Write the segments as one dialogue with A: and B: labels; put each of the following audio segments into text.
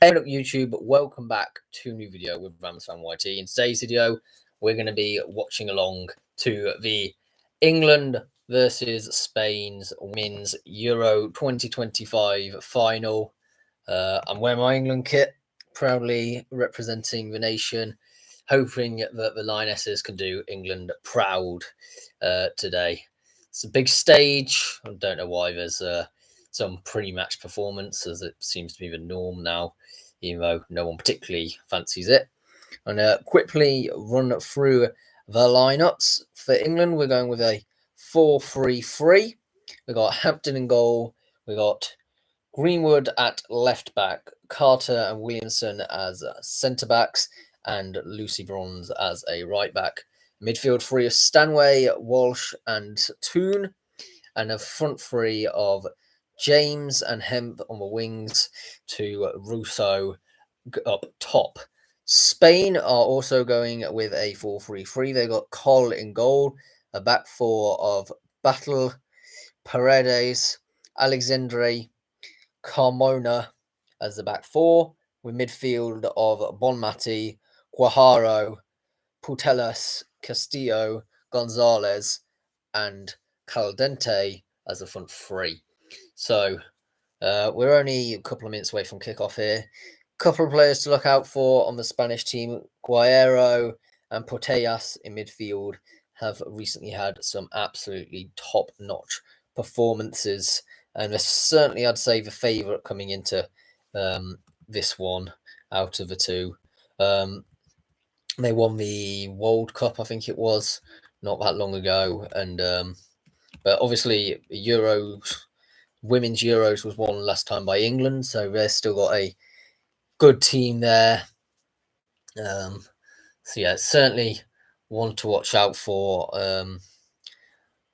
A: Hey, up YouTube, welcome back to a new video with Ramsfan YT. In today's video, we're going to be watching along to the England versus Spain's Women's Euro 2025 final. I'm wearing my England kit, proudly representing the nation, hoping that the Lionesses can do England proud today. It's a big stage. I don't know why there's some pre-match performance, as it seems to be the norm now, even though no one particularly fancies it. And quickly run through the lineups for England. We're going with a 4-3-3. We've got Hampton in goal. We've got Greenwood at left back, Carter and Williamson as centre backs, and Lucy Bronze as a right back. Midfield three of Stanway, Walsh, and Toon, and a front three of James and Hemp on the wings to Russo up top. Spain are also going with a 4-3-3. They got Cole in goal, a back four of Battle, Paredes, Alexandre, Carmona as the back four, with midfield of Bonmati, Guajaro, Putellas, Castillo, Gonzalez, and Caldente as the front three. So we're only a couple of minutes away from kickoff here. Couple of players to look out for on the Spanish team. Guerrero and Putellas in midfield have recently had some absolutely top-notch performances, and they're certainly, I'd say, the favourite coming into this one out of the two. They won the World Cup, I think it was, not that long ago, and but obviously Women's Euros was won last time by England, so they've still got a good team there. So yeah, certainly one to watch out for.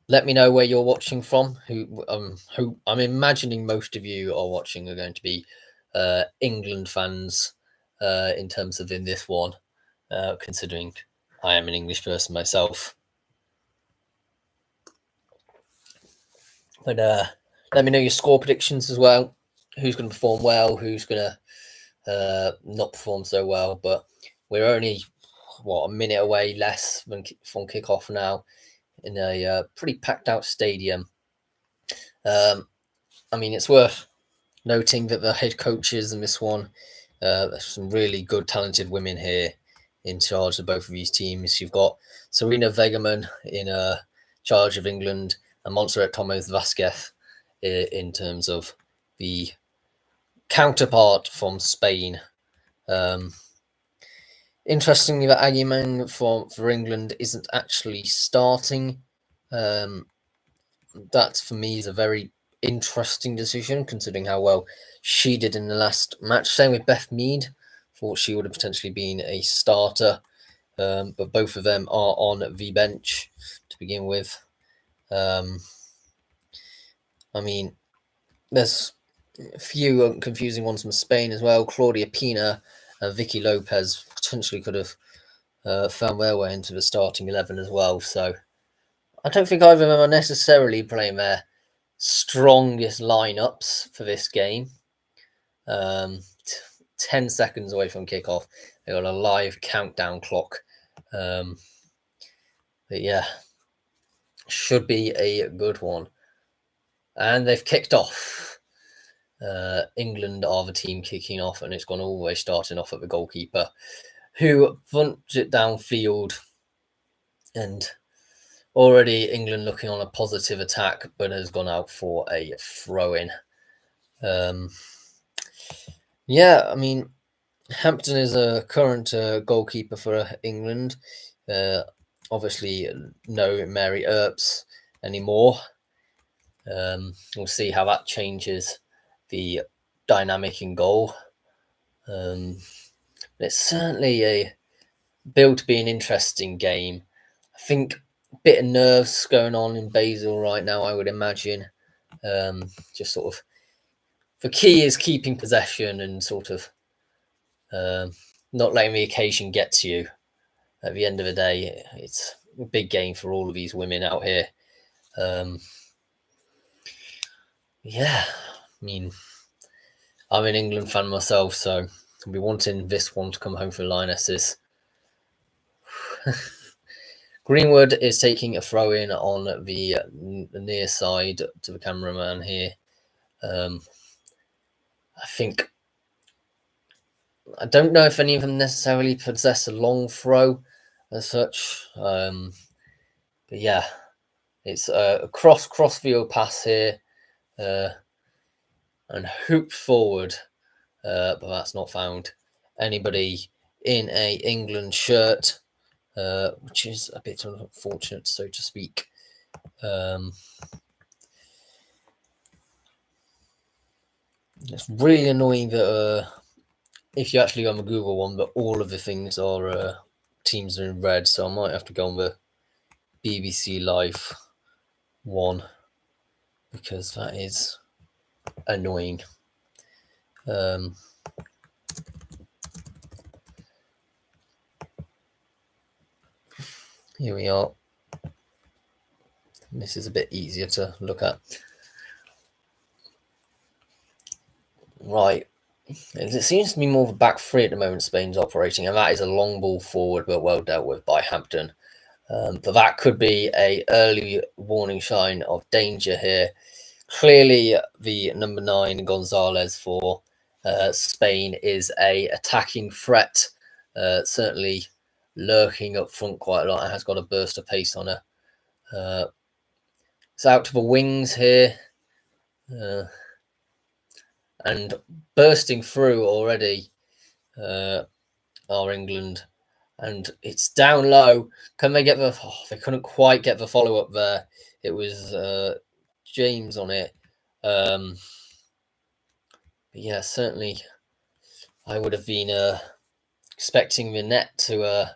A: Let me know where you're watching from. Who I'm imagining most of you are watching are going to be England fans in terms of in this one, considering I am an English person myself. But let me know your score predictions as well. Who's going to perform well? Who's going to not perform so well? But we're only a minute away less from kickoff now, in a pretty packed out stadium. I mean, it's worth noting that the head coaches in this one, there's some really good, talented women here in charge of both of these teams. You've got Serena Wegerman in charge of England, and Montserrat Thomas Vasquez in terms of the counterpart from Spain. Interestingly, that Aguiman for England isn't actually starting. That for me is a very interesting decision, considering how well she did in the last match. Same with Beth Mead. Thought she would have potentially been a starter, but both of them are on the bench to begin with. I mean, there's a few confusing ones from Spain as well. Claudia Pina and Vicky Lopez potentially could have found their way into the starting 11 as well. So I don't think either of them are necessarily playing their strongest lineups for this game. 10 seconds away from kickoff. They got a live countdown clock. But yeah, should be a good one. And they've kicked off. England are the team kicking off, and it's gone all the way starting off at the goalkeeper, who punts it downfield. And already England looking on a positive attack, but has gone out for a throw-in. Yeah, I mean, Hampton is a current goalkeeper for England. Obviously, no Mary Earps anymore. We'll see how that changes the dynamic in goal. It's certainly a built to be an interesting game. I think a bit of nerves going on in Basel right now, I would imagine. Just sort of, the key is keeping possession and sort of not letting the occasion get to you. At the end of the day, it's a big game for all of these women out here. Yeah, I mean, I'm an England fan myself, so I'll be wanting this one to come home for the Lionesses. Greenwood is taking a throw in on the near side to the cameraman here. I don't know if any of them necessarily possess a long throw as such. But yeah, it's a cross field pass here, and hoop forward, but that's not found anybody in a England shirt, which is a bit unfortunate, so to speak. It's really annoying that if you actually go on the Google one, but all of the things are teams are in red, so I might have to go on the BBC Live one because that is annoying. Here we are. This is a bit easier to look at. Right. It seems to be more of a back three at the moment Spain's operating, and that is a long ball forward, but well dealt with by Hampton. But that could be a early warning sign of danger here. Clearly, the number 9 Gonzalez for Spain is a attacking threat, certainly lurking up front quite a lot and has got a burst of pace on her. It's out to the wings here, and bursting through already are England, and it's down low. Can they get the? Oh, they couldn't quite get the follow up there. It was James on it. But yeah, certainly, I would have been expecting the net to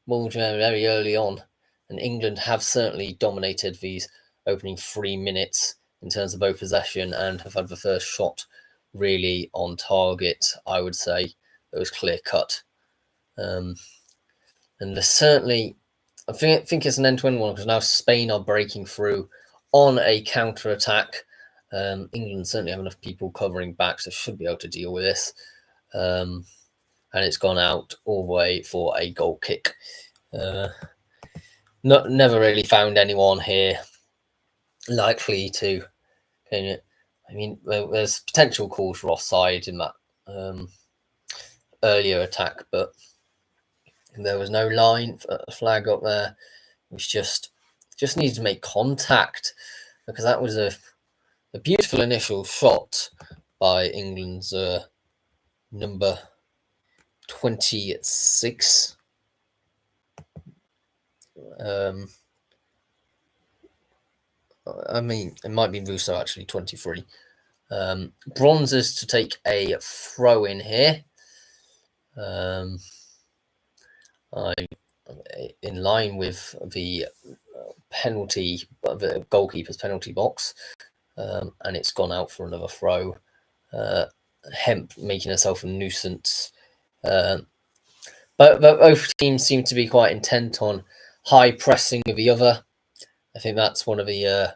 A: mulch very early on, and England have certainly dominated these opening 3 minutes in terms of both possession and have had the first shot really on target. I would say it was clear cut. And there's certainly, I think it's an end-to-end one because now Spain are breaking through on a counter attack. England certainly have enough people covering back, so should be able to deal with this. And it's gone out all the way for a goal kick. Never really found anyone here likely to. I mean, there's potential calls for offside in that earlier attack, but there was no line flag up there, which just needed to make contact because that was a beautiful initial shot by England's number 26. I mean, it might be Russo actually, 23. Bronzes to take a throw in here. In line with the penalty, the goalkeeper's penalty box, and it's gone out for another throw. Hemp making herself a nuisance. But both teams seem to be quite intent on high pressing of the other. I think that's one of the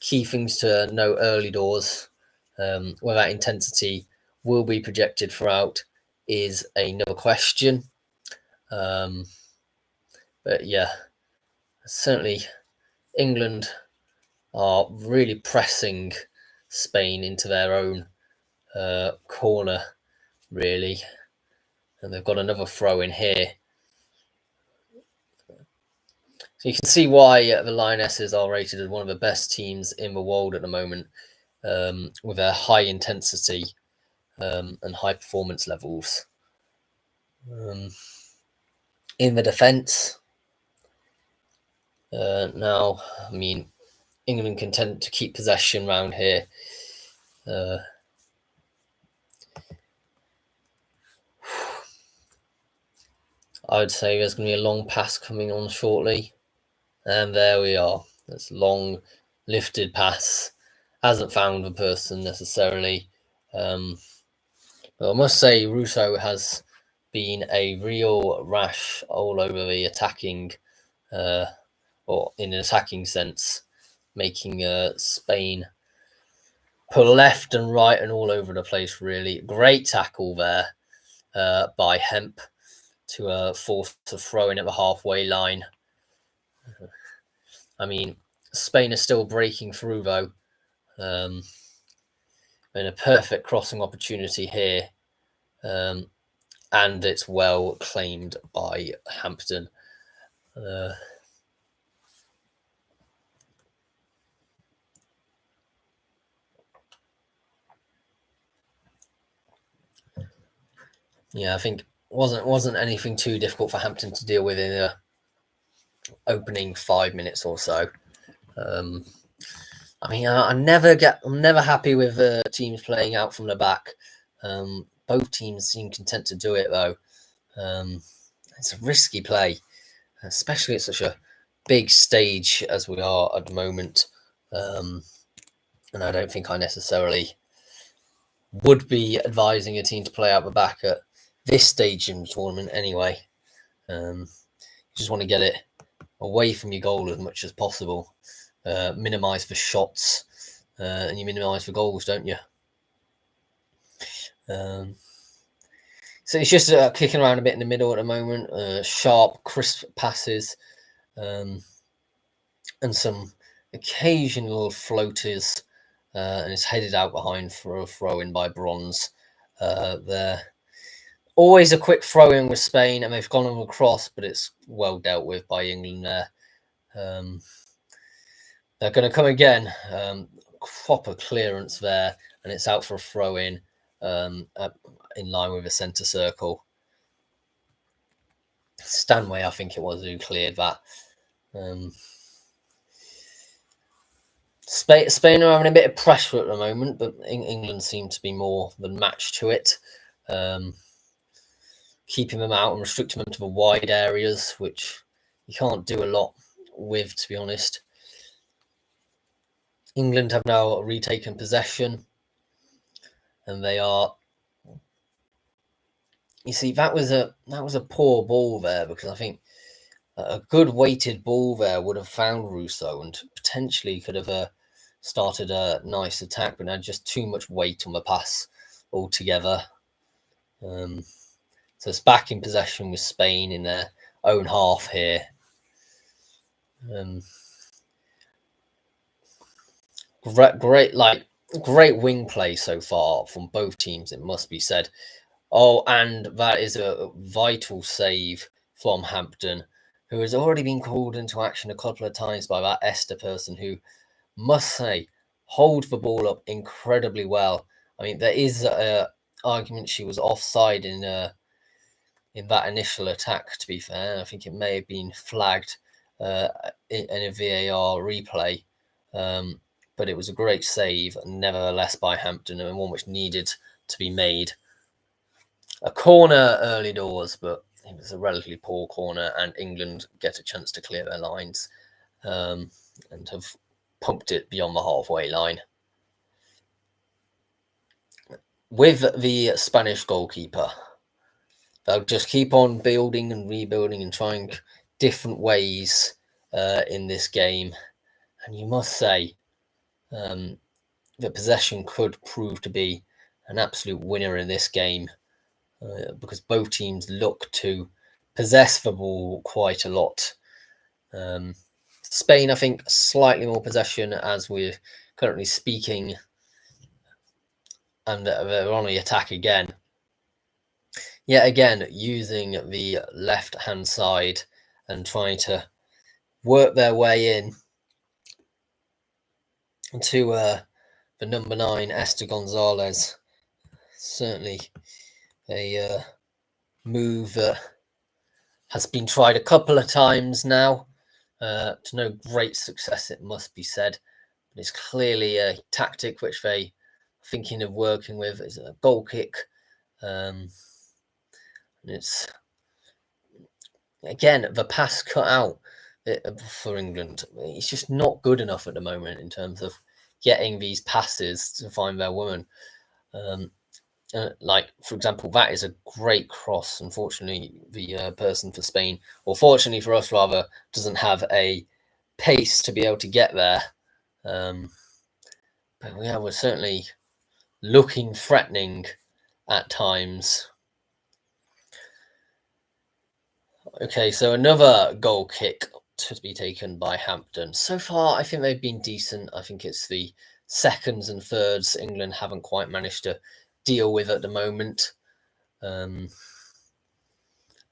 A: key things to know early doors. Where that intensity will be projected throughout is another question. But yeah, certainly England are really pressing Spain into their own corner, really. And they've got another throw in here. So you can see why the Lionesses are rated as one of the best teams in the world at the moment, with their high intensity and high performance levels. In the defence, now, I mean, England can tend to keep possession around here. I would say there's going to be a long pass coming on shortly. And there we are. This long lifted pass. Hasn't found the person necessarily. But I must say, Russo has been a real rash all over the attacking, or in an attacking sense, making Spain pull left and right and all over the place, really. Great tackle there by Hemp to force a throw in at the halfway line. I mean, Spain is still breaking through, though. And a perfect crossing opportunity here. And it's well claimed by Hampton. Yeah, I think wasn't anything too difficult for Hampton to deal with in the opening 5 minutes or so. I mean, I'm never happy with teams playing out from the back. Both teams seem content to do it though. It's a risky play, especially at such a big stage as we are at the moment. And I don't think I necessarily would be advising a team to play out the back at this stage in the tournament anyway. You just want to get it away from your goal as much as possible. Minimise the shots, and you minimise the goals, don't you? So it's just kicking around a bit in the middle at the moment. Sharp, crisp passes, and some occasional floaters, and it's headed out behind for a throw in by Bronze. There. Always a quick throw in with Spain, and they've gone across, but it's well dealt with by England there. They're going to come again. Proper clearance there, and it's out for a throw in line with a centre circle. Stanway, I think it was, who cleared that. Spain are having a bit of pressure at the moment, but England seem to be more than matched to it. Keeping them out and restricting them to the wide areas, which you can't do a lot with, to be honest. England have now retaken possession, and they are. You see, that was a poor ball there, because I think a good weighted ball there would have found Rousseau and potentially could have started a nice attack, but had just too much weight on the pass altogether. So it's back in possession with Spain in their own half here. Great wing play so far from both teams, it must be said. Oh, and that is a vital save from Hampton, who has already been called into action a couple of times by that Esther person, who, must say, holds the ball up incredibly well. I mean, there is an argument she was offside in that initial attack, to be fair. I think it may have been flagged in a VAR replay. But it was a great save, nevertheless, by Hampton, and one which needed to be made. A corner early doors, but it was a relatively poor corner, and England get a chance to clear their lines and have pumped it beyond the halfway line. With the Spanish goalkeeper, they'll just keep on building and rebuilding and trying different ways in this game. And you must say, the possession could prove to be an absolute winner in this game, because both teams look to possess the ball quite a lot. Spain, I think, slightly more possession as we're currently speaking, and they're on the attack again. Yet again, using the left-hand side and trying to work their way in to the number 9, Esther Gonzalez. Certainly a move that has been tried a couple of times now, to no great success, it must be said. But it's clearly a tactic which they are thinking of working with. Is a goal kick. And it's, again, the pass cut out for England. It's just not good enough at the moment in terms of getting these passes to find their woman. Like, for example, that is a great cross. Unfortunately, the person for Spain, or fortunately for us rather, doesn't have a pace to be able to get there. But yeah, we're certainly looking threatening at times. Okay, so another goal kick to be taken by Hampton. So far, I think they've been decent. I think it's the seconds and thirds England haven't quite managed to deal with at the moment. And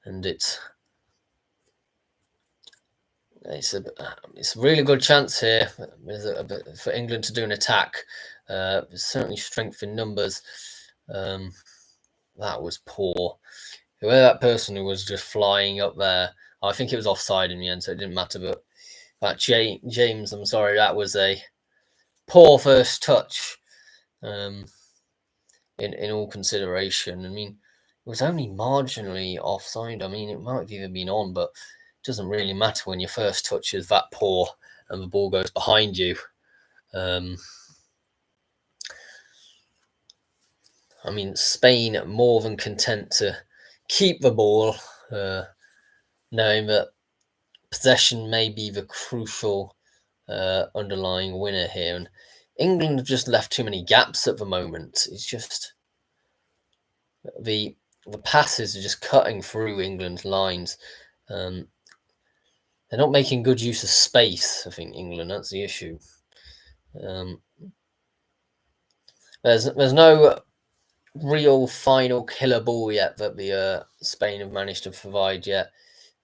A: it's a really good chance here for England to do an attack. Certainly strength in numbers. That was poor. Whoever that person who was just flying up there, I think it was offside in the end, so it didn't matter. But that James, I'm sorry, that was a poor first touch. In all consideration, I mean, it was only marginally offside. I mean, it might have even been on, but it doesn't really matter when your first touch is that poor and the ball goes behind you. I mean, Spain more than content to keep the ball, knowing that possession may be the crucial underlying winner here. And England have just left too many gaps at the moment. It's just the passes are just cutting through England's lines. They're not making good use of space, I think, England. That's the issue. There's no real final killer ball yet that the Spain have managed to provide yet,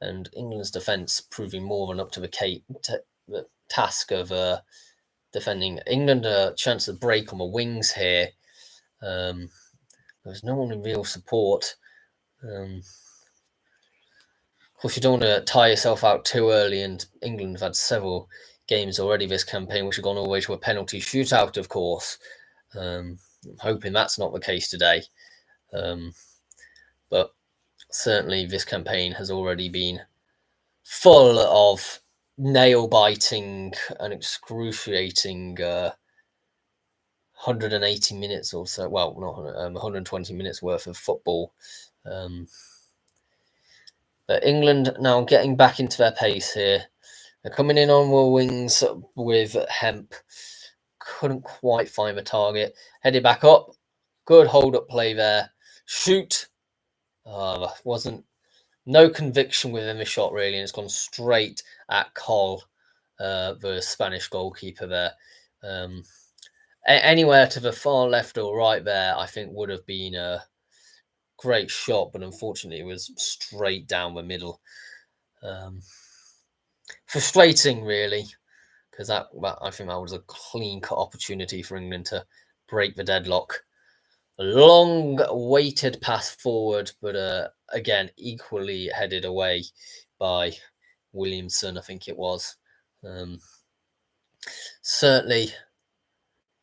A: and England's defence proving more than up to the task of defending. England a chance of break on the wings here. There's no one in real support. Of course, you don't want to tire yourself out too early, and England have had several games already this campaign which have gone all the way to a penalty shootout, of course. I'm hoping that's not the case today. But certainly this campaign has already been full of nail-biting and excruciating 180 minutes or so. Well, not 120 minutes worth of football. But England now getting back into their pace here. They're coming in on the wings with Hemp. Couldn't quite find the target. Headed back up. Good hold-up play there. Shoot. Wasn't no conviction within the shot, really, and it's gone straight at Cole, the Spanish goalkeeper there. Anywhere to the far left or right there, I think would have been a great shot, but unfortunately it was straight down the middle. Frustrating, really, because I think that was a clean-cut opportunity for England to break the deadlock. A long-weighted pass forward, but again, equally headed away by Williamson, I think it was. Certainly,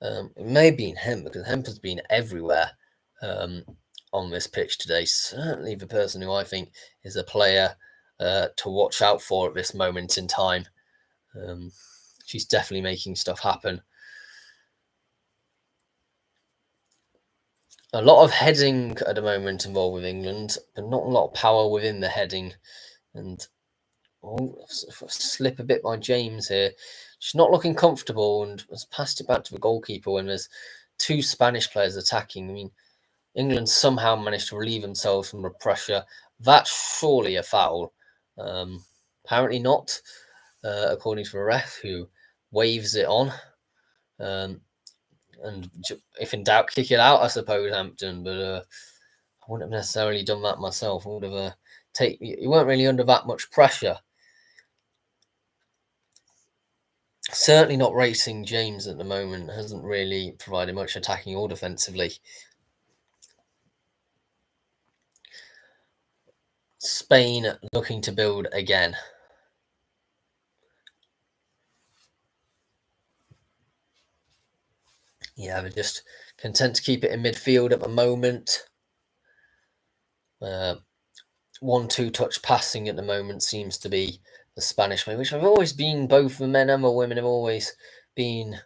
A: it may have been Hemp, because Hemp has been everywhere on this pitch today. Certainly the person who I think is a player to watch out for at this moment in time. She's definitely making stuff happen. A lot of heading at the moment involved with England, but not a lot of power within the heading. And slip a bit by James here. She's not looking comfortable and has passed it back to the goalkeeper when there's two Spanish players attacking. I mean, England somehow managed to relieve themselves from the pressure. That's surely a foul. Apparently not, according to the ref, who waves it on. And if in doubt, kick it out, I suppose, Hampton. But I wouldn't have necessarily done that myself. I would have you weren't really under that much pressure. Certainly not racing James at the moment. Hasn't really provided much attacking or defensively. Spain looking to build again. Yeah, they're just content to keep it in midfield at the moment. 1-2 touch passing at the moment seems to be the Spanish way, which have always been, both the men and the women have always been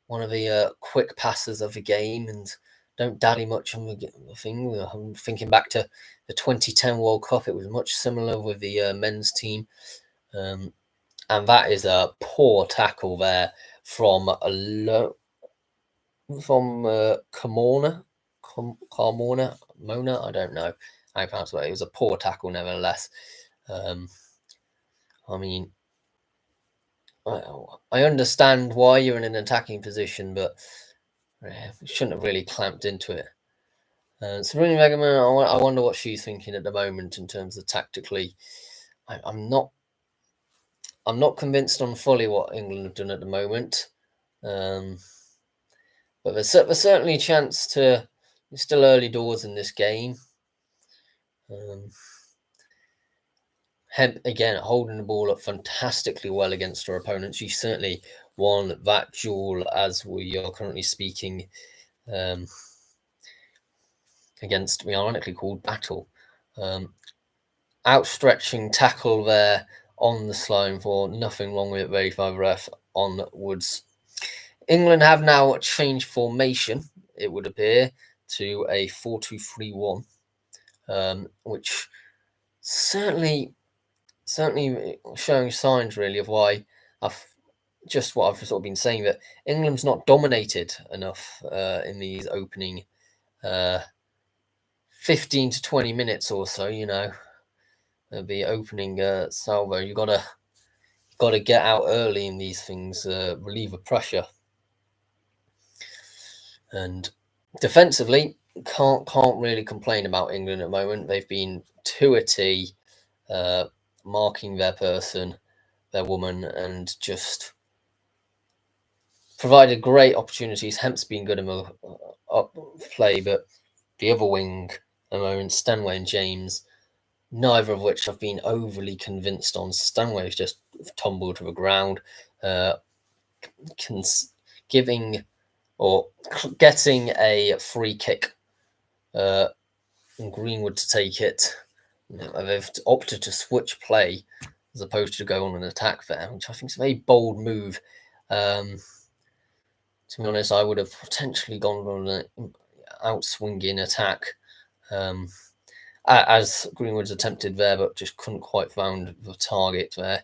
A: one of the quick passes of the game and don't dally much on the thing. I'm thinking back to the 2010 World Cup. It was much similar with the men's team. And that is a poor tackle there from from Carmona, Mona. I don't know how you pronounce it. It was a poor tackle, nevertheless. I mean, I understand why you're in an attacking position, but you shouldn't have really clamped into it. Sabrina Megaman, I wonder what she's thinking at the moment in terms of tactically. I'm not convinced on fully what England have done at the moment. But there's certainly a chance to. It's still early doors in this game. Hemp again holding the ball up fantastically well against her opponent. She certainly won that duel as we are currently speaking against the ironically called Battle. Outstretching tackle there on the slime for nothing wrong with it. Very far ref onwards. England have now changed formation, it would appear, to a 4-2-3-1, which certainly showing signs really of why just what I've sort of been saying, that England's not dominated enough in these opening 15 to 20 minutes or so. The opening salvo. You gotta get out early in these things, relieve the pressure, and defensively can't really complain about England at the moment. They've been to a T, marking their person, their woman, and just provided great opportunities. Hemp's been good in the up play, but the other wing at the moment, Stanway and James, neither of which I've been overly convinced on. Stanway's just tumbled to the ground, giving or getting a free kick, and Greenwood to take it. They've opted to switch play as opposed to go on an attack there, which I think is a very bold move. To be honest, I would have potentially gone on an outswinging attack, as Greenwood's attempted there, but just couldn't quite find the target there.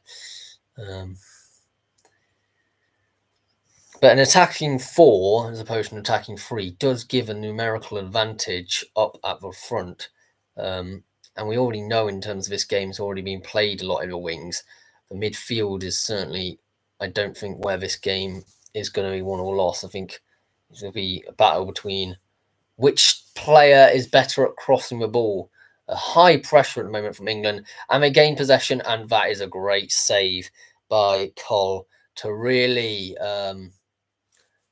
A: But an attacking 4, as opposed to an attacking 3, does give a numerical advantage up at the front. And we already know in terms of this game, it's already been played a lot in the wings. The midfield is certainly, I don't think, where this game is going to be won or lost. I think it's going to be a battle between which player is better at crossing the ball. A high pressure at the moment from England, and they gain possession, and that is a great save by Cole to really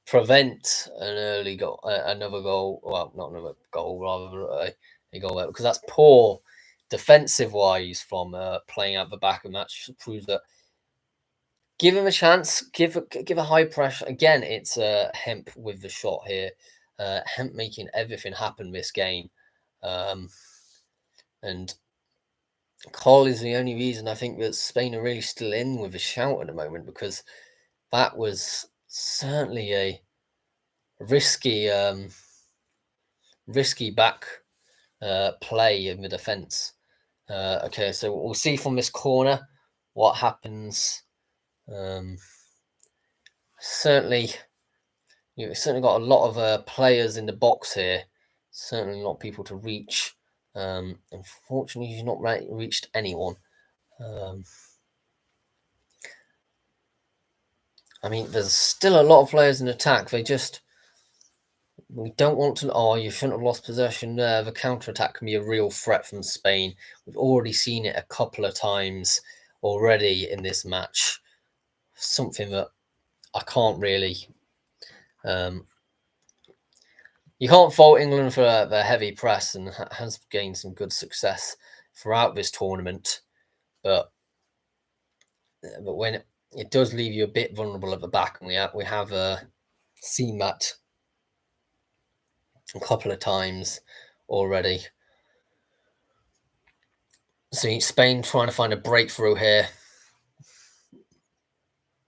A: prevent an early goal, another goal. Well, not another goal, rather a goal there, because that's poor defensive wise from playing out the back, and that proves that. Give him a chance. Give a high pressure. Again, it's Hemp with the shot here. Hemp making everything happen this game. And Cole is the only reason I think that Spain are really still in with a shout at the moment, because that was certainly a risky back play in the defense. Okay, so we'll see from this corner what happens. Certainly you've certainly got a lot of players in the box here. Certainly not people to reach. Unfortunately, he's not reached anyone. I mean, there's still a lot of players in attack. We don't want to. Oh, you shouldn't have lost possession there. The counter-attack can be a real threat from Spain. We've already seen it a couple of times already in this match. Something that I can't really. You can't fault England for their heavy press, and has gained some good success throughout this tournament. But when it does leave you a bit vulnerable at the back, and we have seen that a couple of times already. See Spain trying to find a breakthrough here.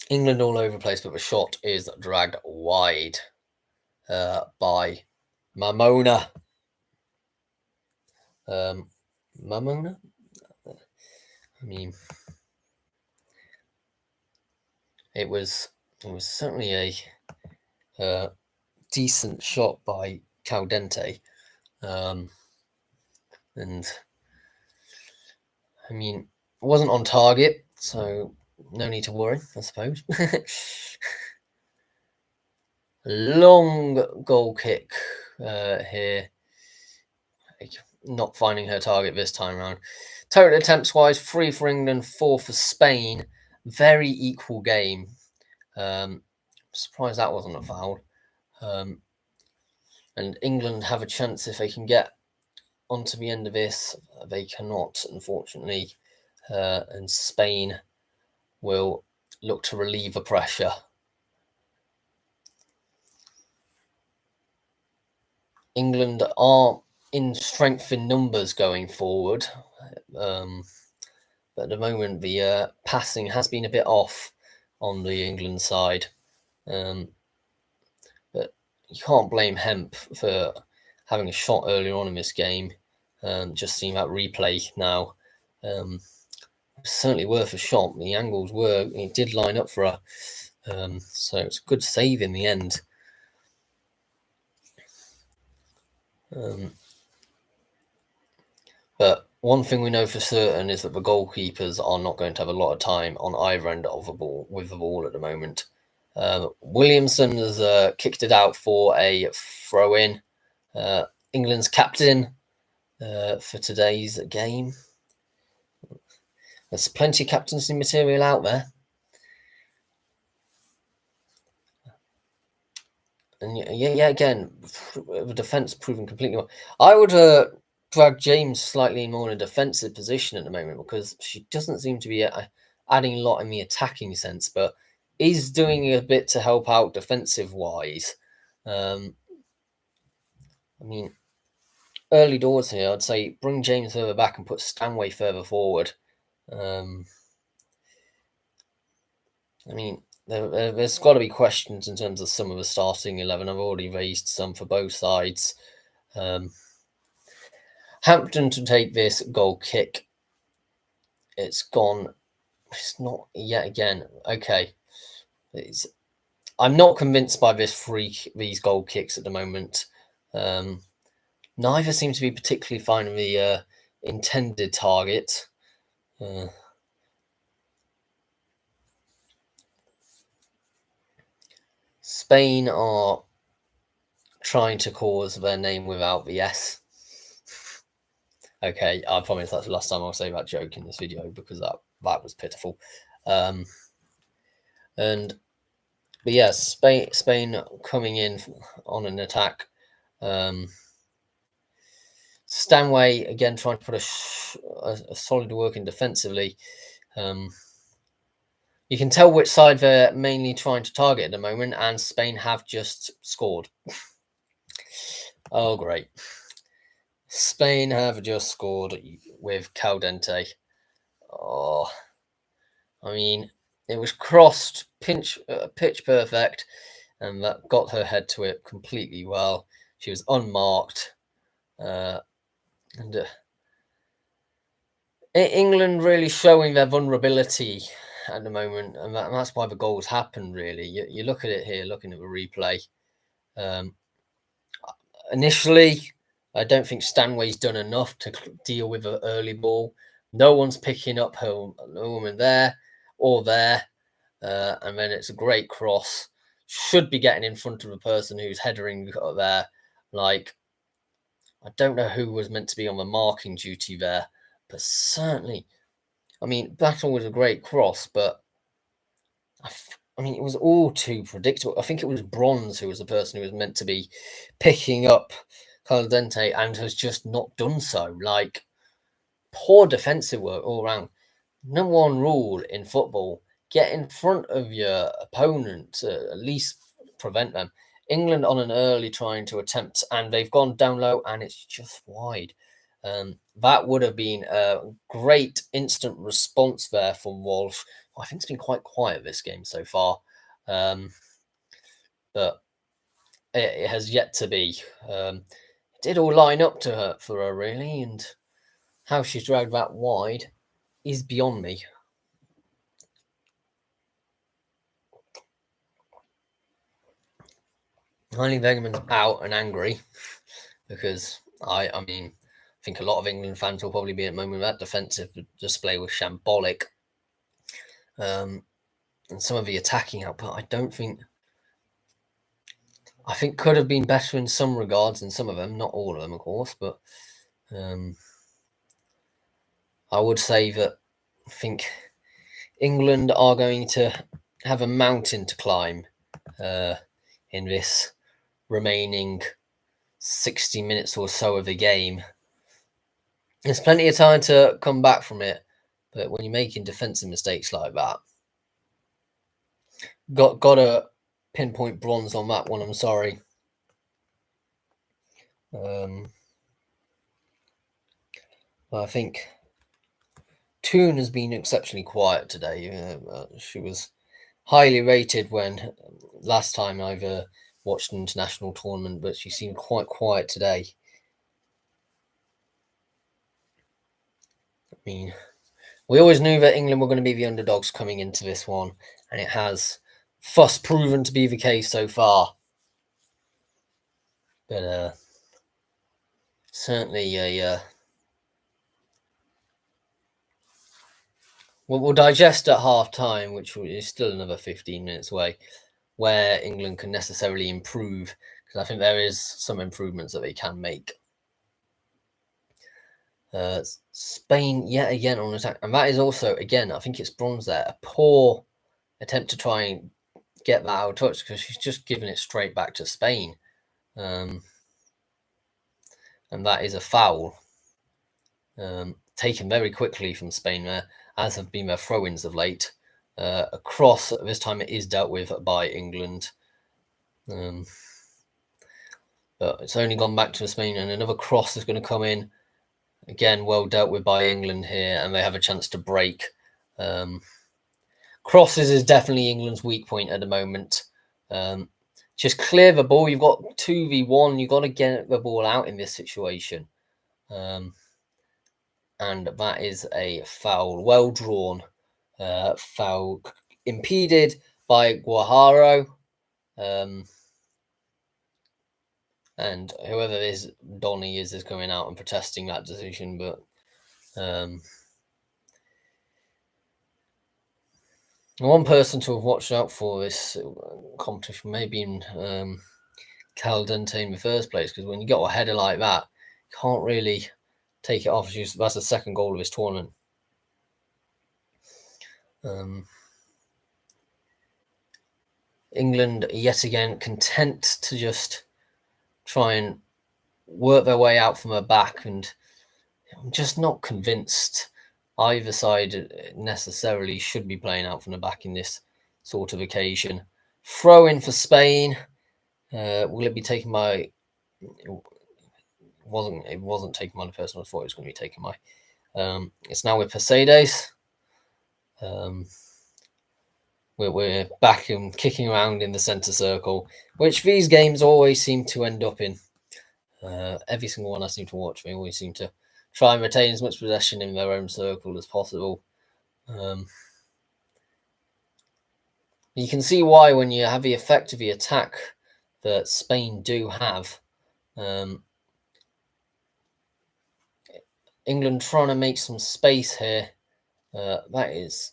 A: England all over the place, but the shot is dragged wide by Mamona. Mamona? I mean, it was certainly a decent shot by Caldente. And I mean, it wasn't on target, so no need to worry, I suppose. Long goal kick here. Not finding her target this time around. Total attempts wise, 3 for England, 4 for Spain. Very equal game. Surprised that wasn't a foul. And England have a chance if they can get onto the end of this. They cannot, unfortunately. And Spain will look to relieve the pressure. England are in strength in numbers going forward. But at the moment, the passing has been a bit off on the England side. But you can't blame Hemp for having a shot earlier on in this game. Just seeing that replay now. Certainly worth a shot. The angles were, it did line up for her. So it's a good save in the end. But one thing we know for certain is that the goalkeepers are not going to have a lot of time on either end of the ball with the ball at the moment. Williamson has kicked it out for a throw-in. England's captain for today's game. There's plenty of captaincy material out there. And yeah, again, the defence proving completely wrong. I would drag James slightly more in a defensive position at the moment because she doesn't seem to be adding a lot in the attacking sense, but is doing a bit to help out defensive-wise. I mean, early doors here, I'd say bring James further back and put Stanway further forward. I mean, there's got to be questions in terms of some of the starting 11. I've already raised some for both sides. Hampton to take this goal kick. It's gone. It's not yet again. Okay. I'm not convinced by these goal kicks at the moment. Neither seem to be particularly finding the intended target. Spain are trying to cause their name without the S. Okay, I promise that's the last time I'll say that joke in this video because that was pitiful. But yes, Spain coming in on an attack. Stanway again trying to put a solid work in defensively. You can tell which side they're mainly trying to target at the moment, and Spain have just scored. Oh, great. Spain have just scored with Caldente. Oh, I mean, it was crossed, pitch perfect, and that got her head to it completely well. She was unmarked. And England really showing their vulnerability at the moment, and that's why the goals happen, really. You look at it here, looking at the replay. Initially, I don't think Stanway's done enough to deal with an early ball. No one's picking up her woman there or there. And then it's a great cross. Should be getting in front of the person who's headering there. Like, I don't know who was meant to be on the marking duty there, but certainly, I mean, Battle was a great cross, but I mean, it was all too predictable. I think it was Bronze who was the person who was meant to be picking up Caldente and has just not done so. Like, poor defensive work all around. Number one rule in football, get in front of your opponent to at least prevent them. England on an early trying to attempt, and they've gone down low, and it's just wide. That would have been a great instant response there from Walsh. I think it's been quite quiet this game so far, but it has yet to be. It did all line up to her for her really, and how she's dragged that wide is beyond me. Only Wegerman's out and angry because I think a lot of England fans will probably be at the moment that defensive display was shambolic. And some of the attacking output, I think could have been better in some regards, in some of them, not all of them, of course, but I would say that I think England are going to have a mountain to climb in this remaining 60 minutes or so of the game. There's plenty of time to come back from it, but when you're making defensive mistakes like that, got to pinpoint bronze on that one. I'm sorry. I think Toon has been exceptionally quiet today. She was highly rated when last time I've watched an international tournament, but she seemed quite quiet today. I mean, we always knew that England were going to be the underdogs coming into this one, and it has thus proven to be the case so far. But certainly we'll digest at half time, which is still another 15 minutes away, where England can necessarily improve, because I think there is some improvements that they can make. Spain yet again on attack, and that is also, again, I think it's bronze there, a poor attempt to try and get that out of touch, because she's just given it straight back to Spain, and that is a foul taken very quickly from Spain there, as have been their throw-ins of late. A cross, this time it is dealt with by England, but it's only gone back to Spain, and another cross is going to come in. Again, well dealt with by England here, and they have a chance to break. Crosses is definitely England's weak point at the moment. Just clear the ball. You've got 2v1. You've got to get the ball out in this situation. And that is a foul. Well drawn. Foul impeded by Guajaro. And whoever this Donny is coming out and protesting that decision. But one person to have watched out for this competition may be in Caldente in the first place, because when you got a header like that, you can't really take it off. That's the second goal of this tournament. England, yet again, content to just try and work their way out from the back, and I'm just not convinced either side necessarily should be playing out from the back in this sort of occasion. Throw in for Spain. Will it be taken by? It wasn't taken by the person I thought it was going to be taken by. It's now with Paredes. We're back and kicking around in the centre circle, which these games always seem to end up in. Every single one I seem to watch, they always seem to try and retain as much possession in their own circle as possible. You can see why when you have the effect of the attack that Spain do have. England trying to make some space here. That is,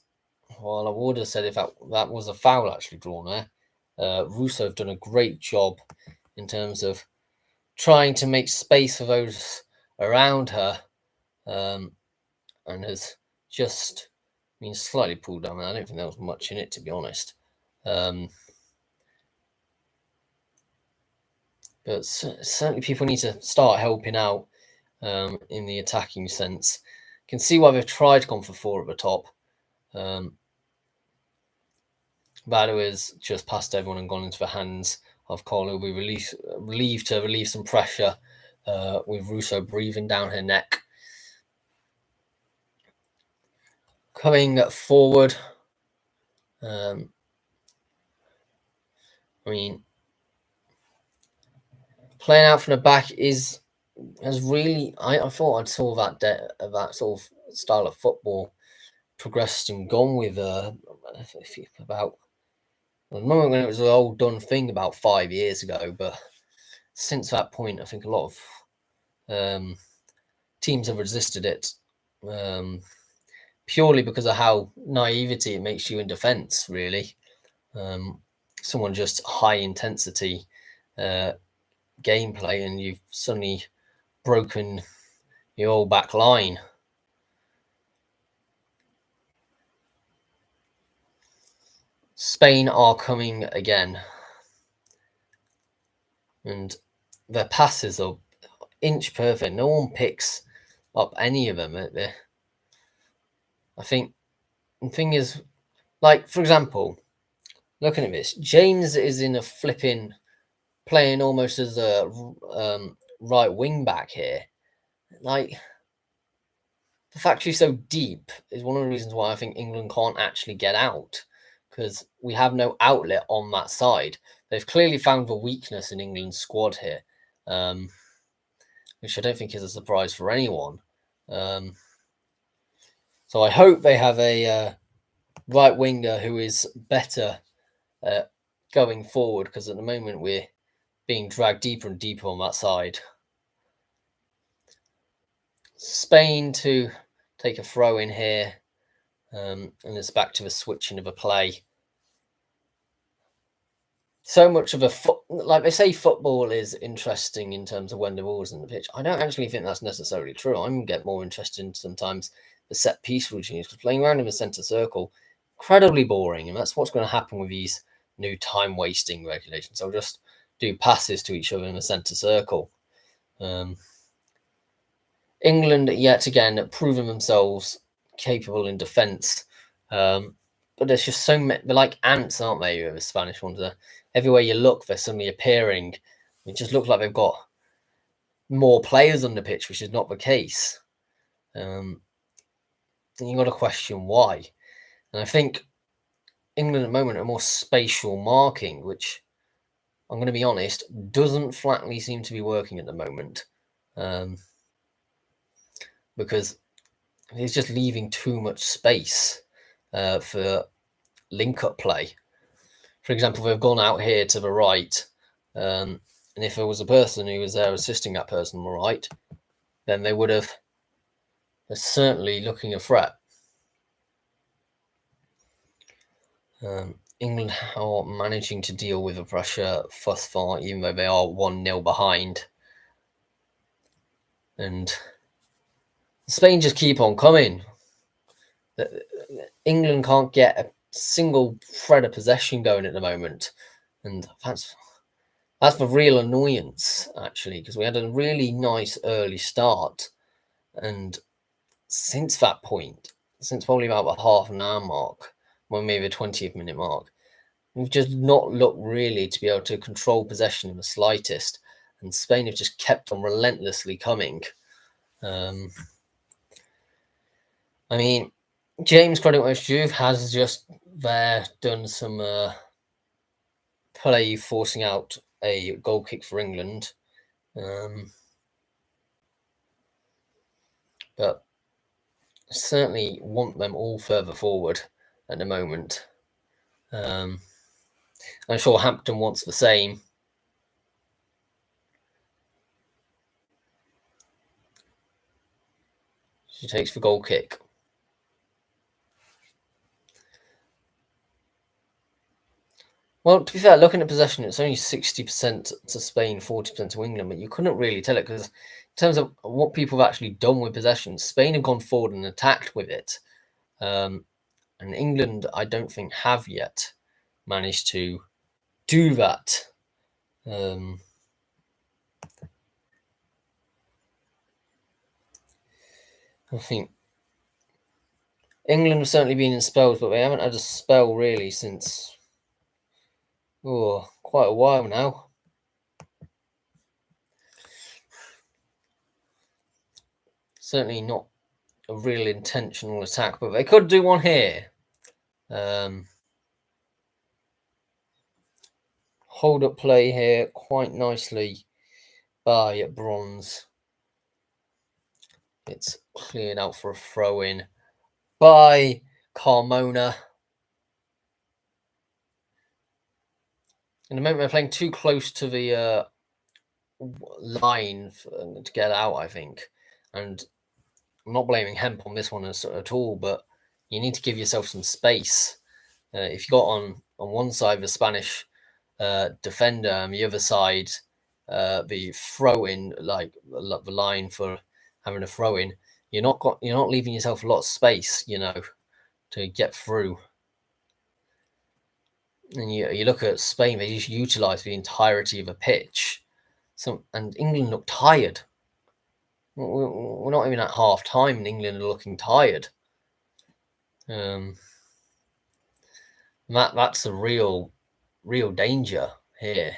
A: well, I would have said if that was a foul actually drawn there. Russo have done a great job in terms of trying to make space for those around her, and has just been slightly pulled down. I don't think there was much in it, to be honest. But certainly people need to start helping out in the attacking sense. You can see why they've tried to go for 4 at the top. Vado has just passed everyone and gone into the hands of Cole, who will be relieved to relieve some pressure with Russo breathing down her neck. Coming forward, I mean, playing out from the back has really. I thought I saw that sort of style of football progressed and gone with about I remember when it was an old done thing about 5 years ago, but since that point, I think a lot of teams have resisted it purely because of how naivety it makes you in defence, really. Someone just high intensity gameplay, and you've suddenly broken your whole back line. Spain are coming again, and their passes are inch perfect. No one picks up any of them. I think the thing is, like, for example, looking at this, James is in a flipping playing almost as a right wing back here. Like, the fact she's so deep is one of the reasons why I think England can't actually get out, because we have no outlet on that side. They've clearly found the weakness in England's squad here, which I don't think is a surprise for anyone. So I hope they have a right winger who is better going forward, because at the moment we're being dragged deeper and deeper on that side. Spain to take a throw in here, and it's back to the switching of a play. So much of like they say, football is interesting in terms of when the ball's in the pitch. I don't actually think that's necessarily true. I'm get more interested in sometimes the set piece routines, because playing around in the centre circle, incredibly boring, and that's what's going to happen with these new time wasting regulations. They'll just do passes to each other in the centre circle. England yet again proving themselves capable in defence, but there's just so many. They're like ants, aren't they? The Spanish ones. Everywhere you look, they're suddenly appearing. It just looks like they've got more players on the pitch, which is not the case. And you got to question why. And I think England at the moment are more spatial marking, which I'm going to be honest, doesn't flatly seem to be working at the moment, because he's just leaving too much space for link-up play. For example, they've gone out here to the right, and if there was a person who was there assisting that person on the right, then they would have. They're certainly looking a threat. England are managing to deal with the pressure thus far, even though they are 1-0 behind. And Spain just keep on coming. England can't get a single thread of possession going at the moment, and that's the real annoyance, actually, because we had a really nice early start, and since that point, since probably about the half an hour mark, well, maybe the 20th minute mark, we've just not looked really to be able to control possession in the slightest, and Spain have just kept on relentlessly coming. I mean, James, credit where it's due, has just there done some play forcing out a goal kick for England. But certainly want them all further forward at the moment. I'm sure Hampton wants the same. She takes the goal kick. Well, to be fair, looking at possession, it's only 60% to Spain, 40% to England, but you couldn't really tell it, because in terms of what people have actually done with possession, Spain have gone forward and attacked with it. And England, I don't think, have yet managed to do that. I think England have certainly been in spells, but they haven't had a spell really since quite a while now. Certainly not a real intentional attack, but they could do one here. Hold up play here quite nicely by Bronze. It's cleared out for a throw in by Carmona. In the moment, they're playing too close to the line to get out, I think. And I'm not blaming Hemp on this one at all, but you need to give yourself some space. If you got on one side the Spanish defender, and the other side the throw in, like the line for having a throw in, you're not leaving yourself a lot of space, to get through. And you look at Spain; they just utilise the entirety of a pitch. And England look tired. We're not even at half time, and England are looking tired. That's a real danger here.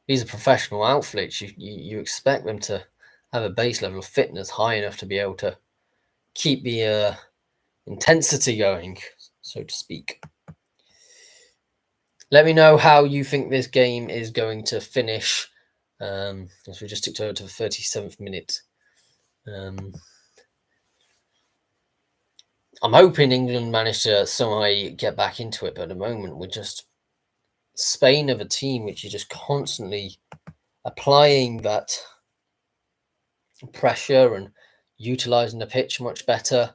A: These are professional outfits. You expect them to have a base level of fitness high enough to be able to keep the intensity going, so to speak. Let me know how you think this game is going to finish. As we just ticked over to the 37th minute. I'm hoping England managed to somehow get back into it, but at the moment we're just Spain of a team which is just constantly applying that pressure and utilising the pitch much better.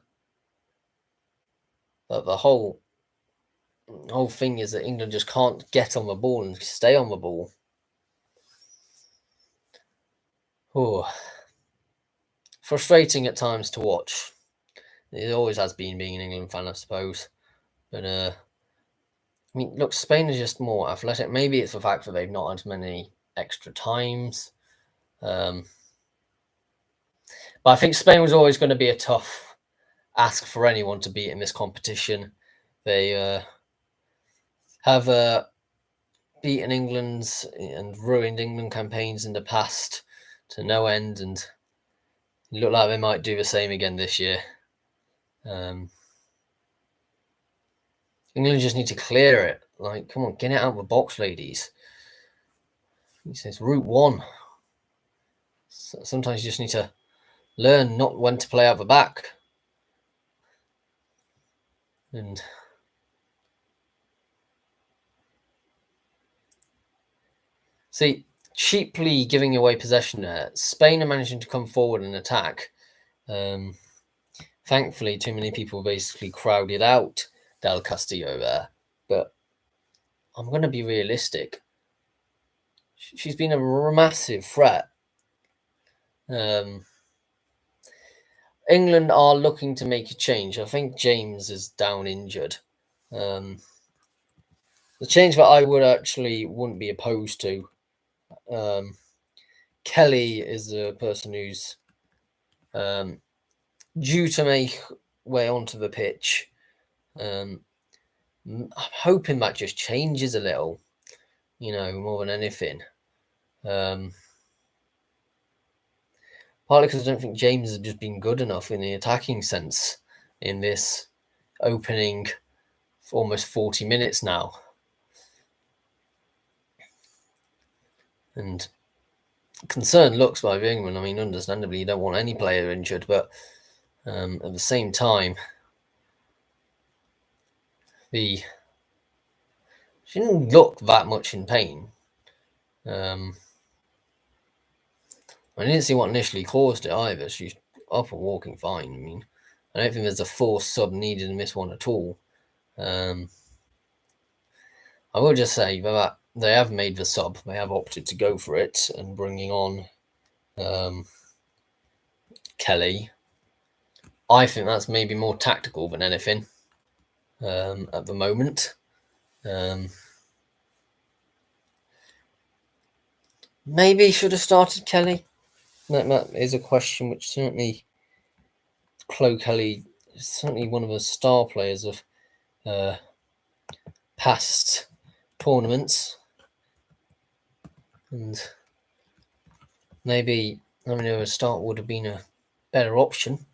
A: But the whole thing is that England just can't get on the ball and stay on the ball. Oh, frustrating at times to watch. It always has been, being an England fan, I suppose. But I mean, look, Spain is just more athletic. Maybe it's the fact that they've not had many extra times. But I think Spain was always going to be a tough ask for anyone to beat in this competition. They have beaten England's and ruined England campaigns in the past to no end, and it look like they might do the same again this year. England just need to clear it. Like, come on, get it out of the box, ladies. He says route one. Sometimes you just need to learn not when to play out the back. And see, cheaply giving away possession there. Spain are managing to come forward and attack. Thankfully, too many people basically crowded out Del Castillo there. But I'm going to be realistic. She's been a massive threat. England are looking to make a change. I think James is down injured. The change that I wouldn't be opposed to. Kelly is a person who's due to make way onto the pitch. I'm hoping that just changes a little, more than anything. Partly because I don't think James has just been good enough in the attacking sense in this opening for almost 40 minutes now. And concerned looks by England. I mean, understandably, you don't want any player injured, but at the same time, she didn't look that much in pain. I didn't see what initially caused it either. She's up and walking fine. I mean, I don't think there's a forced sub needed in this one at all. I will just say that they have made the sub. They have opted to go for it and bringing on Kelly. I think that's maybe more tactical than anything at the moment. Maybe should have started Kelly. That is a question which certainly Chloe Kelly is certainly one of the star players of past tournaments, and maybe having her start would have been a better option.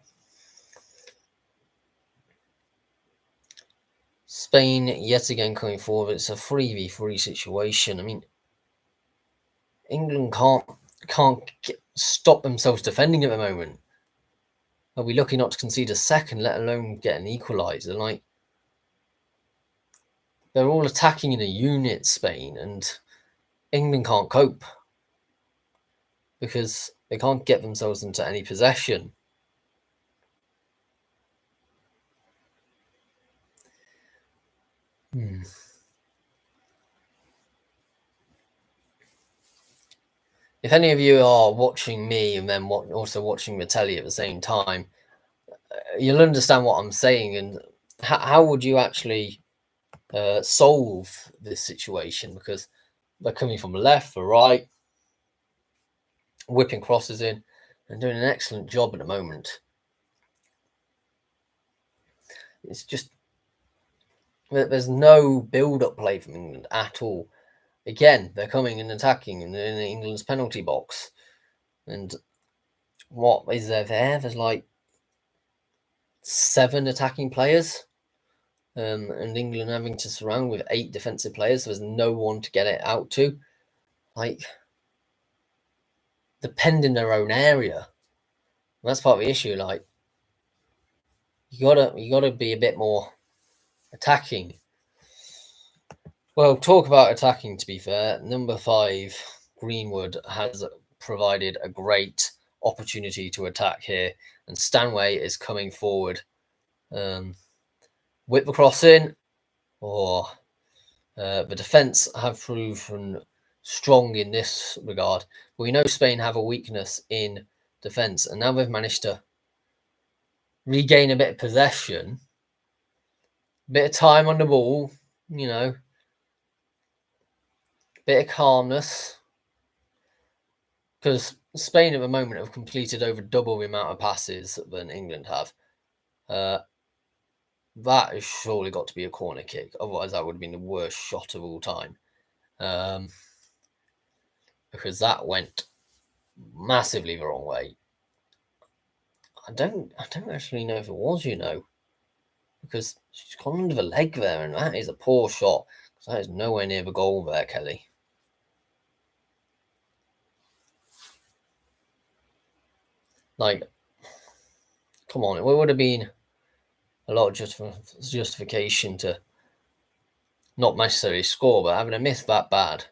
A: Spain yet again coming forward. It's a 3v3 situation. I mean, England can't stop themselves defending at the moment. Are we lucky not to concede a second, let alone get an equaliser? Like, they're all attacking in a unit, Spain, and England can't cope because they can't get themselves into any possession. If any of you are watching me and then also watching the telly at the same time, you'll understand what I'm saying. And how would you actually solve this situation? Because they're coming from the left, the right, whipping crosses in, and doing an excellent job at the moment. It's just there's no build-up play from England at all. Again, they're coming and attacking in England's penalty box. And what is there? There's like 7 attacking players. And England having to surround with 8 defensive players. So there's no one to get it out to. Like, depend in their own area. And that's part of the issue. Like, you gotta be a bit more attacking. Well, talk about attacking. To be fair, number 5 Greenwood has provided a great opportunity to attack here, and Stanway is coming forward. Whip the cross in, or the defence have proven strong in this regard. We know Spain have a weakness in defence, and now they've managed to regain a bit of possession, a bit of time on the ball, you know, a bit of calmness. Because Spain at the moment have completed over double the amount of passes than England have. That has surely got to be a corner kick. Otherwise, that would have been the worst shot of all time. Because that went massively the wrong way. I don't actually know if it was, because she's gone under the leg there, and that is a poor shot. Because that is nowhere near the goal there, Kelly. Like, come on, it would have been a lot of justification to not necessarily score, but having a miss that bad.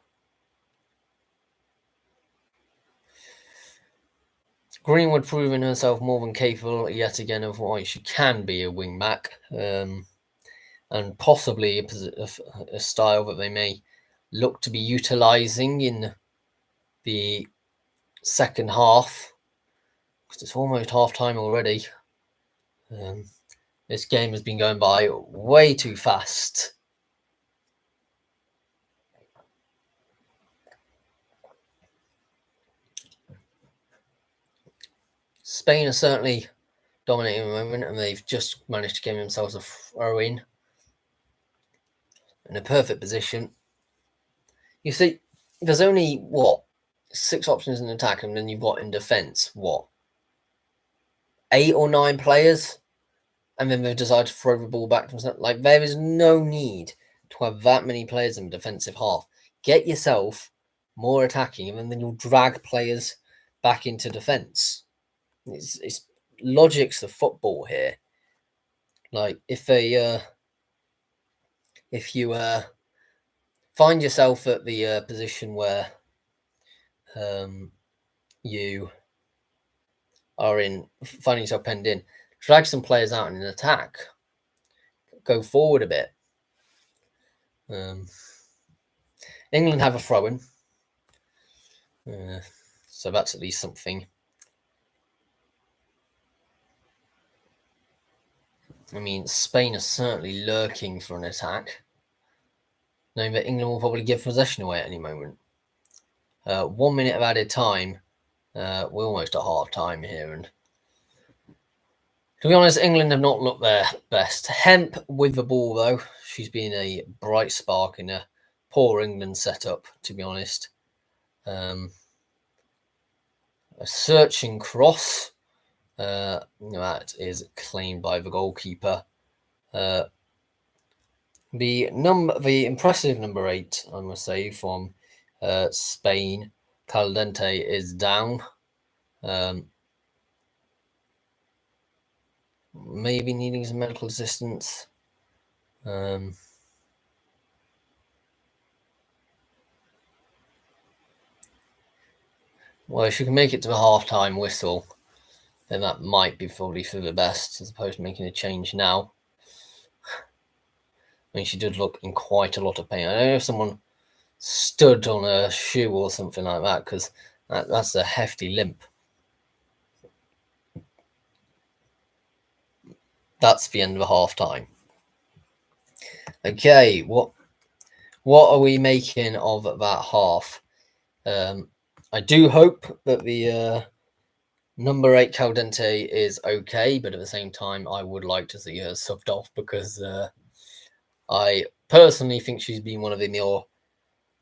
A: Greenwood proving herself more than capable yet again of why she can be a wing back, and possibly a style that they may look to be utilising in the second half, because it's almost half time already. This game has been going by way too fast. Spain are certainly dominating at the moment, and they've just managed to give themselves a throw in a perfect position. You see, there's only 6 options in attack, and then you've got in defence 8 or 9 players, and then they've decided to throw the ball back to themselves. Like, there is no need to have that many players in the defensive half. Get yourself more attacking, and then you'll drag players back into defence. It's logic's the football here. Like, if you find yourself at the position where you are finding yourself penned in, drag some players out in an attack, go forward a bit. England have a throw-in, so that's at least something. I mean, Spain are certainly lurking for an attack, knowing that England will probably give possession away at any moment. 1 minute of added time. We're almost at half time here, and to be honest, England have not looked their best. Hemp with the ball, though. She's been a bright spark in a poor England setup, to be honest. A searching cross. That is claimed by the goalkeeper. The impressive number 8, I must say, from Spain, Caldente, is down. Maybe needing some medical assistance. Well, if she can make it to the half-time whistle, then that might be probably for the best, as opposed to making a change now. I mean, she did look in quite a lot of pain. I don't know if someone stood on a shoe or something like that, because that's a hefty limp. That's the end of the half-time. Okay, what are we making of that half? I do hope that the number 8 Caldente is okay, but at the same time, I would like to see her subbed off, because I personally think she's been one of the more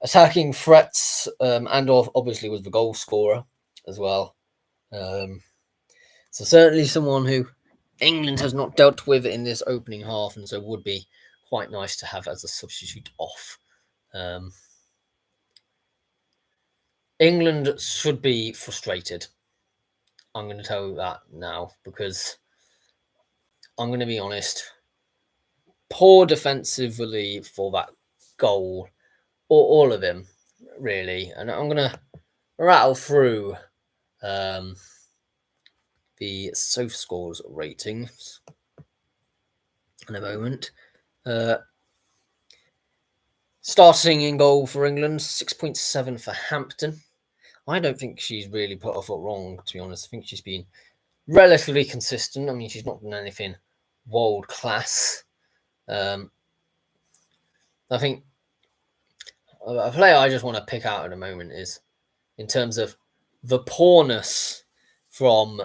A: attacking threats, and obviously was the goal scorer as well. So certainly someone who England has not dealt with in this opening half, and so would be quite nice to have as a substitute off. England should be frustrated. I'm going to tell you that now, because I'm going to be honest. Poor defensively for that goal, or all of them, really. And I'm going to rattle through the SofaScores ratings in a moment. Starting in goal for England, 6.7 for Hampton. I don't think she's really put her foot wrong, to be honest. I think she's been relatively consistent. I mean, she's not done anything world class. I think a player I just want to pick out at the moment is, in terms of the poorness from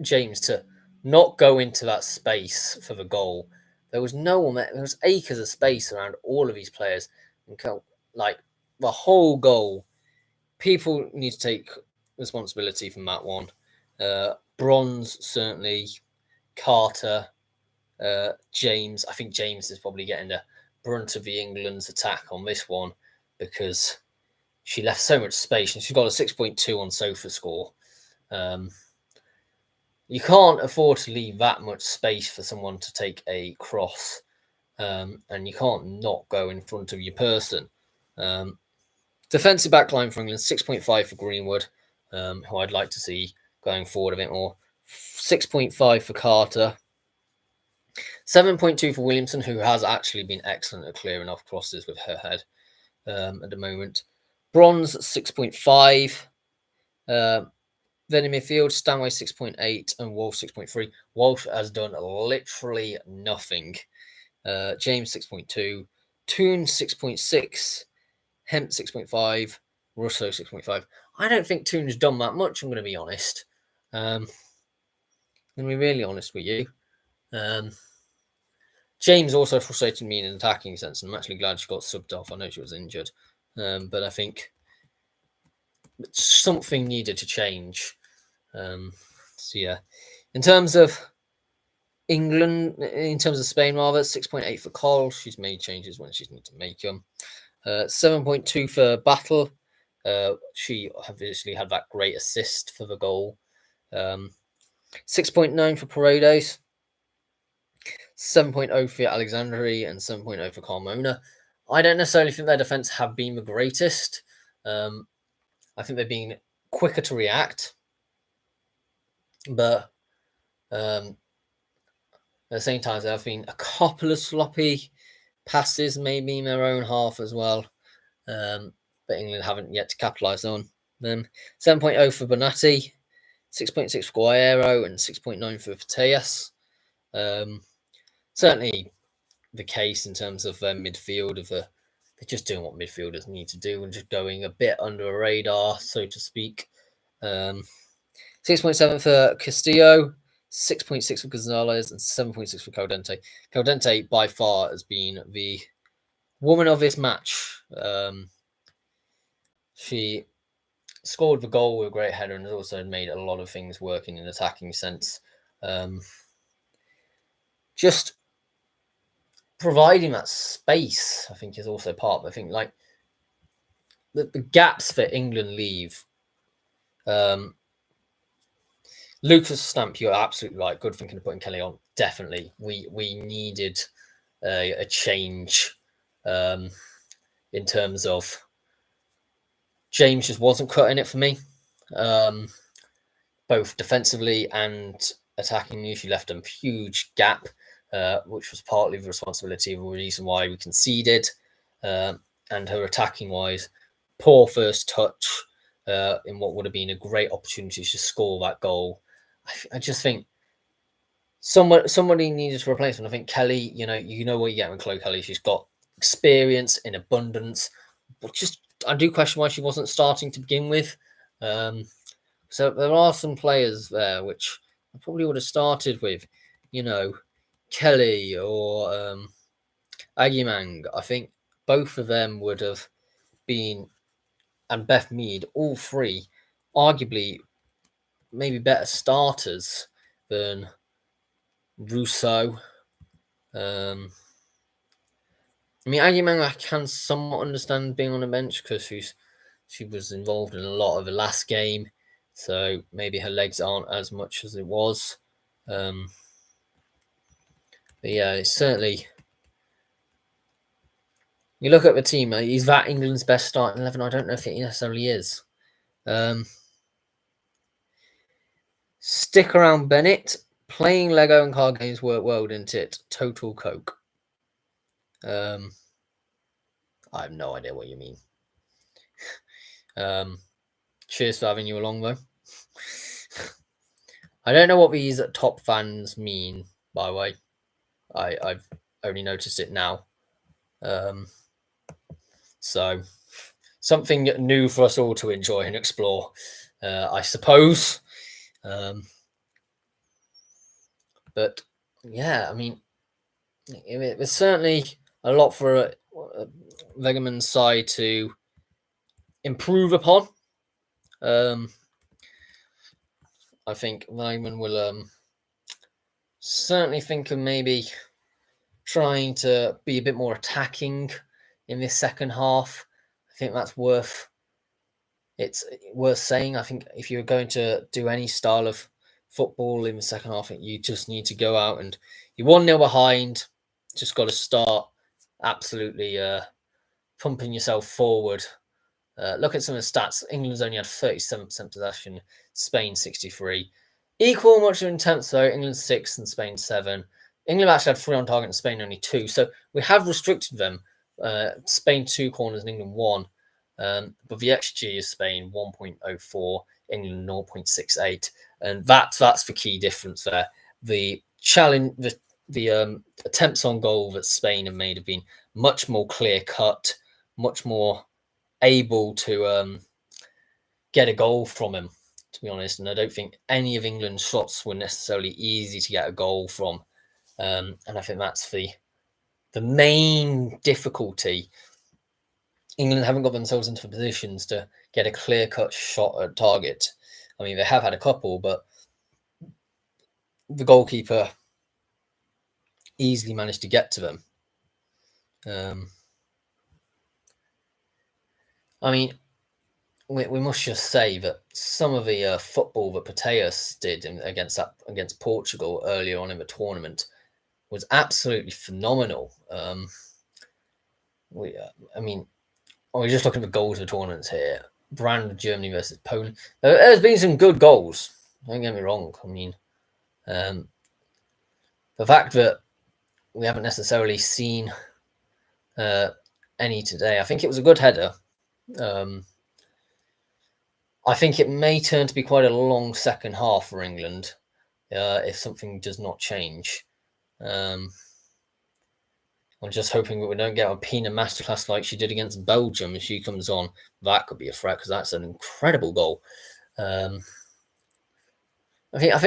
A: James to not go into that space for the goal. There was no one there. There was acres of space around all of these players. And like the whole goal, people need to take responsibility from that one. Bronze, certainly. Carter, James. I think James is probably getting the brunt of the England's attack on this one, because she left so much space, and she's got a 6.2 on SofaScore. You can't afford to leave that much space for someone to take a cross, and you can't not go in front of your person. Defensive backline for England, 6.5 for Greenwood, who I'd like to see going forward a bit more. 6.5 for Carter. 7.2 for Williamson, who has actually been excellent at clearing off crosses with her head at the moment. Bronze, 6.5. Then in midfield, Stanway 6.8 and Walsh 6.3. Walsh has done literally nothing. James 6.2, Toon 6.6, Hemp 6.5, Russo 6.5. I don't think Toon's done that much, I'm going to be honest. I'm going to be really honest with you. James also frustrated me in an attacking sense, and I'm actually glad she got subbed off. I know she was injured, but I think something needed to change. So yeah, in terms of England, in terms of Spain, rather, 6.8 for Coral. She's made changes when she's needed to make them. 7.2 for Battle. She obviously had that great assist for the goal. 6.9 for Paredes. 7.0 for Alexandri and 7.0 for Carmona. I don't necessarily think their defense have been the greatest. I think they've been quicker to react. But at the same time, there have been a couple of sloppy passes, maybe in their own half as well. But England haven't yet to capitalise on them. 7.0 for Bonatti, 6.6 for Guerrero, and 6.9 for Mateus. Certainly the case in terms of midfield, they're just doing what midfielders need to do and just going a bit under a radar, so to speak. 6.7 for Castillo, 6.6 for Gonzalez, and 7.6 for Caldente. Caldente, by far, has been the woman of this match. She scored the goal with a great header and has also made a lot of things work in an attacking sense. Just providing that space, I think, is also part. I think like the gaps that England leave. Lucas Stamp, you're absolutely right. Good thinking of putting Kelly on. Definitely, we needed a change in terms of James just wasn't cutting it for me. both defensively and attacking. She left a huge gap, which was partly the responsibility of the reason why we conceded. And her attacking wise, poor first touch in what would have been a great opportunity to score that goal. I just think somebody needed to replace him. I think Kelly, you know what you get with Chloe Kelly. She's got experience in abundance, but just I do question why she wasn't starting to begin with. So there are some players there which I probably would have started with, Kelly or Agimang. I think both of them would have been, and Beth Mead, all three, arguably maybe better starters than Rousseau. I mean, Agimang I can somewhat understand being on the bench because she was involved in a lot of the last game, so maybe her legs aren't as much as it was. But yeah, it's certainly. You look at the team. Is that England's best starting 11? I don't know if it necessarily is. Stick around, Bennett. Playing Lego and card games work well, didn't it? Total coke. I have no idea what you mean. Cheers for having you along, though. I don't know what these top fans mean, by the way. I've only noticed it now. So, something new for us all to enjoy and explore, I suppose. But yeah, I mean, it was certainly a lot for Wegerman's side to improve upon. I think Wegerman will certainly think of maybe trying to be a bit more attacking in this second half. I think that's worth saying. I think if you're going to do any style of football in the second half, you just need to go out and you're 1-0 behind. Just got to start absolutely pumping yourself forward. Look at some of the stats. England's only had 37% possession, Spain 63%. Equal much of attempts though. England 6 and Spain 7. England actually had 3 on target and Spain only 2. So we have restricted them. Spain 2 corners and England 1. But the XG is Spain 1.04, England 0.68, and that's the key difference there. The challenge, the attempts on goal that Spain have made have been much more clear cut, much more able to get a goal from him, to be honest. And I don't think any of England's shots were necessarily easy to get a goal from. And I think that's the main difficulty. England haven't got themselves into positions to get a clear-cut shot at target. I mean, they have had a couple, but the goalkeeper easily managed to get to them. I mean, we must just say that some of the football that Pateus did against Portugal earlier on in the tournament was absolutely phenomenal. I mean, we're just looking at the goals of the tournaments here. Brand Germany versus Poland. There's been some good goals. Don't get me wrong. I mean, the fact that we haven't necessarily seen any today, I think it was a good header. I think it may turn to be quite a long second half for England if something does not change. I'm just hoping that we don't get a Pina masterclass like she did against Belgium if she comes on. That could be a threat because that's an incredible goal. I think at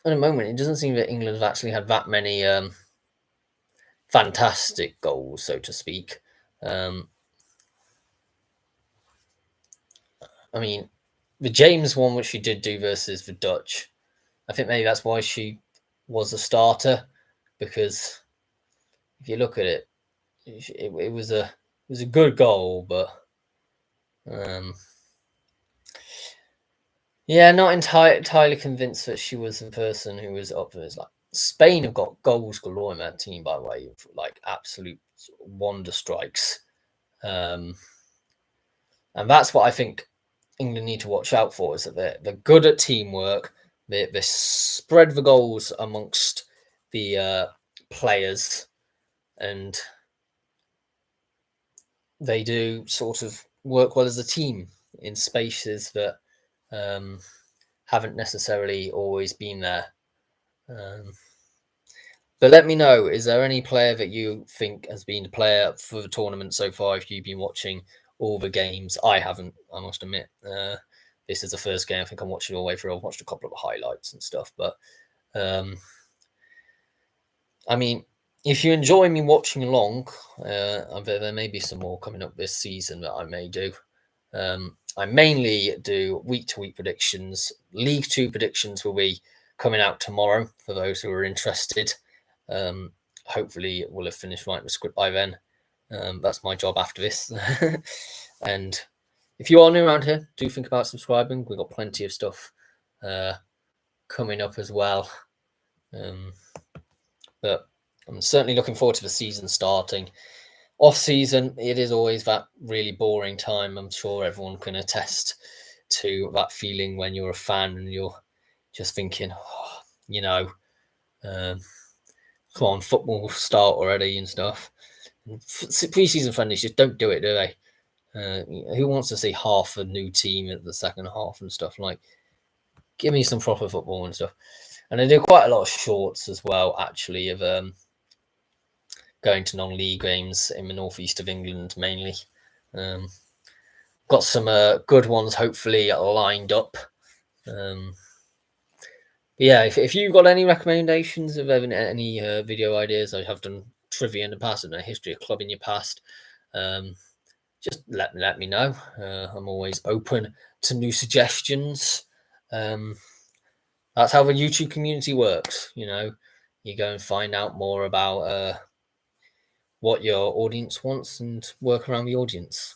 A: the moment it doesn't seem that England have actually had that many fantastic goals, so to speak. I mean, the James one, which she did do versus the Dutch, I think maybe that's why she was a starter, because if you look at it, it was a good goal, but yeah, not entirely convinced that she was the person who was up for this. Like, Spain have got goals galore in that team, by the way, like absolute wonder strikes, and that's what I think England need to watch out for is that they're good at teamwork. They spread the goals amongst the players, and they do sort of work well as a team in spaces that haven't necessarily always been there. But let me know, is there any player that you think has been a player for the tournament so far if you've been watching all the games? I haven't, I must admit. This is the first game I think I'm watching all the way through. I've watched a couple of highlights and stuff, but I mean, if you enjoy me watching along, there may be some more coming up this season that I may do. I mainly do week-to-week predictions. League 2 predictions will be coming out tomorrow for those who are interested. Hopefully, we'll have finished writing the script by then. That's my job after this. And if you are new around here, do think about subscribing. We've got plenty of stuff coming up as well. But I'm certainly looking forward to the season starting. Off season, it is always that really boring time. I'm sure everyone can attest to that feeling when you're a fan and you're just thinking, oh, you know, come on, football start already and stuff. Pre-season friendlies just don't do it, do they? Who wants to see half a new team at the second half and stuff? Like, give me some proper football and stuff. And I do quite a lot of shorts as well, actually, of going to non-league games in the northeast of England mainly. Got some good ones hopefully lined up. Yeah, if you've got any recommendations of any video ideas, I have done trivia in the past and a history of club in your past. Just let me know. I'm always open to new suggestions. That's how the YouTube community works. You know, you go and find out more about what your audience wants and work around the audience.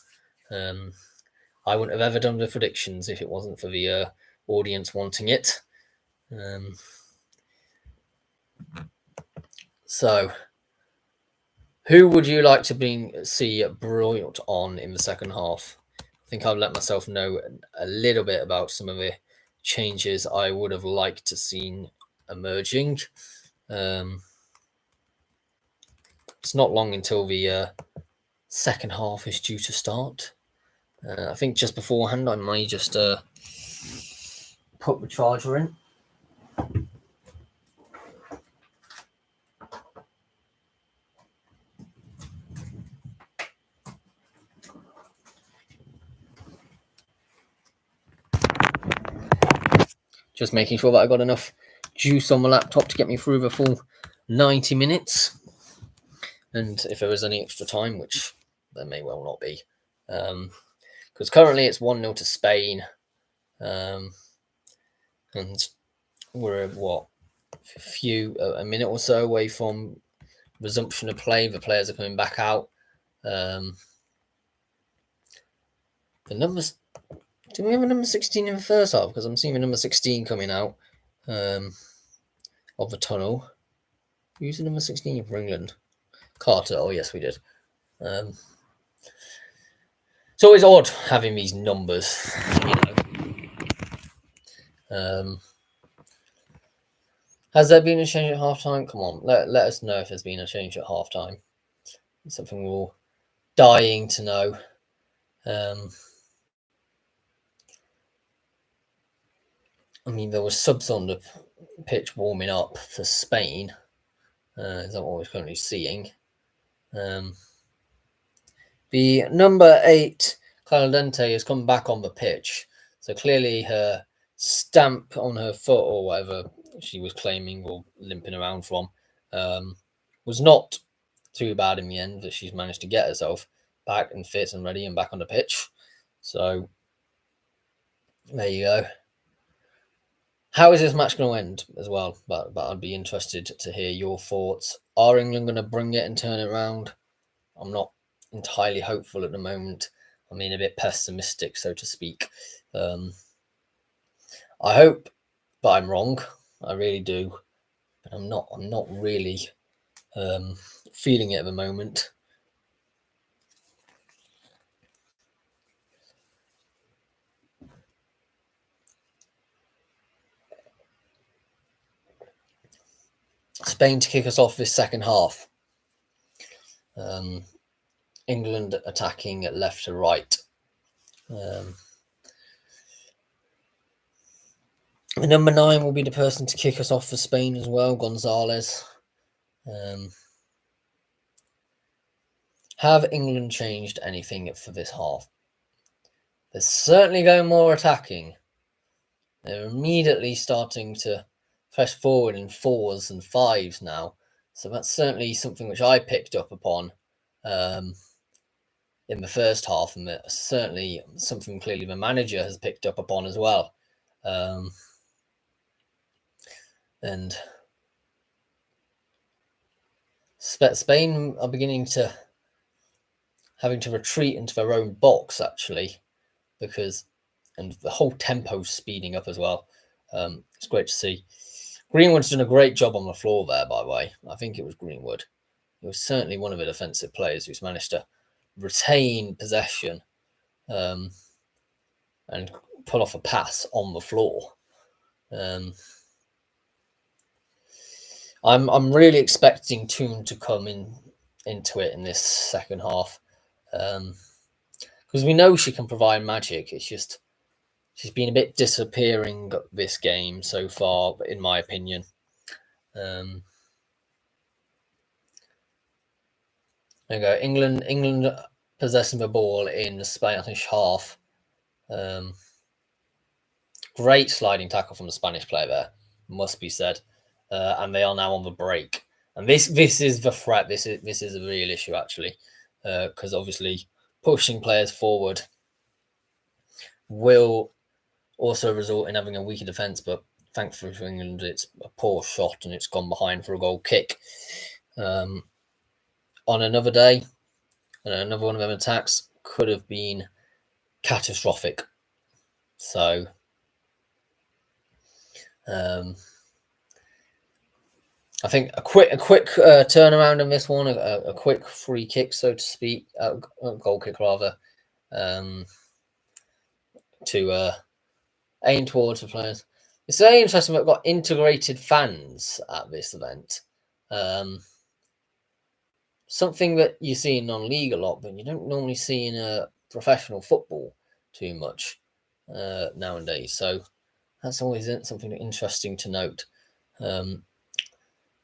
A: I wouldn't have ever done the predictions if it wasn't for the audience wanting it. So, who would you like to see brought on in the second half? I think I've let myself know a little bit about some of the changes I would have liked to seen emerging. It's not long until the second half is due to start. I think just beforehand, I may just put the charger in. Just making sure that I got enough juice on my laptop to get me through the full 90 minutes. And if there is any extra time, which there may well not be, because currently it's 1-0 to Spain, and we're a minute or so away from resumption of play. The players are coming back out. The numbers. Do we have a number 16 in the first half? Because I'm seeing the number 16 coming out of the tunnel. Who's the number 16 for England? Carter. Oh yes, we did. It's always odd having these numbers, you know. Has there been a change at halftime? Come on, let us know if there's been a change at halftime. It's something we're all dying to know. I mean, there were subs on the pitch warming up for Spain. Is that what we're currently seeing? The number 8, Caldente, has come back on the pitch. So clearly her stamp on her foot or whatever she was claiming or limping around from was not too bad in the end, that she's managed to get herself back and fit and ready and back on the pitch. So there you go. How is this match going to end as well? But I'd be interested to hear your thoughts. Are England going to bring it and turn it around? I'm not entirely hopeful at the moment. I mean, a bit pessimistic, so to speak. I hope, but I'm wrong. I really do. But I'm not really feeling it at the moment. Spain to kick us off this second half. England attacking left to right. Number 9 will be the person to kick us off for Spain as well, Gonzalez. Have England changed anything for this half? They're certainly going more attacking. They're immediately starting to press forward in 4s and 5s now. So that's certainly something which I picked up upon in the first half, and certainly something clearly the manager has picked up upon as well. And Spain are beginning to having to retreat into their own box, actually, and the whole tempo's speeding up as well. It's great to see. Greenwood's done a great job on the floor there, by the way. I think it was Greenwood. He was certainly one of the defensive players who's managed to retain possession and pull off a pass on the floor. I'm really expecting Toon to come into it in this second half, because we know she can provide magic. It's just she's been a bit disappearing this game so far, in my opinion. There you go. England possessing the ball in the Spanish half. Great sliding tackle from the Spanish player there, must be said. And they are now on the break. And this is the threat. This is a real issue, actually, because obviously pushing players forward will also result in having a weaker defence. But thankfully for England, it's a poor shot and it's gone behind for a goal kick. On another day, another one of them attacks could have been catastrophic. So I think a quick turnaround on this one, a quick free kick, so to speak, goal kick rather, to aim towards the players. It's very interesting. We've got integrated fans at this event. Something that you see in non-league a lot, but you don't normally see in professional football too much nowadays. So that's always something interesting to note.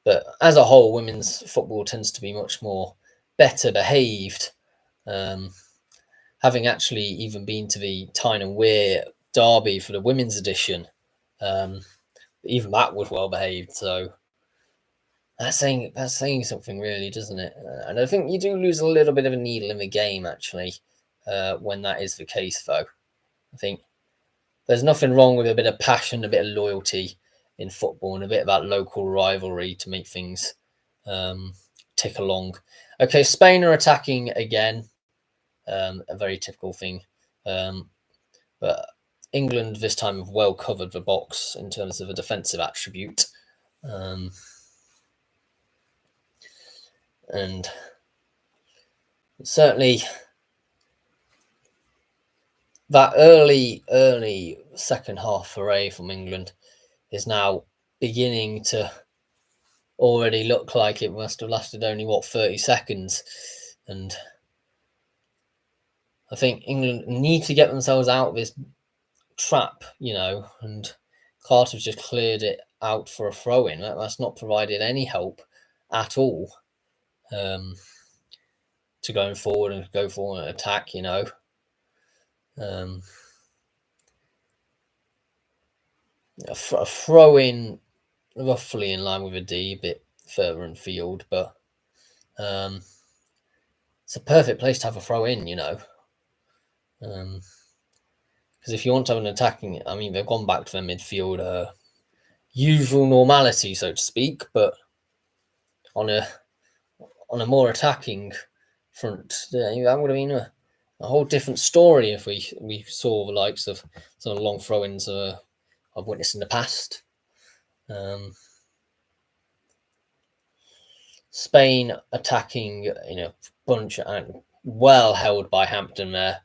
A: But as a whole, women's football tends to be much more better behaved. Having actually even been to the Tyne and Wear derby for the women's edition, even that was well behaved. So that's saying something, really, doesn't it? And I think you do lose a little bit of a needle in the game, actually, when that is the case, though. I think there's nothing wrong with a bit of passion, a bit of loyalty in football, and a bit of that local rivalry to make things tick along. Okay, Spain are attacking again, a very typical thing. But England this time have well covered the box in terms of a defensive attribute. And certainly that early second half foray from England is now beginning to already look like it must have lasted only 30 seconds. And I think England need to get themselves out of this trap, and Carter's just cleared it out for a throw-in. That's not provided any help at all to going forward and attack, a throw-in roughly in line with a D, a bit further in field, but it's a perfect place to have a throw-in, because if you want to have an attacking, I mean, they've gone back to their midfield usual normality, so to speak, but on a more attacking front, that would have been a whole different story if we saw the likes of some long throw-ins I've witnessed in the past. Spain attacking in a bunch and well held by Hampton there.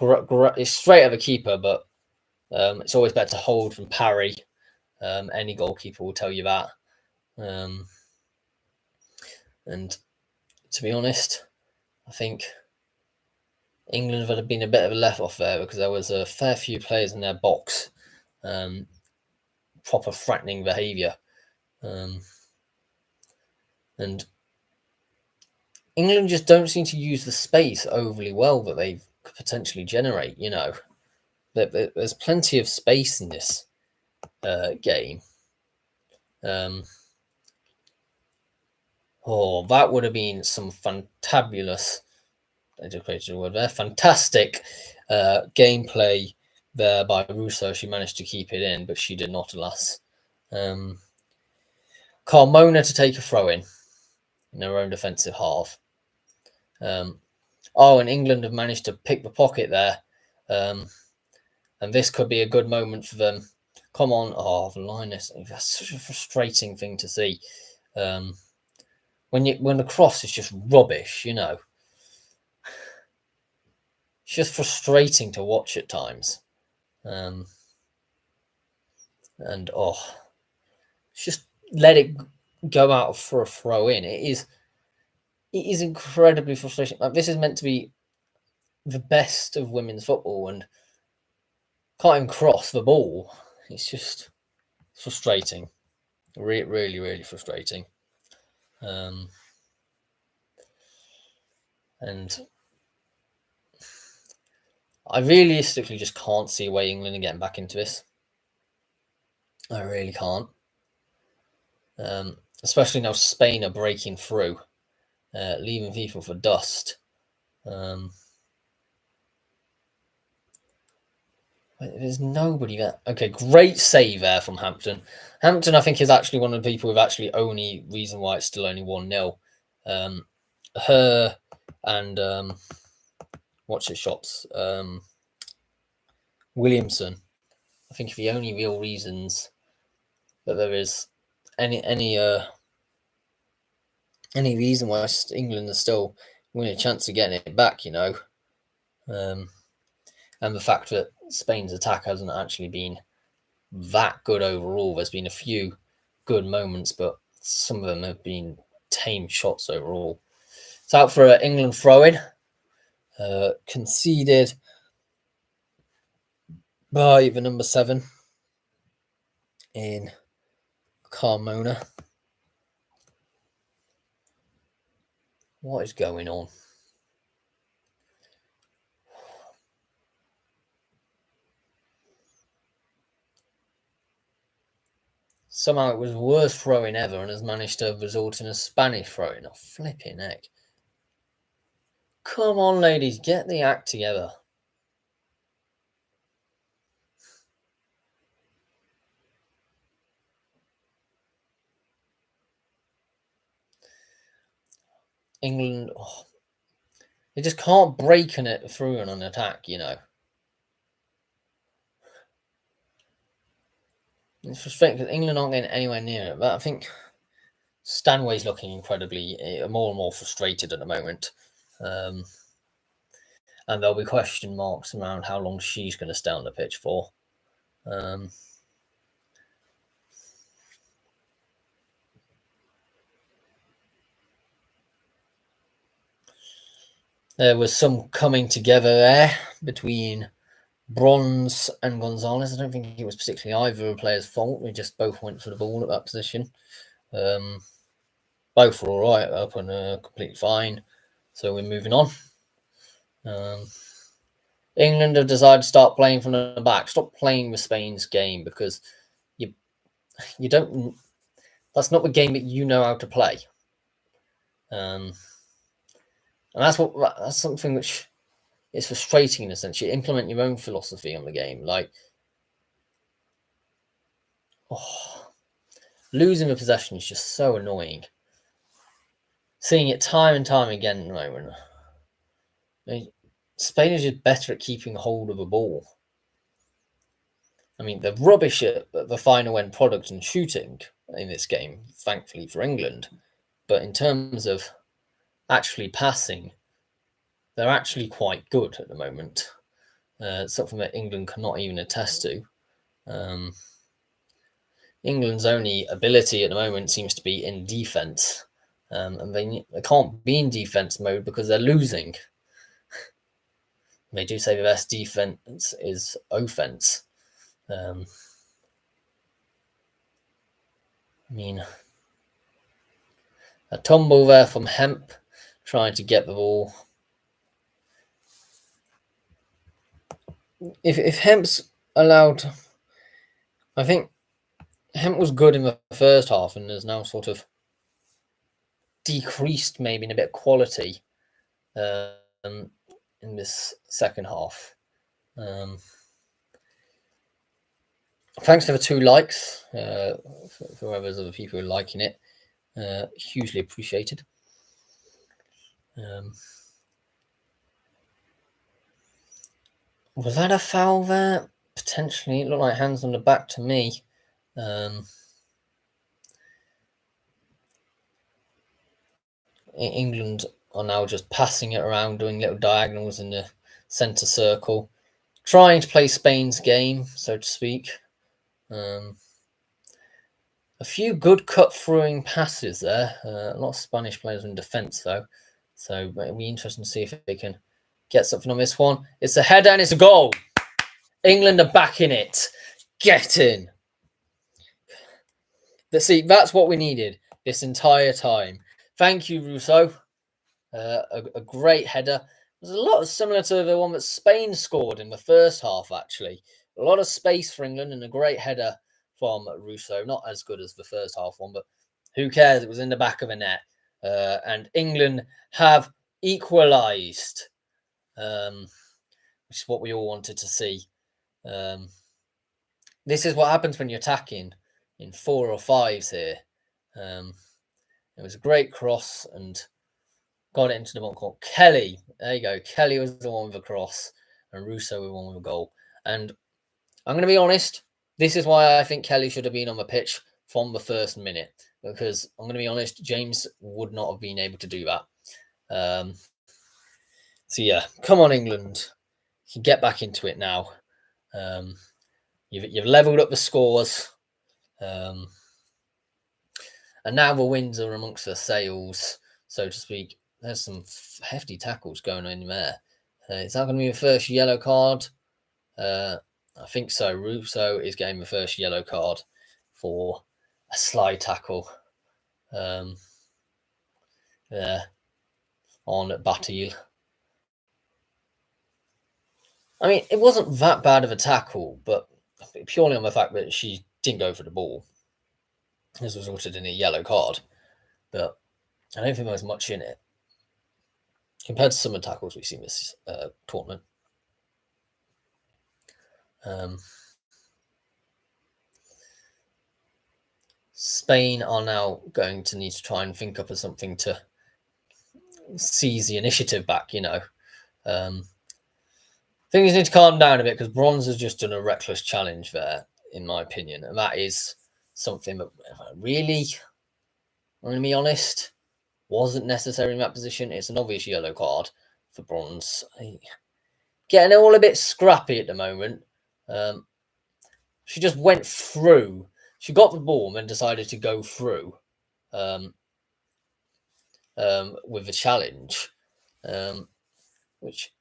A: It's straight at the keeper, but it's always better to hold than parry. Any goalkeeper will tell you that. And to be honest, I think England would have been a bit of a let off there because there was a fair few players in their box, proper threatening behaviour, and England just don't seem to use the space overly well that they could potentially generate. There's plenty of space in this game. That would have been some fantabulous. I just created a word there. Fantastic gameplay there by Russo. She managed to keep it in, but she did not, alas. Carmona to take a throw in her own defensive half. And England have managed to pick the pocket there. And this could be a good moment for them. Come on. The Lionesses. That's such a frustrating thing to see. When the cross is just rubbish, It's just frustrating to watch at times. Just let it go out for a throw in. It is incredibly frustrating. Like, this is meant to be the best of women's football, and can't even cross the ball. It's just frustrating. Really, really frustrating. And I realistically just can't see a way England are getting back into this. I really can't. Especially now Spain are breaking through, leaving people for dust. There's nobody there. Okay, great save there from Hampton. Hampton, I think, is actually one of the people with actually only reason why it's still only 1-0. Her and what's his shots? Williamson, I think, are the only real reasons that there is any reason why England is still winning a chance of getting it back, and the fact that Spain's attack hasn't actually been that good overall. There's been a few good moments, but some of them have been tame shots overall. It's out for an England throw-in, conceded by the number 7 in Carmona. What is going on? Somehow it was the worst throw-in ever and has managed to result in a Spanish throw-in. Oh, flipping heck. Come on, ladies, get the act together. England, they just can't break it through on an attack, It's frustrating because England aren't getting anywhere near it, but I think Stanway's looking incredibly more and more frustrated at the moment. And there'll be question marks around how long she's going to stay on the pitch for. There was some coming together there between Bronze and Gonzalez. I don't think it was particularly either of the players' fault. We just both went for the ball at that position. Both were all right up and completely fine. So we're moving on. England have decided to start playing from the back. Stop playing with Spain's game because you don't. That's not the game that you know how to play. And that's something which is frustrating in a sense. You implement your own philosophy on the game, losing the possession is just so annoying. Seeing it time and time again at the moment. Spain is just better at keeping hold of a ball. I mean, they're rubbish at the final end product and shooting in this game, thankfully for England. But in terms of actually passing, they're actually quite good at the moment. Something that England cannot even attest to. England's only ability at the moment seems to be in defence. And they can't be in defence mode because they're losing. They do say the best defence is offence. I mean, a tumble there from Hemp, trying to get the ball. If Hemp's allowed, I think Hemp was good in the first half and has now sort of decreased maybe in a bit of quality in this second half. Thanks for the 2 likes for whoever's other people who are liking it. Hugely appreciated. Was that a foul there? Potentially. It looked like hands on the back to me. England are now just passing it around, doing little diagonals in the centre circle, trying to play Spain's game, so to speak. A few good cut-throughing passes there. A lot of Spanish players in defence, though. So it'll be interesting to see if they can get something on this one. It's a header and it's a goal. England are back in it. Get in. But see, that's what we needed this entire time. Thank you, Russo. A great header. There's a lot similar to the one that Spain scored in the first half, actually. A lot of space for England and a great header from Russo. Not as good as the first half one, but who cares? It was in the back of the net. And England have equalised, which is what we all wanted to see. This is what happens when you're attacking in 4 or 5s here. It was a great cross and got it into the bottom corner. Kelly, there you go. Kelly was the one with a cross and Russo was the one with a goal. And I'm going to be honest, this is why I think Kelly should have been on the pitch from the first minute. Because I'm going to be honest, James would not have been able to do that. So yeah, come on England. You can get back into it now. You've leveled up the scores. And now the winds are amongst the sails, so to speak. There's some hefty tackles going on in there. Is that going to be the first yellow card? I think so. Russo is getting the first yellow card for a slide tackle there on Batil. I mean, it wasn't that bad of a tackle, but purely on the fact that she didn't go for the ball. This resulted in a yellow card, but I don't think there was much in it compared to some of the tackles we've seen this tournament. Spain are now going to need to try and think up of something to seize the initiative back, Things need to calm down a bit because Bronze has just done a reckless challenge there, in my opinion. And that is something that really, I'm going to be honest, wasn't necessary in that position. It's an obvious yellow card for Bronze. Getting all a bit scrappy at the moment. She just went through. She got the ball and then decided to go through with the challenge, which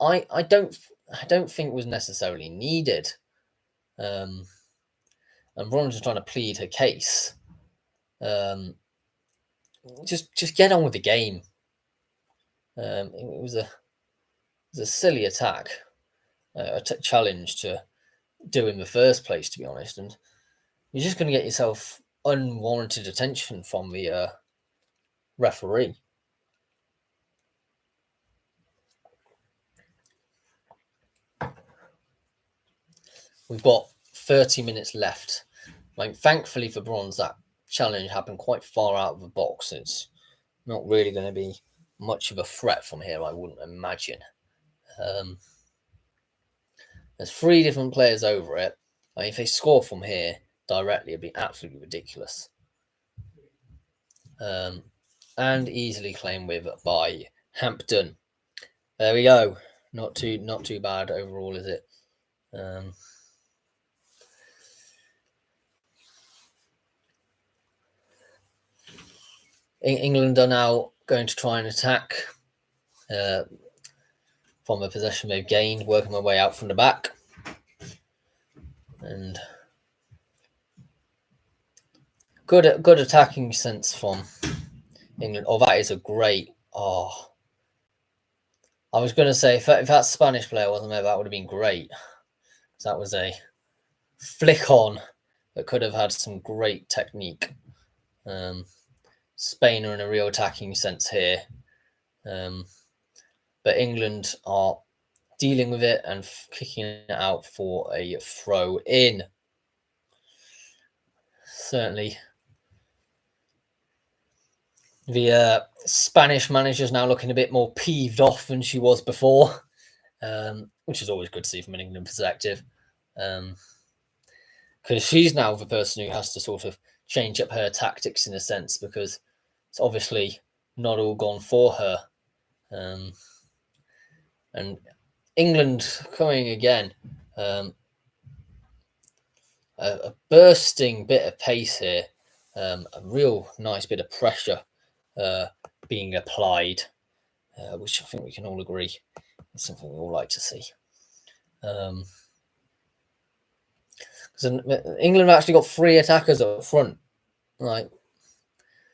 A: I don't think was necessarily needed. And Bronze is trying to plead her case. Just get on with the game. It was a silly attack, challenge to do in the first place, to be honest, and you're just going to get yourself unwarranted attention from the referee. We've got 30 minutes left. Like, thankfully for Bronze, that challenge happened quite far out of the box. It's not really going to be much of a threat from here, I wouldn't imagine. There's 3 different players over it. I mean, if they score from here directly, it'd be absolutely ridiculous. And easily claimed with by Hampton. There we go. Not too bad overall, is it? England are now going to try and attack from a possession they've gained, working their way out from the back. And good attacking sense from England. Oh, that is a great. Oh, I was going to say if that Spanish player wasn't there, that would have been great. That was a flick on that could have had some great technique. Spain are in a real attacking sense here, but England are dealing with it and kicking it out for a throw in. Certainly, the Spanish manager is now looking a bit more peeved off than she was before, which is always good to see from an England perspective, because she's now the person who has to sort of change up her tactics in a sense, because it's obviously not all gone for her. And England coming again, a bursting bit of pace here, a real nice bit of pressure being applied, which I think we can all agree is something we all like to see. England have actually got 3 attackers up front, like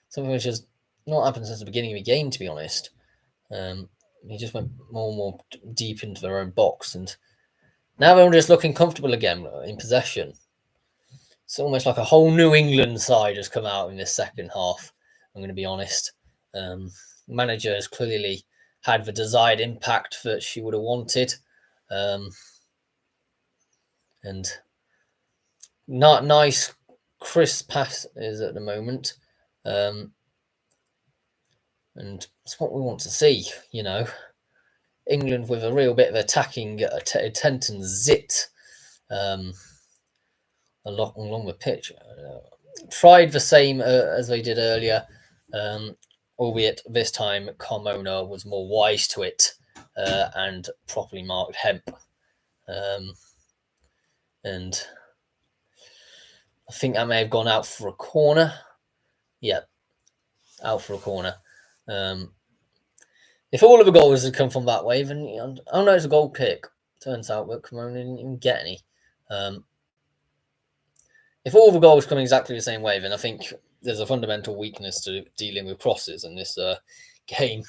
A: something which has not happened since the beginning of the game, to be honest. He just went more and more deep into their own box, and now they're just looking comfortable again in possession. It's almost like a whole New England side has come out in this second half. I'm going to be honest. Manager has clearly had the desired impact that she would have wanted, and not nice, crisp pass is at the moment, and it's what we want to see. You know, England with a real bit of attacking intent and zit. Along the pitch, tried the same as they did earlier, albeit this time Carmona was more wise to it and properly marked Hemp, and I think that may have gone out for a corner. Yeah, out for a corner. If all of the goals had come from that way, then oh no, it's a goal kick. Turns out that Carmona didn't even get any. If all the goals come exactly the same way, then I think there's a fundamental weakness to dealing with crosses in this game,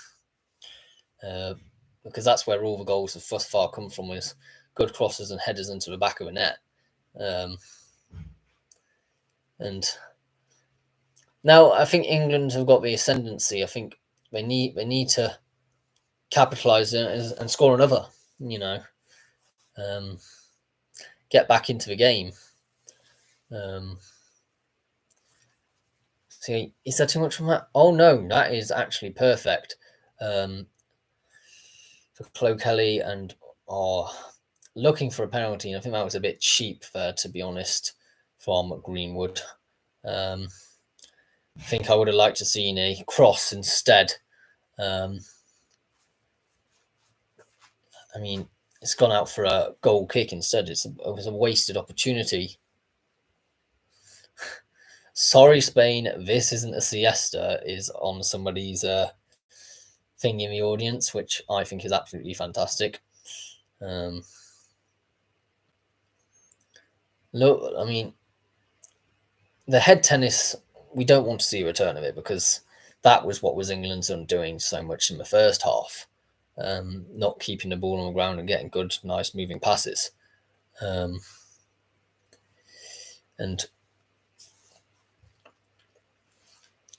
A: because that's where all the goals have thus far come from, is good crosses and headers into the back of the net. And now I think England have got the ascendancy. I think they need to capitalise and score another. You know, get back into the game. See, is that too much from that? Oh no, that is actually perfect. For Chloe Kelly, and looking for a penalty. And I think that was a bit cheap there, to be honest, from Greenwood. I think I would have liked to seen a cross instead. I mean, it's gone out for a goal kick instead. It was a wasted opportunity. Sorry, Spain, this isn't a siesta, is on somebody's thing in the audience, which I think is absolutely fantastic. Look, I mean, the head tennis, we don't want to see a return of it, because that was what was England's undoing so much in the first half. Not keeping the ball on the ground and getting good, nice moving passes. And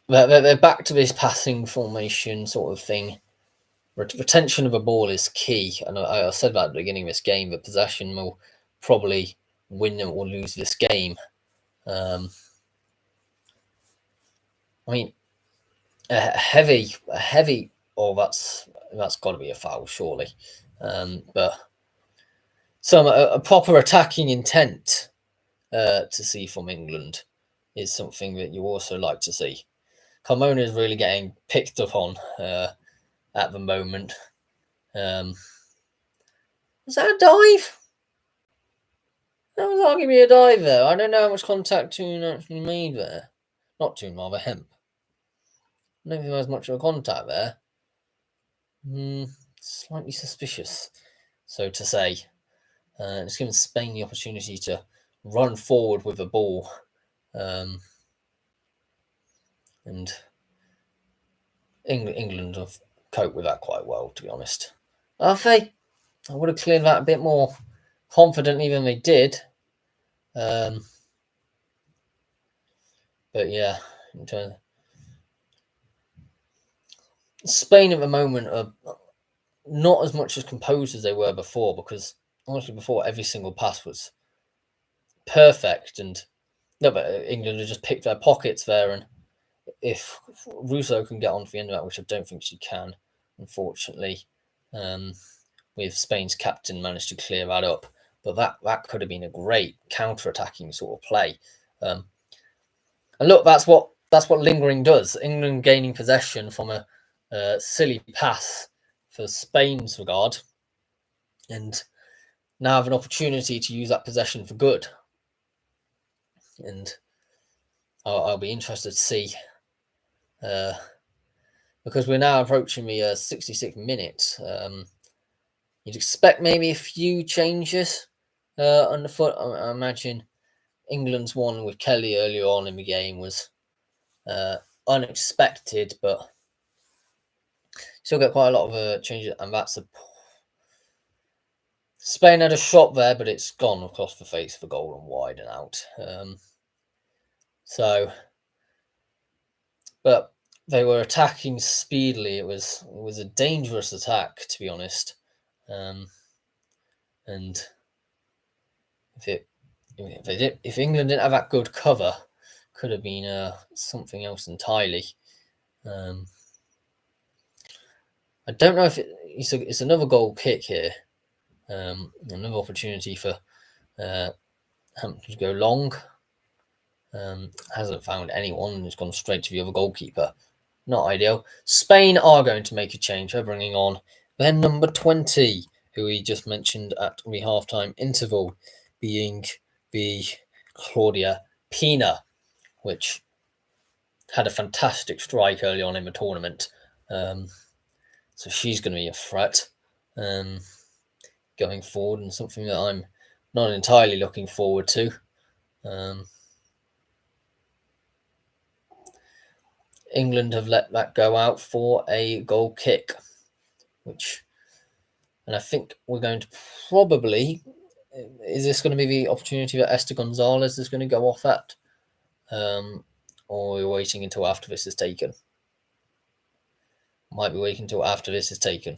A: they're back to this passing formation sort of thing. Retention of a ball is key, and I said that at the beginning of this game. The possession will probably win or lose this game. I mean, a heavy. Oh, that's got to be a foul, surely. But a proper attacking intent to see from England is something that you also like to see. Carmona is really getting picked up on at the moment. Was that a dive? That was arguably a dive there. I don't know how much contact Toon actually made there. Not Toon, rather Hemp. I don't think there was much of a contact there. Slightly suspicious, so to say. It's given Spain the opportunity to run forward with the ball, and England have coped with that quite well, to be honest. Have they? I would have cleared that a bit more confidently than they did. But yeah, in terms Spain at the moment are not as much as composed as they were before, because honestly, before every single pass was perfect, and no, but England have just picked their pockets there, and if Russo can get onto the end of that, which I don't think she can, unfortunately, with Spain's captain managed to clear that up. But that could have been a great counter-attacking sort of play. And look, that's what lingering does. England gaining possession from a silly pass for Spain's regard, and now have an opportunity to use that possession for good. And I'll be interested to see, because we're now approaching the 66th minute. You'd expect maybe a few changes on the foot. I imagine England's one with Kelly earlier on in the game was unexpected, but still get quite a lot of changes, and that's a Spain had a shot there, but it's gone across the face for goal and wide and out. But they were attacking speedily. It was a dangerous attack, to be honest. And if England didn't have that good cover, could have been something else entirely. I don't know if it's another goal kick here. Another opportunity for Hampton to go long. Hasn't found anyone and has gone straight to the other goalkeeper. Not ideal. Spain are going to make a change. They're bringing on their number 20, who we just mentioned at the halftime interval, being the Claudia Pina, which had a fantastic strike early on in the tournament. So she's going to be a threat going forward, and something that I'm not entirely looking forward to. England have let that go out for a goal kick, and I think we're going to probably, is this going to be the opportunity that Esther Gonzalez is going to go off at? Or we're waiting until after this is taken? Might be waiting until after this is taken.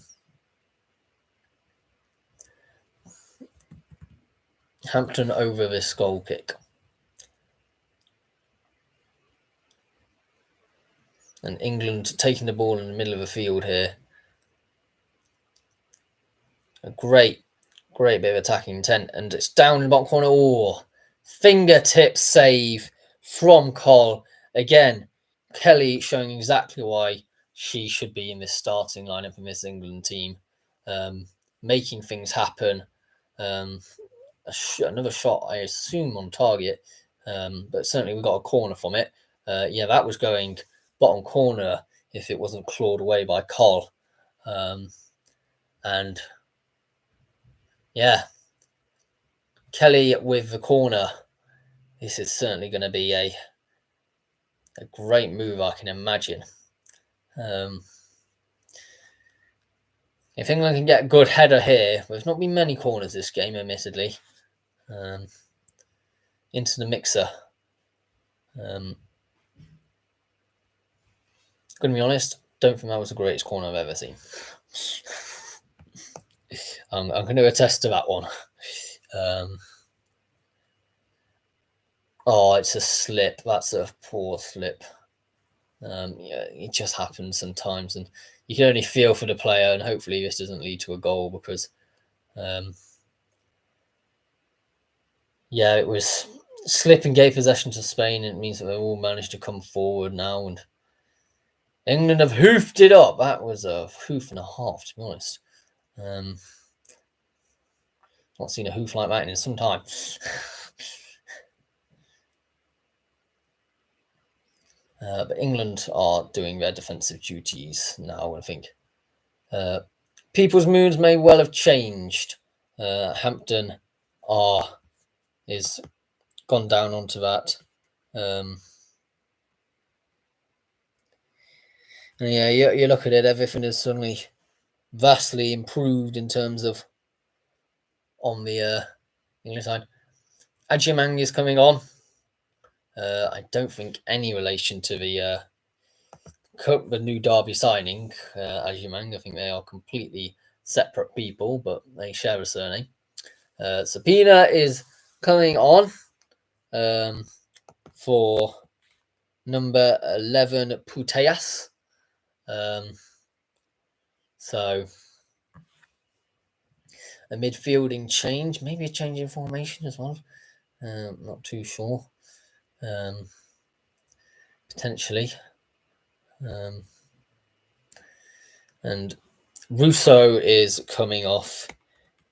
A: Hampton over this goal kick. And England taking the ball in the middle of the field here. A great bit of attacking intent. And it's down in the bottom corner. Oh, fingertip save from Cole. Again, Kelly showing exactly why she should be in this starting lineup in this England team. Making things happen. Another shot, I assume, on target. But certainly we got a corner from it. Yeah, that was going bottom corner if it wasn't clawed away by Cole. And yeah, Kelly with the corner. This is certainly going to be a great move, I can imagine. If England can get a good header here, there's not been many corners this game, admittedly. Into the mixer. Going to be honest, don't think that was the greatest corner I've ever seen. I'm going to attest to that one. Oh, it's a slip. That's a poor slip. Yeah, it just happens sometimes, and you can only feel for the player, and hopefully this doesn't lead to a goal, because yeah, it was slip and gave possession to Spain, and it means that they all managed to come forward now, and England have hoofed it up. That was a hoof and a half, to be honest. Not seen a hoof like that in some time. But England are doing their defensive duties now, I think. People's moods may well have changed. Hampton is gone down onto that. And yeah, you look at it, everything is suddenly vastly improved in terms of on the English side. Ajimang is coming on. I don't think any relation to the new Derby signing, Ajimang. I think they are completely separate people, but they share a surname. Sabina is coming on for number 11, Puteas. So a midfielding change, maybe a change in formation as well. Not too sure. Potentially. And Russo is coming off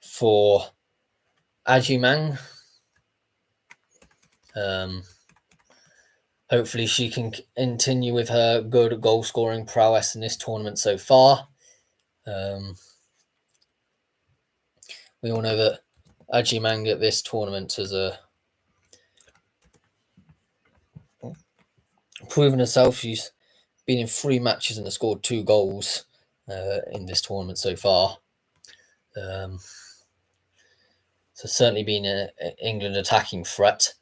A: for Ajimang. Hopefully she can continue with her good goal scoring prowess in this tournament so far. We all know that Ajimang at this tournament has proven herself. She's been in 3 matches and has scored 2 goals in this tournament so far. So certainly been an England attacking threat.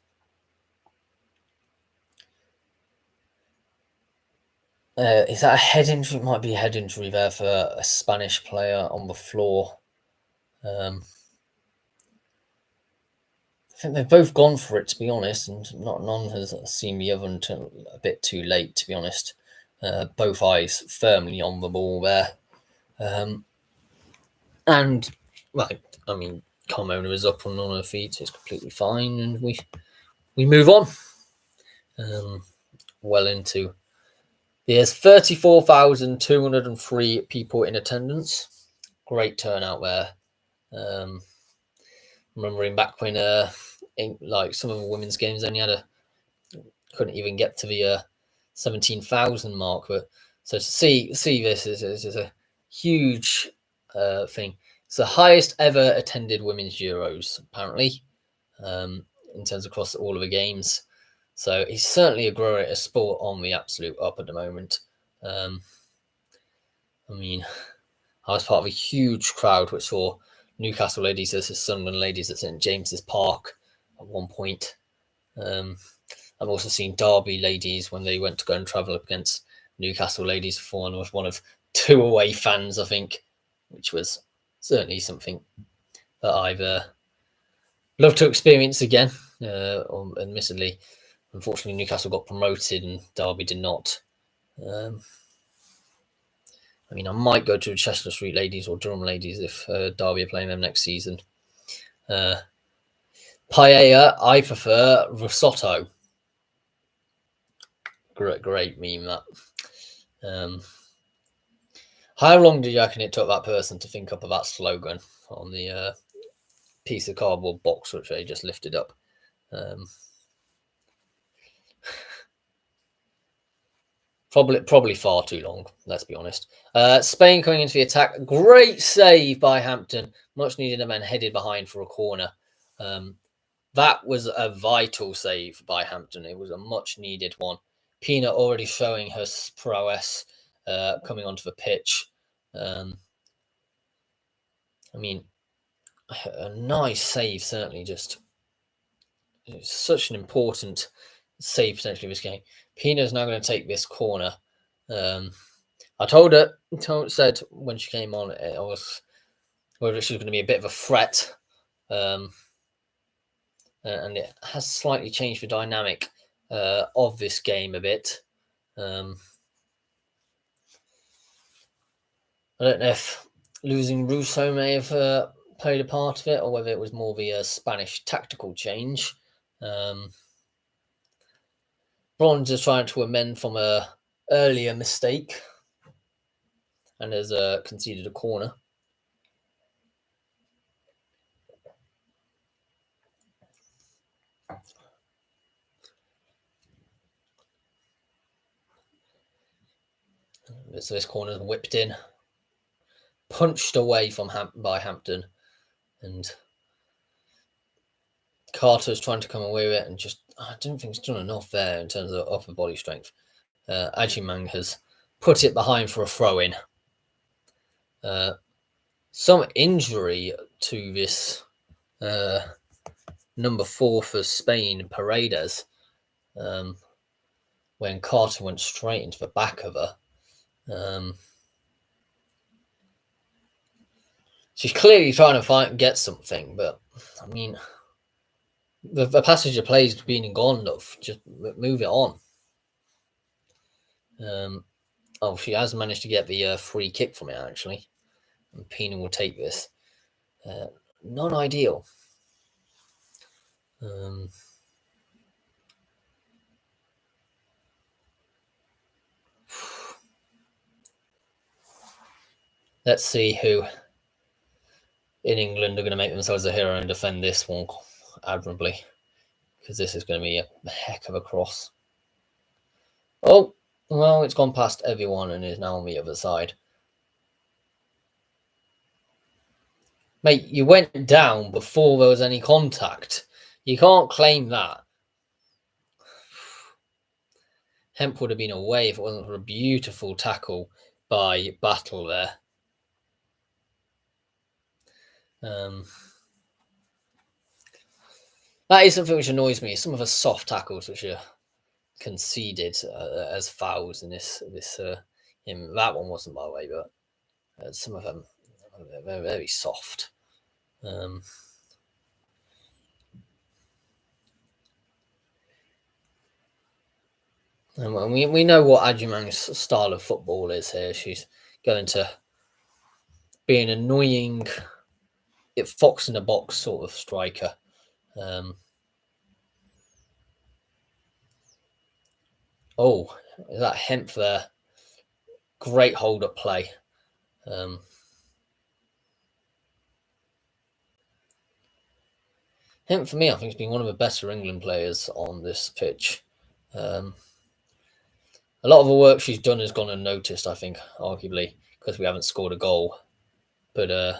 A: Is that a head injury? It might be a head injury there for a Spanish player on the floor. I think they've both gone for it, to be honest, and none has seen the other until a bit too late, to be honest. Both eyes firmly on the ball there. And, well, I mean, Carmona is up on her feet. It's completely fine, and we move on. Well into... There's 34,203 people in attendance. Great turnout there. Remembering back when, like some of the women's games only couldn't even get to the 17,000 mark. But so to see this is a huge thing. It's the highest ever attended women's Euros, apparently, in terms across all of the games. So he's certainly a grower at a sport on the absolute up at the moment. I mean, I was part of a huge crowd which saw Newcastle ladies versus Sunderland ladies at St James's Park at one point. I've also seen Derby ladies when they went to go and travel up against Newcastle ladies before, and was one of 2 away fans, I think, which was certainly something that I've loved to experience again. Admittedly, unfortunately, Newcastle got promoted and Derby did not. I mean, I might go to Chestnut Street ladies or Durham ladies if Derby are playing them next season. Paella, I prefer risotto. Great meme, that. How long do you reckon it took that person to think up of that slogan on the piece of cardboard box which they just lifted up? Probably far too long, let's be honest. Spain coming into the attack. Great save by Hampton. Much needed, and then headed behind for a corner. That was a vital save by Hampton. It was a much needed one. Pina already showing her prowess coming onto the pitch. I mean, a nice save, certainly. Just such an important save potentially in this game. Pina is now going to take this corner. I said when she came on, it was whether she was going to be a bit of a threat. And it has slightly changed the dynamic of this game a bit. I don't know if losing Russo may have played a part of it, or whether it was more the Spanish tactical change. Bronze is trying to amend from a earlier mistake and has conceded a corner. So this corner's whipped in, punched away from by Hampton, and Carter's trying to come away with it, and just I don't think he's done enough there in terms of upper body strength. Ajimang has put it behind for a throw-in. Some injury to this number 4 for Spain, Paredes, when Carter went straight into the back of her. She's clearly trying to get something, but I mean, the passage of play is being gone enough. Just move it on. Oh, she has managed to get the free kick from it, actually. And Pina will take this. Not ideal. Let's see who in England are going to make themselves a hero and defend this one admirably, because this is going to be a heck of a cross. Oh, well, it's gone past everyone and is now on the other side. Mate, you went down before there was any contact. You can't claim that. Hemp would have been away if it wasn't for a beautiful tackle by Battle there. That is something which annoys me. Some of the soft tackles which are conceded as fouls in this. That one wasn't, by the way, but some of them are very, very soft. And we know what Ajimang's style of football is here. She's going to be an annoying, fox in a box sort of striker. Oh, is that Hemp there? Great hold-up play. Hemp, for me, I think, has been one of the better England players on this pitch. A lot of the work she's done has gone unnoticed, I think, arguably, because we haven't scored a goal. But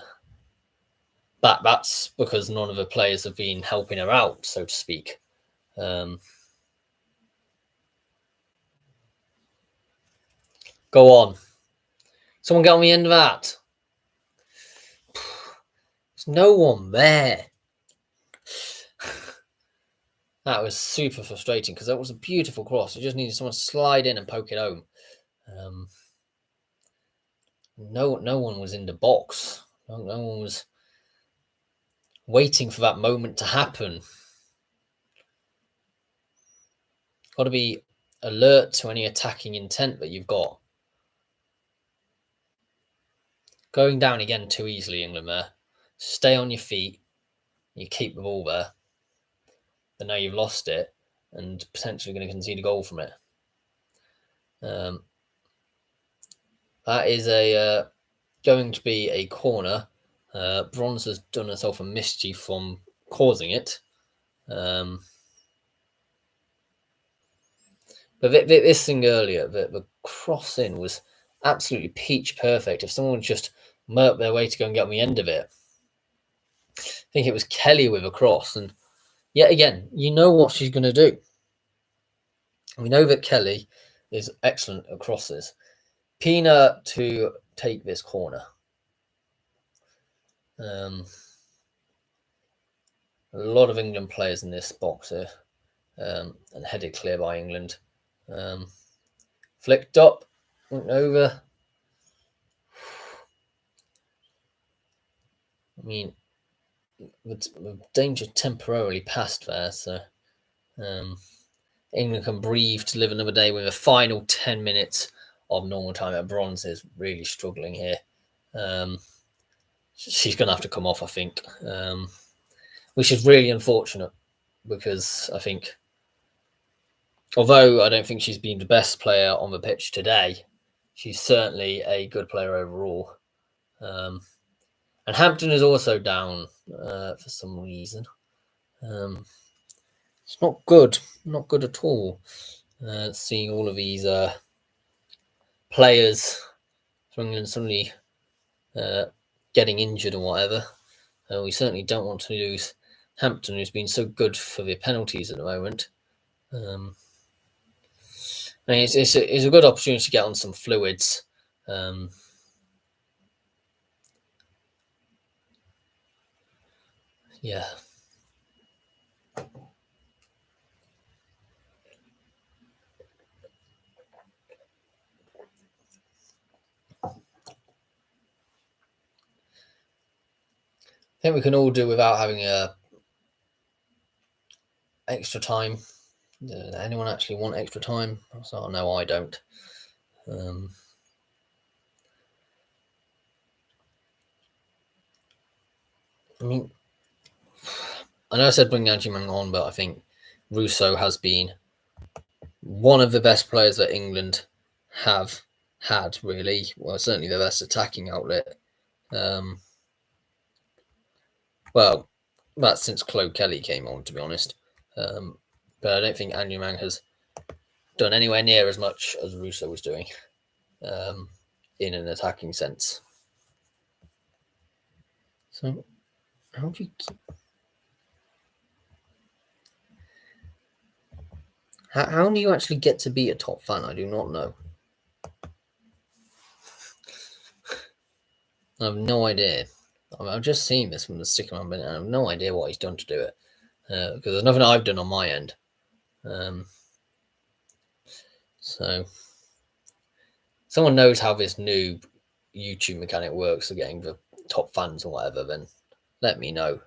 A: that's because none of the players have been helping her out, so to speak. Go on. Someone get on the end of that. There's no one there. That was super frustrating because that was a beautiful cross. It just needed someone to slide in and poke it home. No one was in the box. No one was waiting for that moment to happen. Got to be alert to any attacking intent that you've got. Going down again too easily, England there. Stay on your feet. You keep the ball there. But now you've lost it and potentially going to concede a goal from it. That is going to be a corner. Bronze has done herself a mischief from causing it. But this thing earlier, the cross in was absolutely peach perfect. If someone would just murk their way to go and get on the end of it. I think it was Kelly with a cross. And yet again, you know what she's going to do. We know that Kelly is excellent at crosses. Pina to take this corner. A lot of England players in this box here. And headed clear by England. Flicked up, went over. I mean, the danger temporarily passed there, so England can breathe to live another day with a final 10 minutes of normal time. At Bronze is really struggling here. She's going to have to come off, I think, which is really unfortunate because I think, although I don't think she's been the best player on the pitch today, she's certainly a good player overall. And Hampton is also down for some reason. It's not good at all. Seeing all of these players from England suddenly getting injured or whatever. We certainly don't want to lose Hampton, who's been so good for the penalties at the moment. I mean, it's a good opportunity to get on some fluids. Yeah. I think we can all do without having extra time. Does anyone actually want extra time? So no, I don't. I mean, I know I said bring Anjumang on, but I think Russo has been one of the best players that England have had, really. Well, certainly the best attacking outlet. Well, that's since Chloe Kelly came on, to be honest. But I don't think Anjumang has done anywhere near as much as Russo was doing in an attacking sense. So, how do you keep... How do you actually get to be a top fan? I do not know. I have no idea. I've just seen this from the stick around, and I have no idea what he's done to do it. Because there's nothing I've done on my end. So, someone knows how this new YouTube mechanic works for getting the top fans or whatever, then let me know.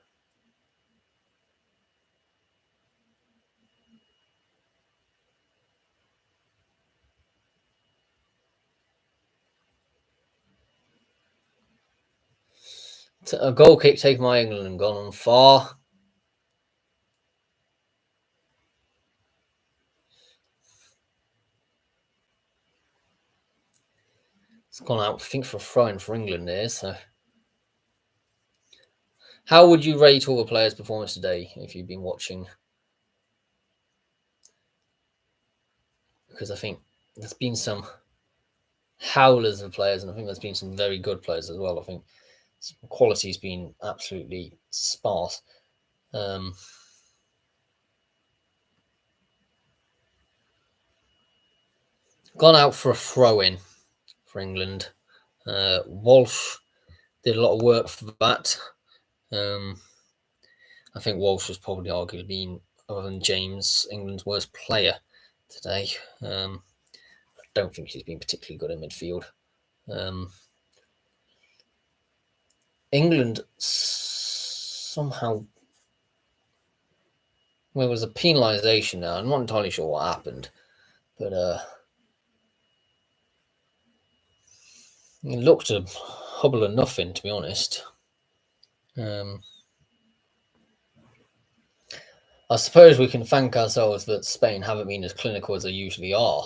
A: A goal kick taken by England and gone on far. It's gone out, I think, for a throw-in for England there. So, how would you rate all the players' performance today if you've been watching? Because I think there's been some howlers of players, and I think there's been some very good players as well. I think quality's been absolutely sparse. Gone out for a throw-in for England. Walsh did a lot of work for that. I think Walsh was probably arguably been, other than James, England's worst player today. I don't think he's been particularly good in midfield. England somehow, well, there was a penalisation now. I'm not entirely sure what happened, but it looked a hobble of nothing, to be honest. I suppose we can thank ourselves that Spain haven't been as clinical as they usually are,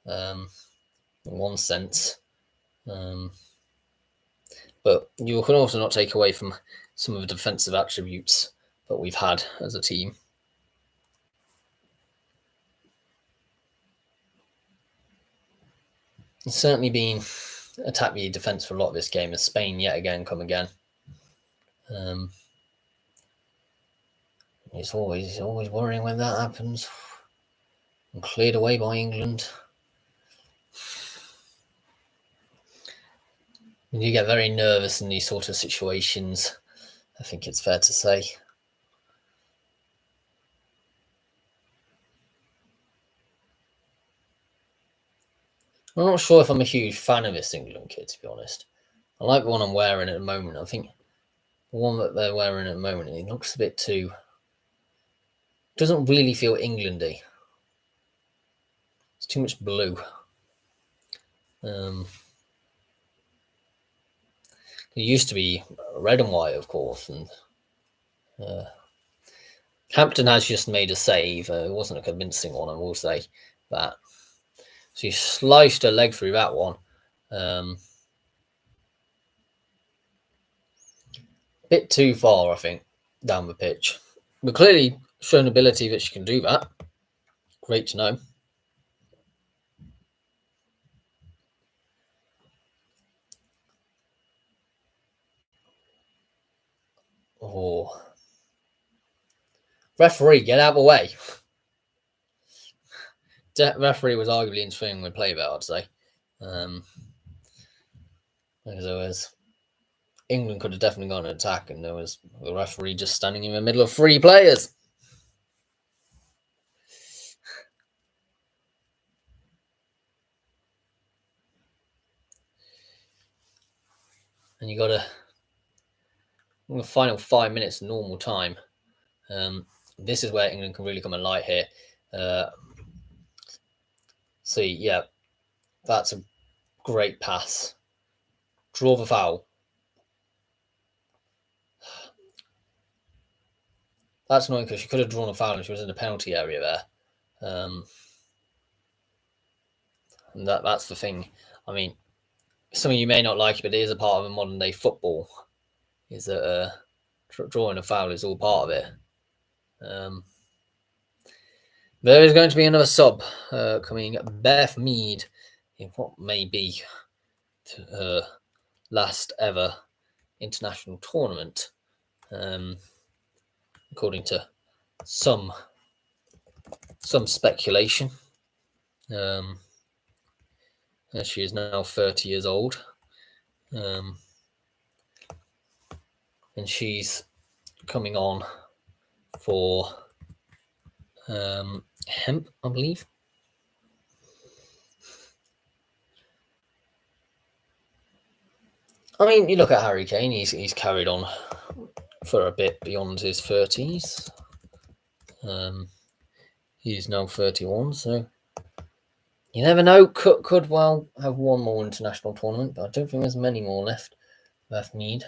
A: in one sense. But you can also not take away from some of the defensive attributes that we've had as a team. It's certainly been attack the defence for a lot of this game, as Spain yet again come again. It's always worrying when that happens. And cleared away by England. You get very nervous in these sort of situations, I think it's fair to say. I'm not sure if I'm a huge fan of this England kit, to be honest. I like the one I'm wearing at the moment. I think the one that they're wearing at the moment, it looks a bit too... doesn't really feel Englandy. It's too much blue. It used to be red and white, of course, and Hampton has just made a save. It wasn't a convincing one, I will say that. So he sliced a leg through that one. Bit too far, I think, down the pitch. But clearly shown ability that she can do that. Great to know. Oh, referee, get out of the way. Referee was arguably interfering with play there, I'd say. Because England could have definitely gone an attack, and there was the referee just standing in the middle of 3 players. And you got the final 5 minutes normal time. This is where England can really come alight here. See, yeah, that's a great pass. Draw the foul. That's annoying because she could have drawn a foul and she was in the penalty area there. And that's the thing. I mean, something you may not like, but it is a part of a modern day football. Is that drawing a foul is all part of it. There is going to be another sub coming. Beth Mead in what may be her last ever international tournament, according to some speculation. She is now 30 years old, and she's coming on for hemp, I believe. I mean, you look at Harry Kane; he's carried on for a bit beyond his 30s. He's now 31, so you never know. Could well have one more international tournament, but I don't think there's many more left. Beth Mead.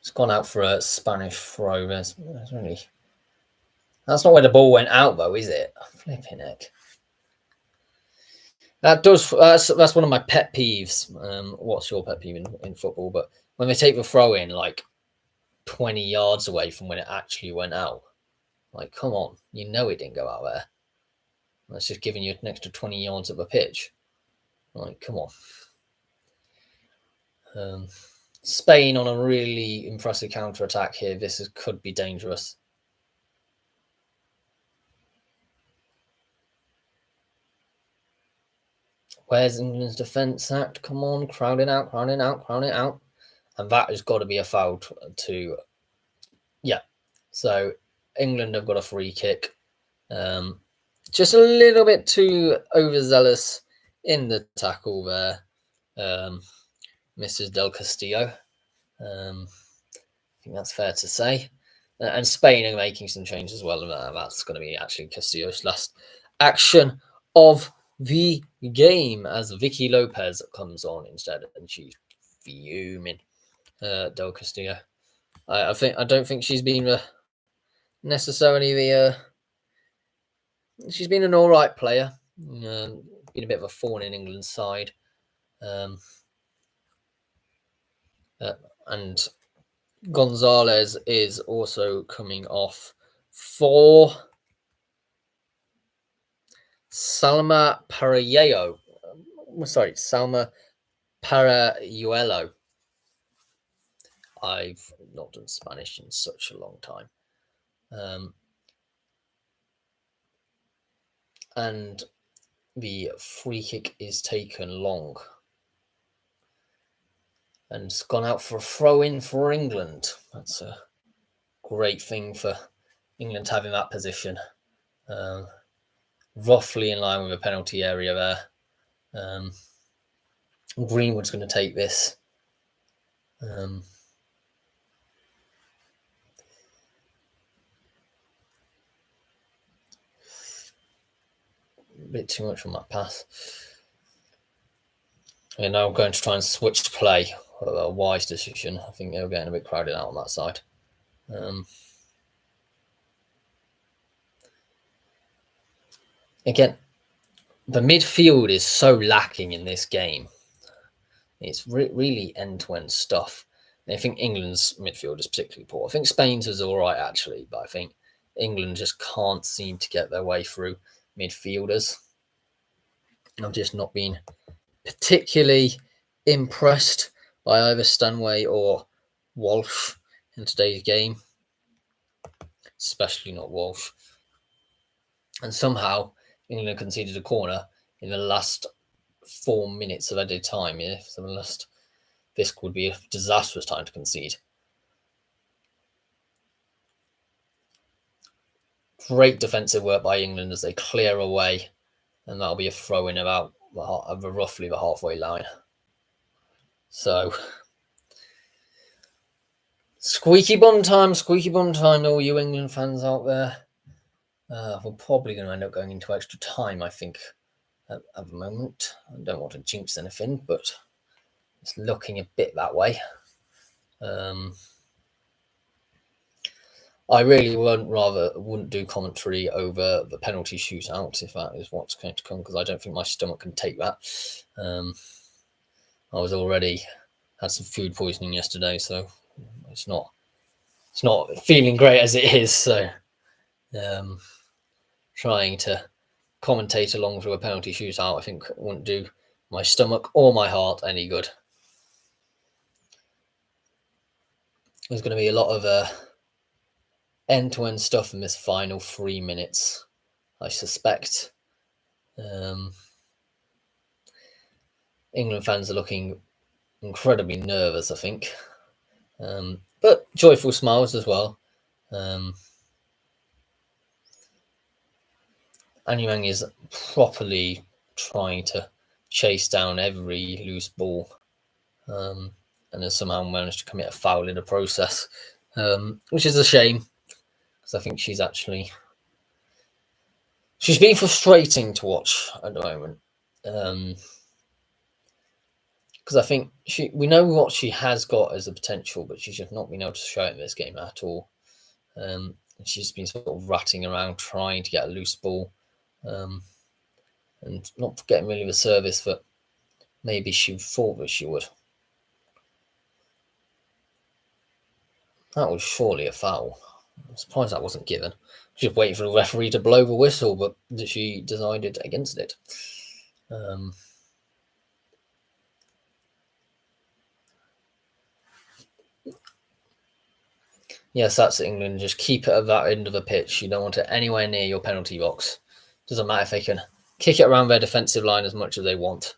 A: It's gone out for a Spanish throw. That's not where the ball went out, though, is it? Flipping heck. That's one of my pet peeves. What's your pet peeve in football? But when they take the throw in like 20 yards away from when it actually went out, like, come on, you know it didn't go out there. That's just giving you an extra 20 yards of a pitch. Like, come on. Spain on a really impressive counter attack here. Could be dangerous. Where's England's defence at? Come on, crowd it out. And that has got to be a foul to... Yeah. So England have got a free kick. Just a little bit too overzealous in the tackle there. Mrs. Del Castillo. I think that's fair to say. And Spain are making some changes as well. That's going to be actually Castillo's last action of the game as Vicky Lopez comes on instead, and she's fuming. Del Castillo. I don't think she's been necessarily the. She's been an all right player. Been a bit of a thorn in England's side. And Gonzalez is also coming off for Salma Parayuelo. Salma Parayuelo. I've not done Spanish in such a long time. And the free kick is taken long. And it's gone out for a throw-in for England. That's a great thing for England having that position. Roughly in line with the penalty area there. Greenwood's going to take this. A bit too much on that pass. We're now going to try and switch to play. A wise decision. I think they were getting a bit crowded out on that side. Again, the midfield is so lacking in this game. It's really end-to-end stuff. And I think England's midfield is particularly poor. I think Spain's is all right, actually, but I think England just can't seem to get their way through midfielders. I've just not been particularly impressed by either Stanway or Walsh in today's game, especially not Walsh. And somehow England conceded a corner in the last 4 minutes of added time. Yeah, so this would be a disastrous time to concede. Great defensive work by England as they clear away, and that'll be a throw in about roughly the halfway line. So, squeaky bum time, all you England fans out there. We're probably going to end up going into extra time, I think, at the moment. I don't want to jinx anything, but it's looking a bit that way. I really wouldn't do commentary over the penalty shootout if that is what's going to come, because I don't think my stomach can take that. I was already had some food poisoning yesterday, so it's not feeling great as it is. So trying to commentate along through a penalty shootout, I think wouldn't do my stomach or my heart any good. There's going to be a lot of end-to-end stuff in this final 3 minutes, I suspect. England fans are looking incredibly nervous, I think, but joyful smiles as well. Anyang is properly trying to chase down every loose ball, and has somehow managed to commit a foul in the process, which is a shame, because I think she's been frustrating to watch at the moment. Because I think we know what she has got as a potential, but she's just not been able to show it in this game at all. She's been sort of ratting around trying to get a loose ball, and not getting really the service that maybe she thought that she would. That was surely a foul. I'm surprised that wasn't given. She was waiting for the referee to blow the whistle, but she decided against it. Yes, that's England. Just keep it at that end of the pitch. You don't want it anywhere near your penalty box. Doesn't matter if they can kick it around their defensive line as much as they want.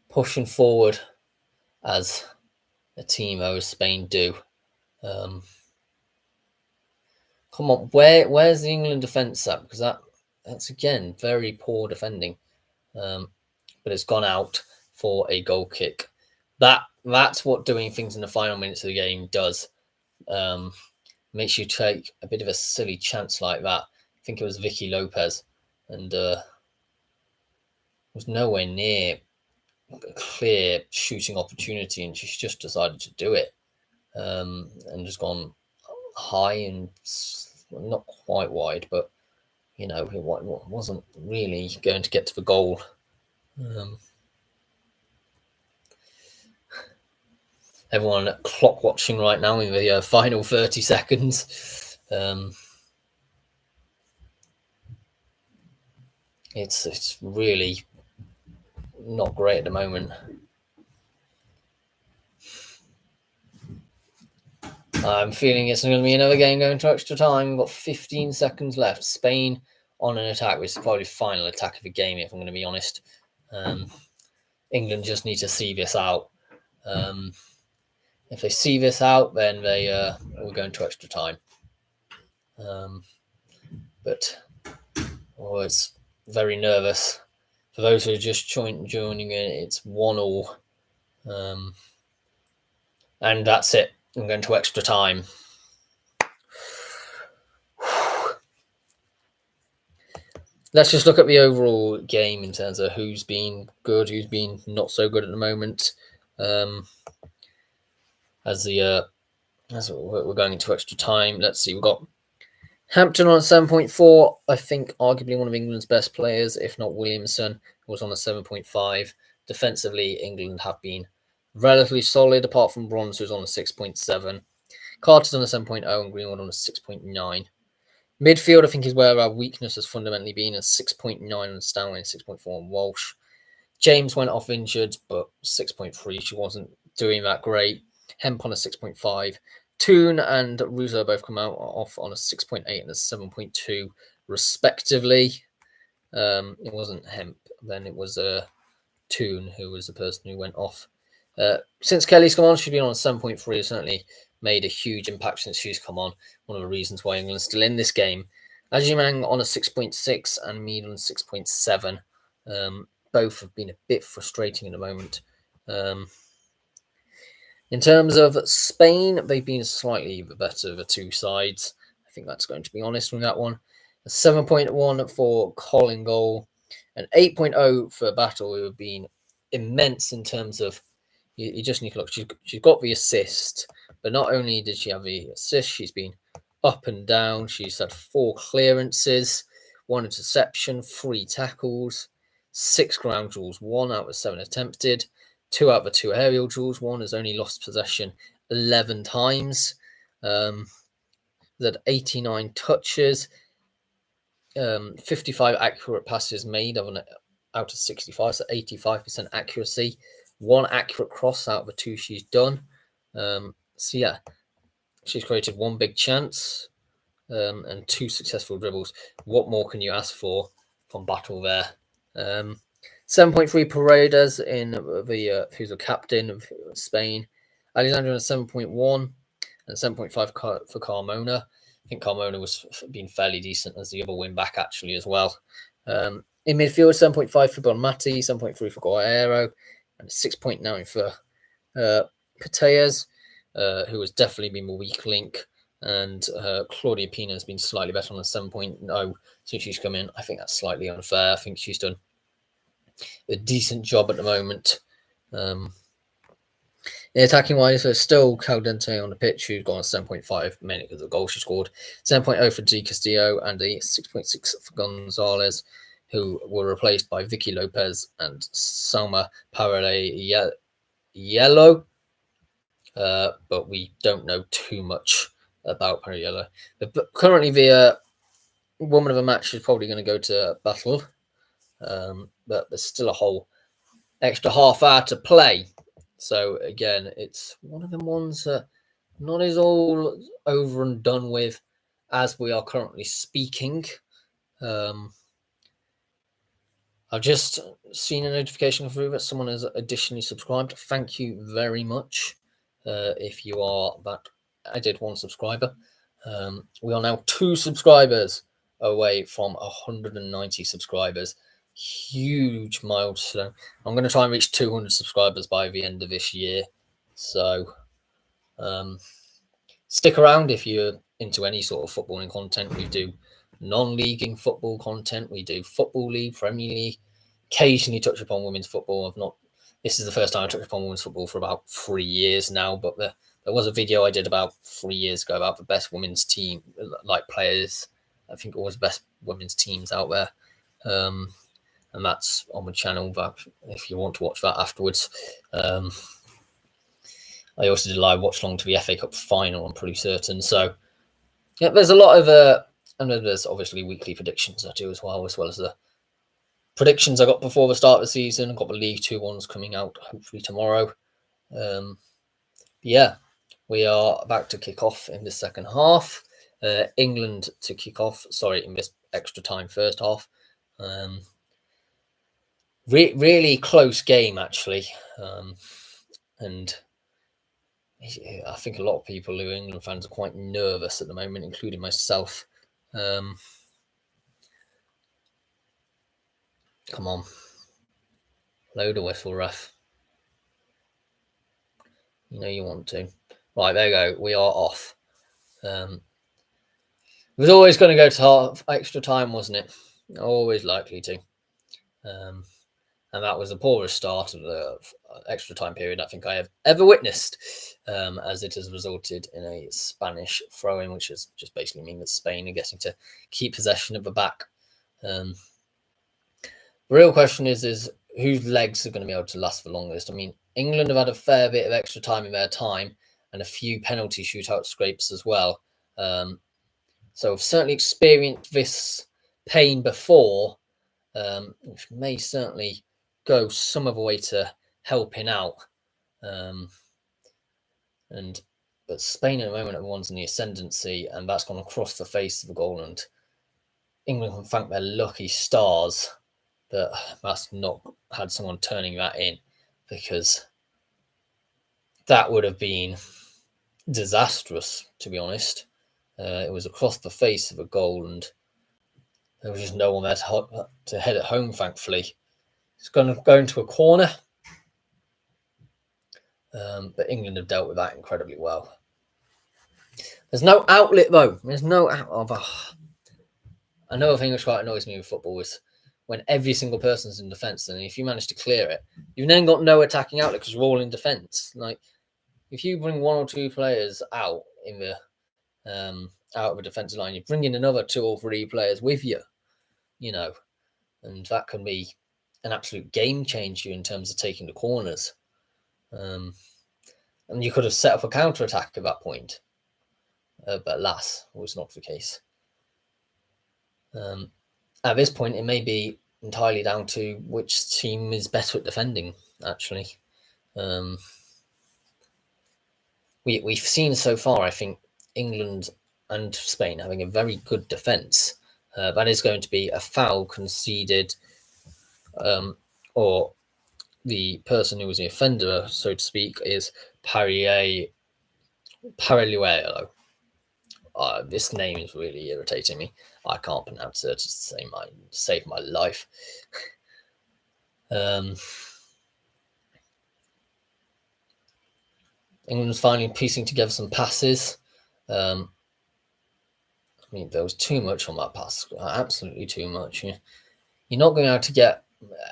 A: Pushing forward as a team, as Spain do. Come on, where's the England defence at? Because that's again very poor defending. But it's gone out for a goal kick. That's what doing things in the final minutes of the game does. Makes you take a bit of a silly chance like that. I think it was Vicky Lopez, and was nowhere near a clear shooting opportunity, and she's just decided to do it, and just gone high and not quite wide, but it wasn't really going to get to the goal. Everyone clock watching right now in the final 30 seconds. It's really not great at the moment. I'm feeling it's going to be another game going to extra time. We've got 15 seconds left. Spain on an attack, which is probably the final attack of the game, if I'm going to be honest. England just need to see this out. If they see this out, then they will go into extra time. But it's very nervous. For those who are just joining in, it's 1-1. And that's it. I'm going to extra time. Let's just look at the overall game in terms of who's been good, who's been not so good at the moment. As we're going into extra time, let's see. We've got Hampton on a 7.4. I think arguably one of England's best players, if not Williamson, was on a 7.5. Defensively, England have been relatively solid, apart from Bronze, who's on a 6.7. Carter's on a 7.0 and Greenwood on a 6.9. Midfield, I think, is where our weakness has fundamentally been, at 6.9 on Stanley and 6.4 on Walsh. James went off injured, but 6.3. She wasn't doing that great. Hemp on a 6.5. Toon and Russo both come out off on a 6.8 and a 7.2, respectively. It wasn't Hemp, then it was Toon who was the person who went off. Since Kelly's come on, she's been on 7.3. Certainly made a huge impact since she's come on. One of the reasons why England's still in this game. Ajimang on a 6.6 and Mead on 6.7. Both have been a bit frustrating at the moment. In terms of Spain, they've been slightly better of the two sides. I think that's going to be honest with that one. A 7.1 for Colin goal, an 8.0 for Battle, who have been immense in terms of, you just need to look, she's got the assist, but not only did she have the assist, she's been up and down. She's had 4 clearances, 1 interception, 3 tackles, 6 ground duels, 1 out of 7 attempted, 2 out of 2 aerial duels. 1 has only lost possession 11 times. That 89 touches, 55 accurate passes made out of 65, so 85% accuracy. 1 accurate cross out of the 2 she's done. So yeah, she's created 1 big chance and 2 successful dribbles. What more can you ask for from Battle there? 7.3 Paredes in who's the captain of Spain. Alexandra on a 7.1 and 7.5 for Carmona. I think Carmona was being fairly decent as the other wing back actually as well. In midfield, 7.5 for Bonmati, 7.3 for Guerrero, and 6.9 for Pateas, who has definitely been a weak link. And Claudia Pina has been slightly better on a 7.0 since she's come in. I think that's slightly unfair. I think she's done a decent job at the moment. Attacking wise, there's still Caldente on the pitch, who's got on 7.5 mainly because of the goal she scored. 7.0 for Di Castillo and a 6.6 for Gonzalez, who were replaced by Vicky Lopez and Salma Parale Yellow. But we don't know too much about Parale. But currently, the woman of the match is probably going to go to Battle. But there's still a whole extra half hour to play. So again, it's one of them ones that not is all over and done with as we are currently speaking. I've just seen a notification through that someone has additionally subscribed. Thank you very much. If you are that, I did 1 subscriber. We are now 2 subscribers away from 190 subscribers. Huge milestone. I'm going to try and reach 200 subscribers by the end of this year. So stick around if you're into any sort of footballing content. We do non-leaguing football content. We do Football League, Premier League. Occasionally touch upon women's football. This is the first time I touched upon women's football for about 3 years now, but there was a video I did about 3 years ago about the best women's team, like players. I think it was best women's teams out there. And that's on the channel, but if you want to watch that afterwards. I also did a live watch along to the FA Cup final, I'm pretty certain. So yeah, there's a lot of and there's obviously weekly predictions I do as well as the predictions I got before the start of the season. I've got the League 2 ones coming out hopefully tomorrow. Yeah, we are about to kick off in the second half. England to kick off, in this extra time first half. Really close game, actually. And I think a lot of people who are England fans are quite nervous at the moment, including myself. Come on. Load a whistle, ref. You know you want to. Right, there you go. We are off. It was always going to go to half extra time, wasn't it? Always likely to. And that was the poorest start of the extra time period I think I have ever witnessed, as it has resulted in a Spanish throw-in, which is just basically mean that Spain are getting to keep possession of the back. The real question is whose legs are going to be able to last the longest. I mean, England have had a fair bit of extra time in their time and a few penalty shootout scrapes as well. So I've certainly experienced this pain before, which may certainly go some of the way to helping out. But Spain at the moment, everyone's in the ascendancy, and that's gone across the face of the goal. And England can thank their lucky stars that that's not had someone turning that in, because that would have been disastrous, to be honest. It was across the face of a goal, and there was just no one there to head it home, thankfully. It's going to go into a corner, but England have dealt with that incredibly well. There's no outlet, though. There's no outlet. Another thing which quite annoys me with football is when every single person's in defence, and if you manage to clear it, you've then got no attacking outlet because you're all in defence. Like, if you bring one or two players out in the out of a defensive line, you bring in another 2 or 3 players with you, and that can be an absolute game changer in terms of taking the corners. And you could have set up a counter attack at that point, but alas, was not the case. At this point, it may be entirely down to which team is better at defending, actually. We've seen so far, I think, England and Spain having a very good defence. That is going to be a foul conceded, or the person who was the offender, so to speak, is Parilluelo. This name is really irritating me. I can't pronounce it to save my life. England's finally piecing together some passes. I mean, there was too much on that pass, absolutely too much. You're not going to get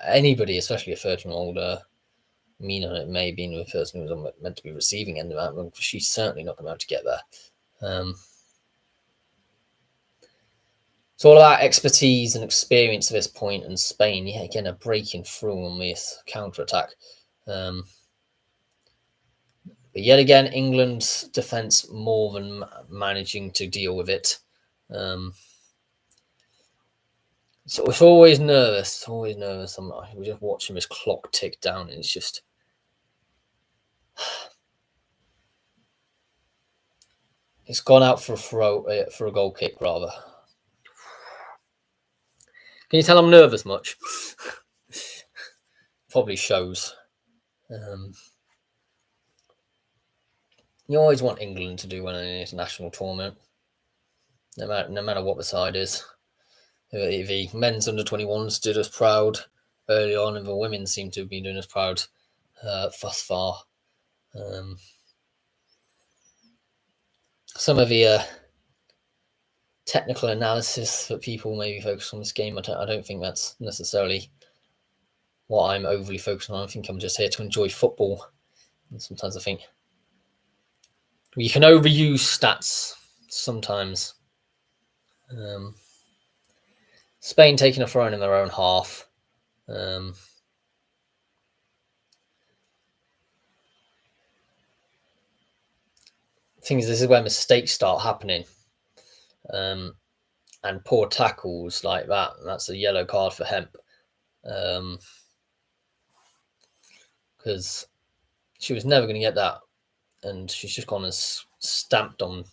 A: anybody, especially a 13-year-old, Mina, it may have been the person who was meant to be receiving end of that, but she's certainly not going to get there. It's all about expertise and experience at this point, and Spain, again, are breaking through on this counter-attack. But yet again, England's defence more than managing to deal with it. So it's always nervous, we're just watching this clock tick down, and it's just... It's gone out for a goal kick, rather. Can you tell I'm nervous much? Probably shows. You always want England to do well in an international tournament, no matter what the side is. The men's under-21s did us proud early on, and the women seem to have been doing us proud thus far. Some of the technical analysis that people maybe focus on this game, I don't think that's necessarily what I'm overly focused on. I think I'm just here to enjoy football. And sometimes I think you can overuse stats sometimes. Spain taking a throw in their own half. Thing is, this is where mistakes start happening. And poor tackles like that. That's a yellow card for Hemp. Because she was never going to get that. And she's just gone and stamped on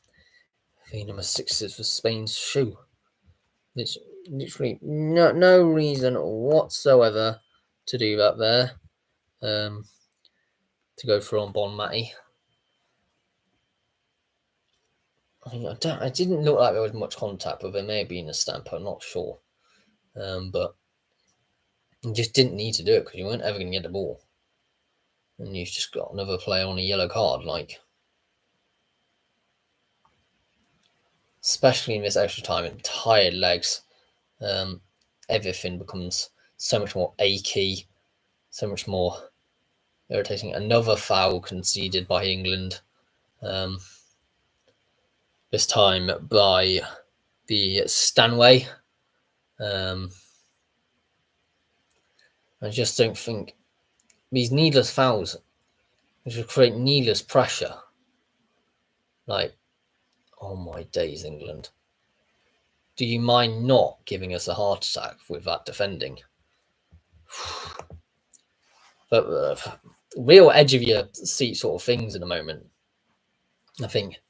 A: the number 6 for Spain's shoe. It's literally no reason whatsoever to do that there. To go for on Bon Matty. I mean, I didn't look like there was much contact, but there may have been a stamp. I'm not sure. But you just didn't need to do it because you weren't ever going to get the ball. And you've just got another player on a yellow card, especially in this extra time, and tired legs. Everything becomes so much more achy, so much more irritating. Another foul conceded by England. This time by the Stanway. I just don't think these needless fouls, which will create needless pressure. Oh my days, England. Do you mind not giving us a heart attack with that defending? But real edge of your seat sort of things at the moment. I think,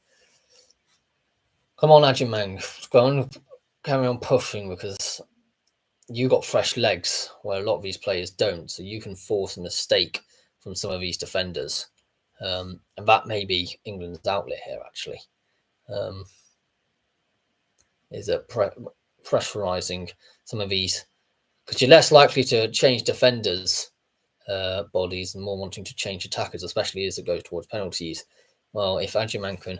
A: come on, Ajimang, go and carry on pushing because you got fresh legs where a lot of these players don't, so you can force a mistake from some of these defenders. And that may be England's outlet here, actually, is pressurising some of these, because you're less likely to change defenders' bodies and more wanting to change attackers, especially as it goes towards penalties. Well, if Ajiman can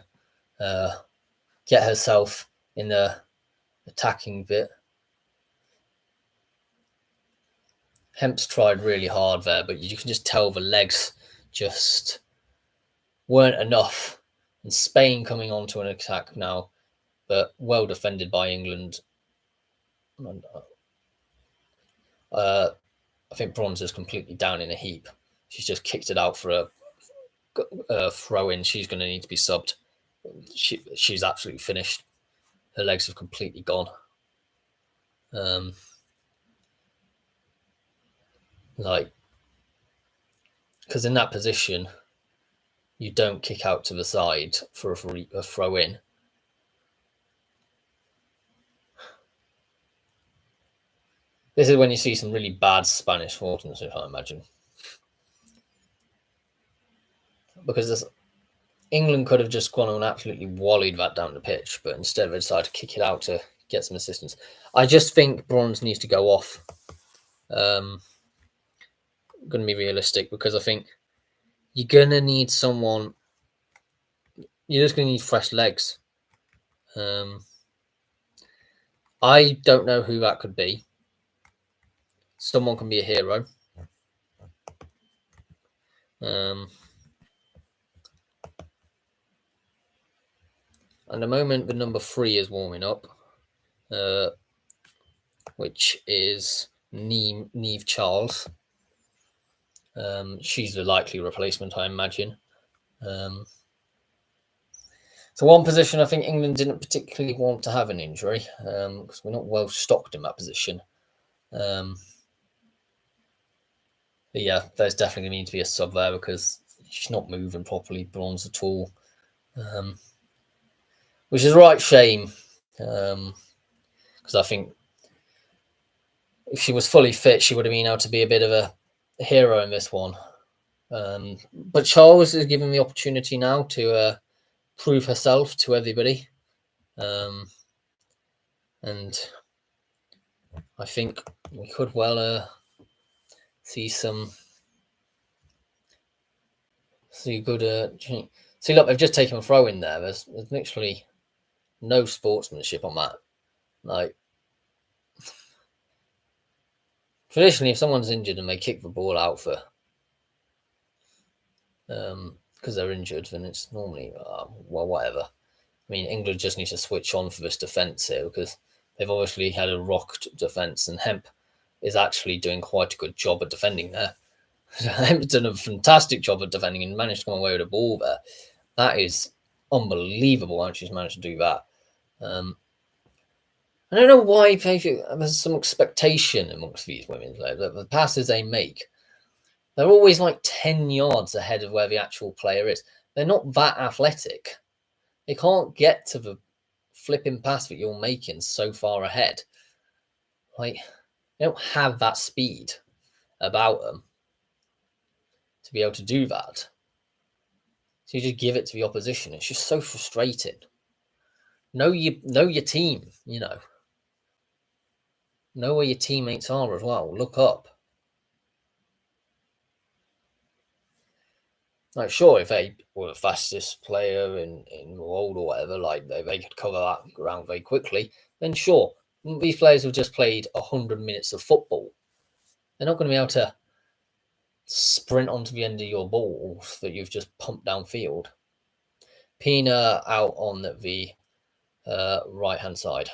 A: get herself in the attacking bit. Hemp's tried really hard there, but you can just tell the legs just weren't enough. And Spain coming onto an attack now, but well defended by England. I think Bronze is completely down in a heap. She's just kicked it out for a throw in. She's going to need to be subbed. She's absolutely finished. Her legs have completely gone. Because in that position, you don't kick out to the side for a throw in. This is when you see some really bad Spanish sportsmanship, I imagine. Because England could have just gone and absolutely walleyed that down the pitch, but instead they decided to kick it out to get some assistance. I just think Bronze needs to go off. I'm going to be realistic because I think you're going to need someone. You're just going to need fresh legs. I don't know who that could be. Someone can be a hero. At the moment, the number 3 is warming up, which is Neve Charles. She's the likely replacement, I imagine. So one position I think England didn't particularly want to have an injury because we're not well stocked in that position. But yeah, there's definitely going to need to be a sub there because she's not moving properly, Bronze at all. Which is a right shame because I think if she was fully fit, she would have been able to be a bit of a hero in this one. But Charles is given the opportunity now to prove herself to everybody. And I think we could well see good. See, look, they've just taken a throw in there. There's literally no sportsmanship on that. Like, traditionally, if someone's injured and they kick the ball out for because they're injured, then it's normally well, whatever. I mean, England just needs to switch on for this defence here because they've obviously had a rocked defence, and Hemp is actually doing quite a good job at defending there. Hemp's done a fantastic job at defending and managed to come away with a ball there. That is unbelievable how she's managed to do that. I don't know why there's some expectation amongst these women. Like, the passes they make, they're always like 10 yards ahead of where the actual player is. They're not that athletic. They can't get to the flipping pass that you're making so far ahead. Like, they don't have that speed about them to be able to do that. So you just give it to the opposition. It's just so frustrating. Know your team, you know. Know where your teammates are as well. Look up. Like, sure, if they were the fastest player in the world or whatever, like they could cover that ground very quickly, then sure. These players have just played 100 minutes of football. They're not going to be able to sprint onto the end of your balls that you've just pumped downfield. Pina out on the right-hand side.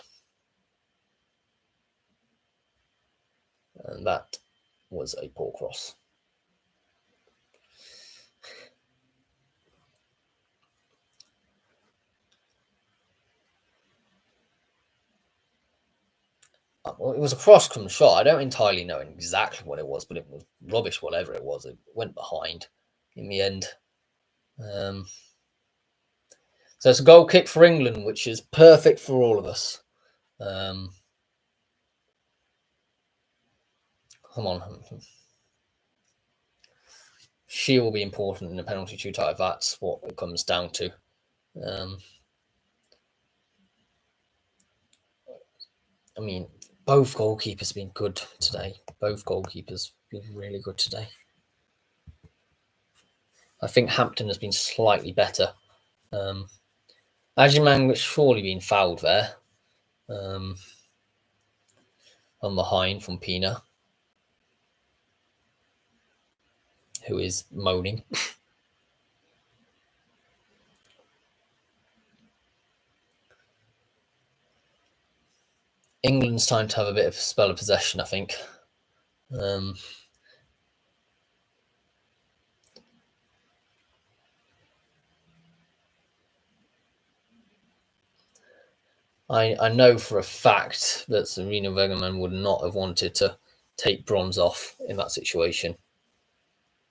A: And that was a poor cross. Well, it was a cross-come shot. I don't entirely know exactly what it was, but it was rubbish, whatever it was. It went behind in the end. So it's a goal kick for England, which is perfect for all of us. Come on. She will be important in the penalty shootout if that's what it comes down to. I mean, both goalkeepers have been good today. Both goalkeepers have been really good today. I think Hampton has been slightly better. Ajimang has surely been fouled there. On behind from Pina, who is moaning. England's time to have a bit of a spell of possession, I think. I know for a fact that Serena Wegerman would not have wanted to take Bronze off in that situation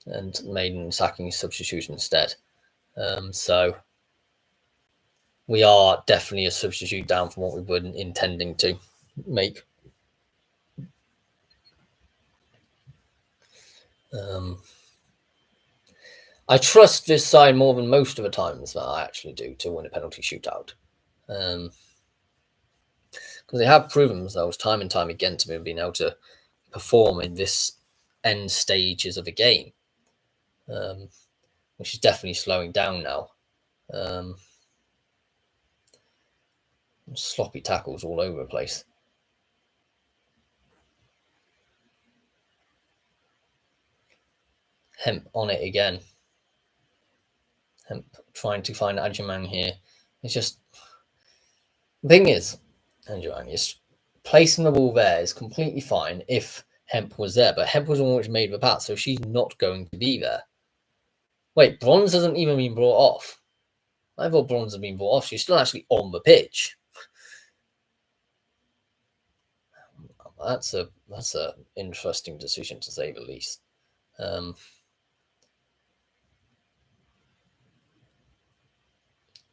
A: and made an attacking substitution instead. So we are definitely a substitute down from what we were intending to make. I trust this side more than most of the times that I actually do to win a penalty shootout. Because they have proven themselves time and time again to be being able to perform in this end stages of a game, which is definitely slowing down now. Sloppy tackles all over the place. Hemp on it again. Hemp trying to find Ajimang here. It's just, the thing is, Ajimang is placing the ball there is completely fine if Hemp was there, but Hemp was the one which made the pass, so she's not going to be there. Wait, Bronze hasn't even been brought off. I thought Bronze had been brought off. She's still actually on the pitch. That's a interesting decision to say the least.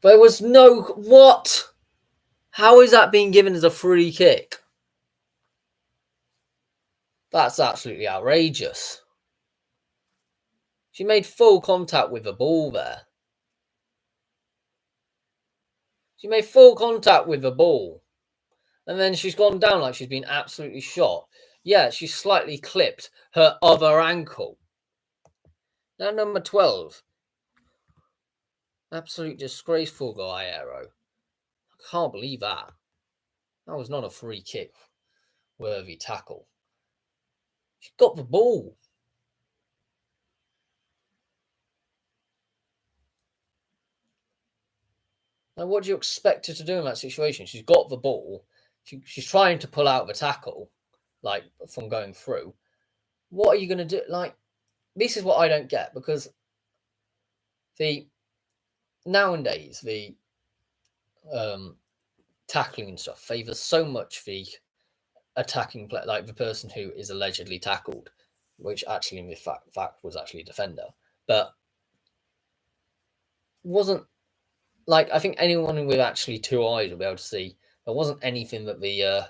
A: There was no what? How is that being given as a free kick? That's absolutely outrageous. She made full contact with the ball there. She made full contact with the ball. And then she's gone down like she's been absolutely shot. Yeah, she's slightly clipped her other ankle. Now, number 12. Absolute disgraceful Guerrero. I can't believe that. That was not a free kick worthy tackle. She got the ball. Now, what do you expect her to do in that situation? She's got the ball. She's trying to pull out the tackle, like, from going through. What are you going to do? Like, this is what I don't get, because nowadays, the tackling and stuff favors so much the attacking player, like the person who is allegedly tackled, which actually in the fact was actually a defender, but wasn't, like, I think anyone with actually two eyes will be able to see there wasn't anything that the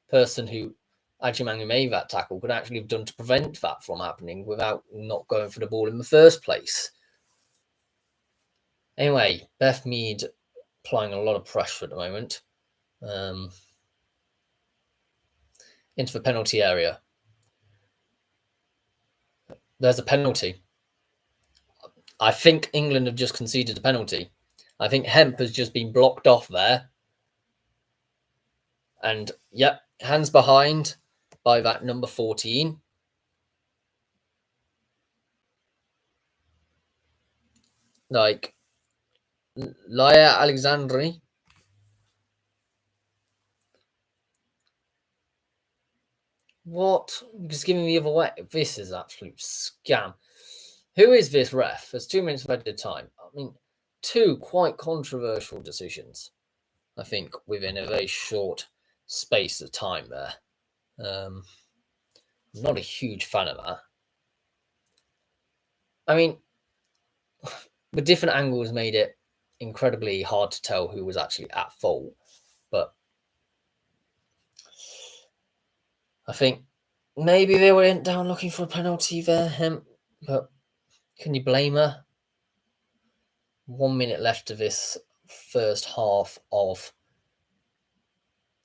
A: person who Ajimang made that tackle could actually have done to prevent that from happening without not going for the ball in the first place. Anyway, Beth Mead applying a lot of pressure at the moment. Into the penalty area. There's a penalty. I think England have just conceded a penalty. I think Hemp has just been blocked off there. And, yep, hands behind by that number 14. Like, Laia Alexandri. What? Just giving the other way. This is absolute scam. Who is this ref? There's 2 minutes of added time. I mean, two quite controversial decisions, I think, within a very short space of time there. I'm not a huge fan of that. I mean, the different angles made it incredibly hard to tell who was actually at fault. But I think maybe they went down looking for a penalty there. But can you blame her? 1 minute left of this first half of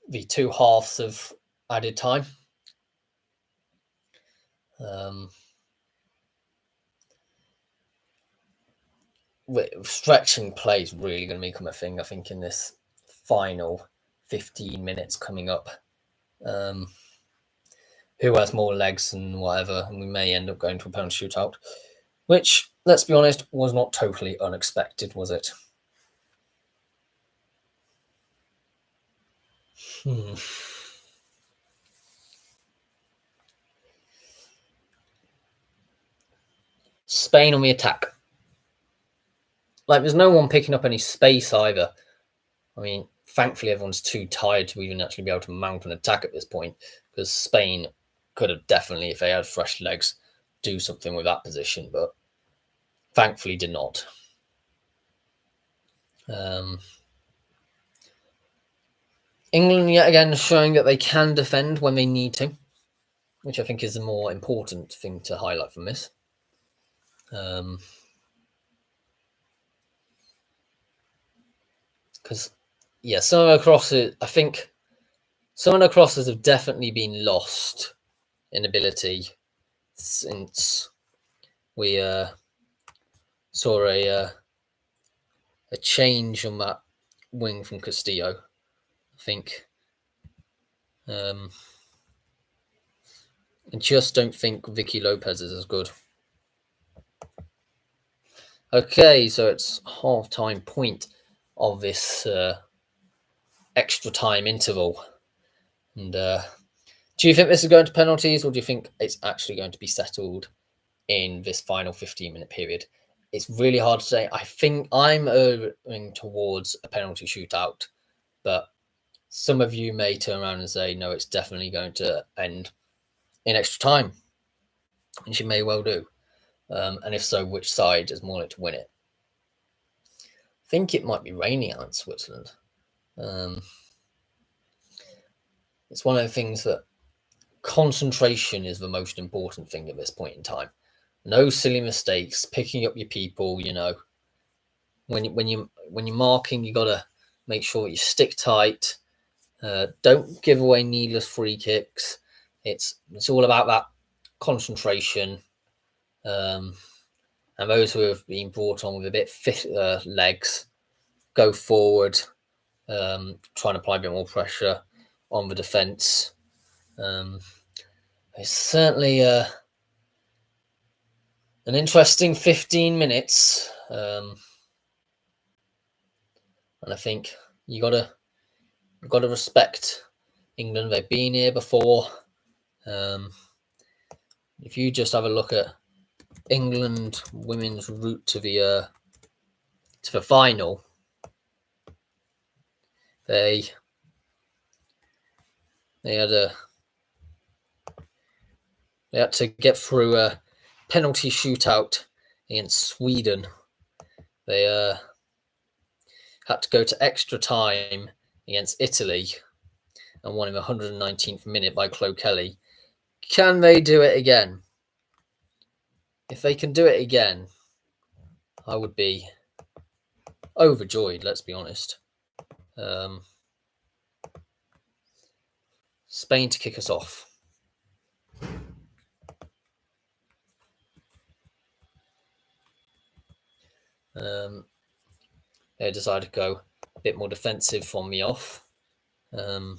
A: the two halves of added time. Stretching play is really going to become a thing, I think, in this final 15 minutes coming up. Who has more legs and whatever, and we may end up going to a penalty shootout, which, let's be honest, was not totally unexpected, was it? Spain on the attack. Like, there's no one picking up any space either. I mean, thankfully, everyone's too tired to even actually be able to mount an attack at this point, because Spain could have definitely, if they had fresh legs, do something with that position, but thankfully did not. England, yet again, showing that they can defend when they need to, which I think is the more important thing to highlight from this. Because, yeah, some of the crosses, I think some of the crosses have definitely been lost in ability since we saw a change on that wing from Castillo. I think I just don't think Vicky Lopez is as good. Okay, so it's half-time point of this extra time interval. And do you think this is going to penalties, or do you think it's actually going to be settled in this final 15-minute period? It's really hard to say. I think I'm erring towards a penalty shootout, but some of you may turn around and say, no, it's definitely going to end in extra time. And she may well do. And if so, which side is more likely to win it? I think it might be raining out in Switzerland. It's one of the things that concentration is the most important thing at this point in time. No silly mistakes, picking up your people, you know. When you're marking, you gotta make sure you stick tight. Don't give away needless free kicks. It's all about that concentration. And those who have been brought on with a bit fit legs go forward, try and apply a bit more pressure on the defence. It's certainly an interesting 15 minutes. And I think you gotta respect England. They've been here before. If you just have a look at England women's route to the final, they had to get through a penalty shootout against Sweden. They had to go to extra time against Italy and won in the 119th minute by Chloe Kelly. Can they do it again? If they can do it again, I would be overjoyed, let's be honest. Spain to kick us off. They decided to go a bit more defensive from me off. A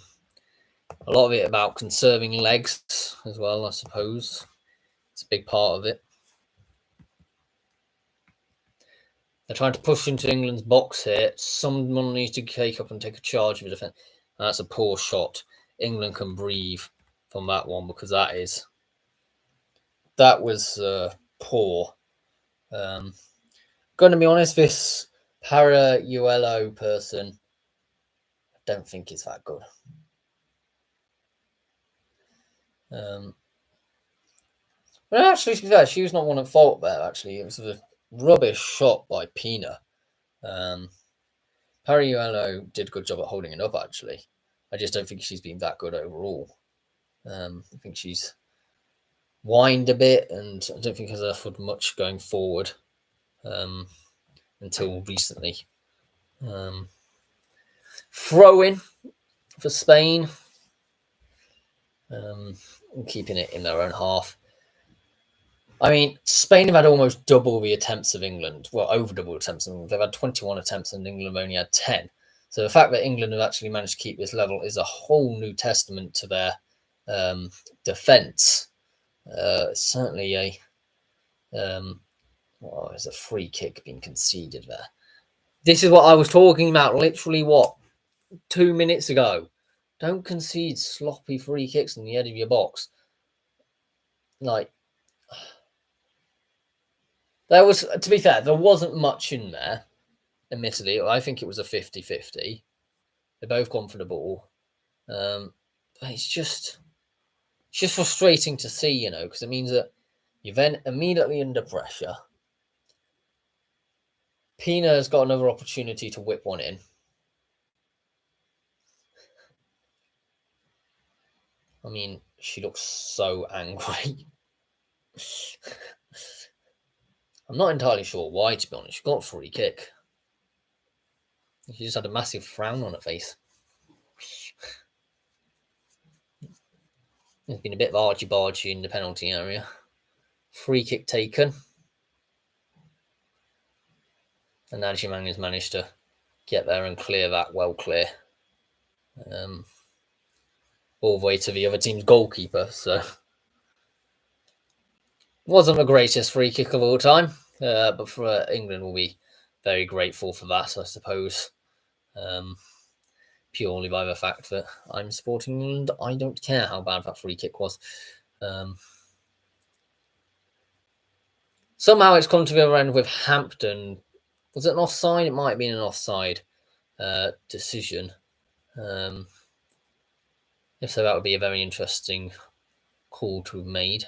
A: lot of it about conserving legs as well, I suppose. It's a big part of it. They're trying to push into England's box here. Someone needs to take up and take a charge of the defence. That's a poor shot. England can breathe from that one because that was poor. Going to be honest, this Parayuelo person, I don't think is that good. But actually, to be fair, she was not one at fault there. Actually, it was a rubbish shot by Pina. Pariuelo did a good job at holding it up. Actually, I just don't think she's been that good overall. I think she's whined a bit, and I don't think has offered much going forward until recently. Throw-in for Spain, keeping it in their own half. I mean, Spain have had almost double the attempts of England. Well, over double attempts. They've had 21 attempts and England have only had 10. So the fact that England have actually managed to keep this level is a whole new testament to their defence. Certainly there's a free kick being conceded there. This is what I was talking about literally, 2 minutes ago. Don't concede sloppy free kicks in the edge of your box. Like, there was, to be fair, there wasn't much in there, admittedly. I think it was a 50-50. They're both gone for the ball. But it's just frustrating to see, because it means that you're then immediately under pressure. Pina has got another opportunity to whip one in. I mean, she looks so angry. I'm not entirely sure why, to be honest. She got a free kick. She just had a massive frown on her face. There's been a bit of argy-bargy in the penalty area. Free kick taken. And Najimang has managed to get there and clear that well clear. All the way to the other team's goalkeeper. So, wasn't the greatest free kick of all time. But for England, we'll be very grateful for that, I suppose. Purely by the fact that I'm supporting England. I don't care how bad that free kick was. Somehow it's come to the other end with Hampton. Was it an offside? It might have been an offside decision. If so, that would be a very interesting call to have made.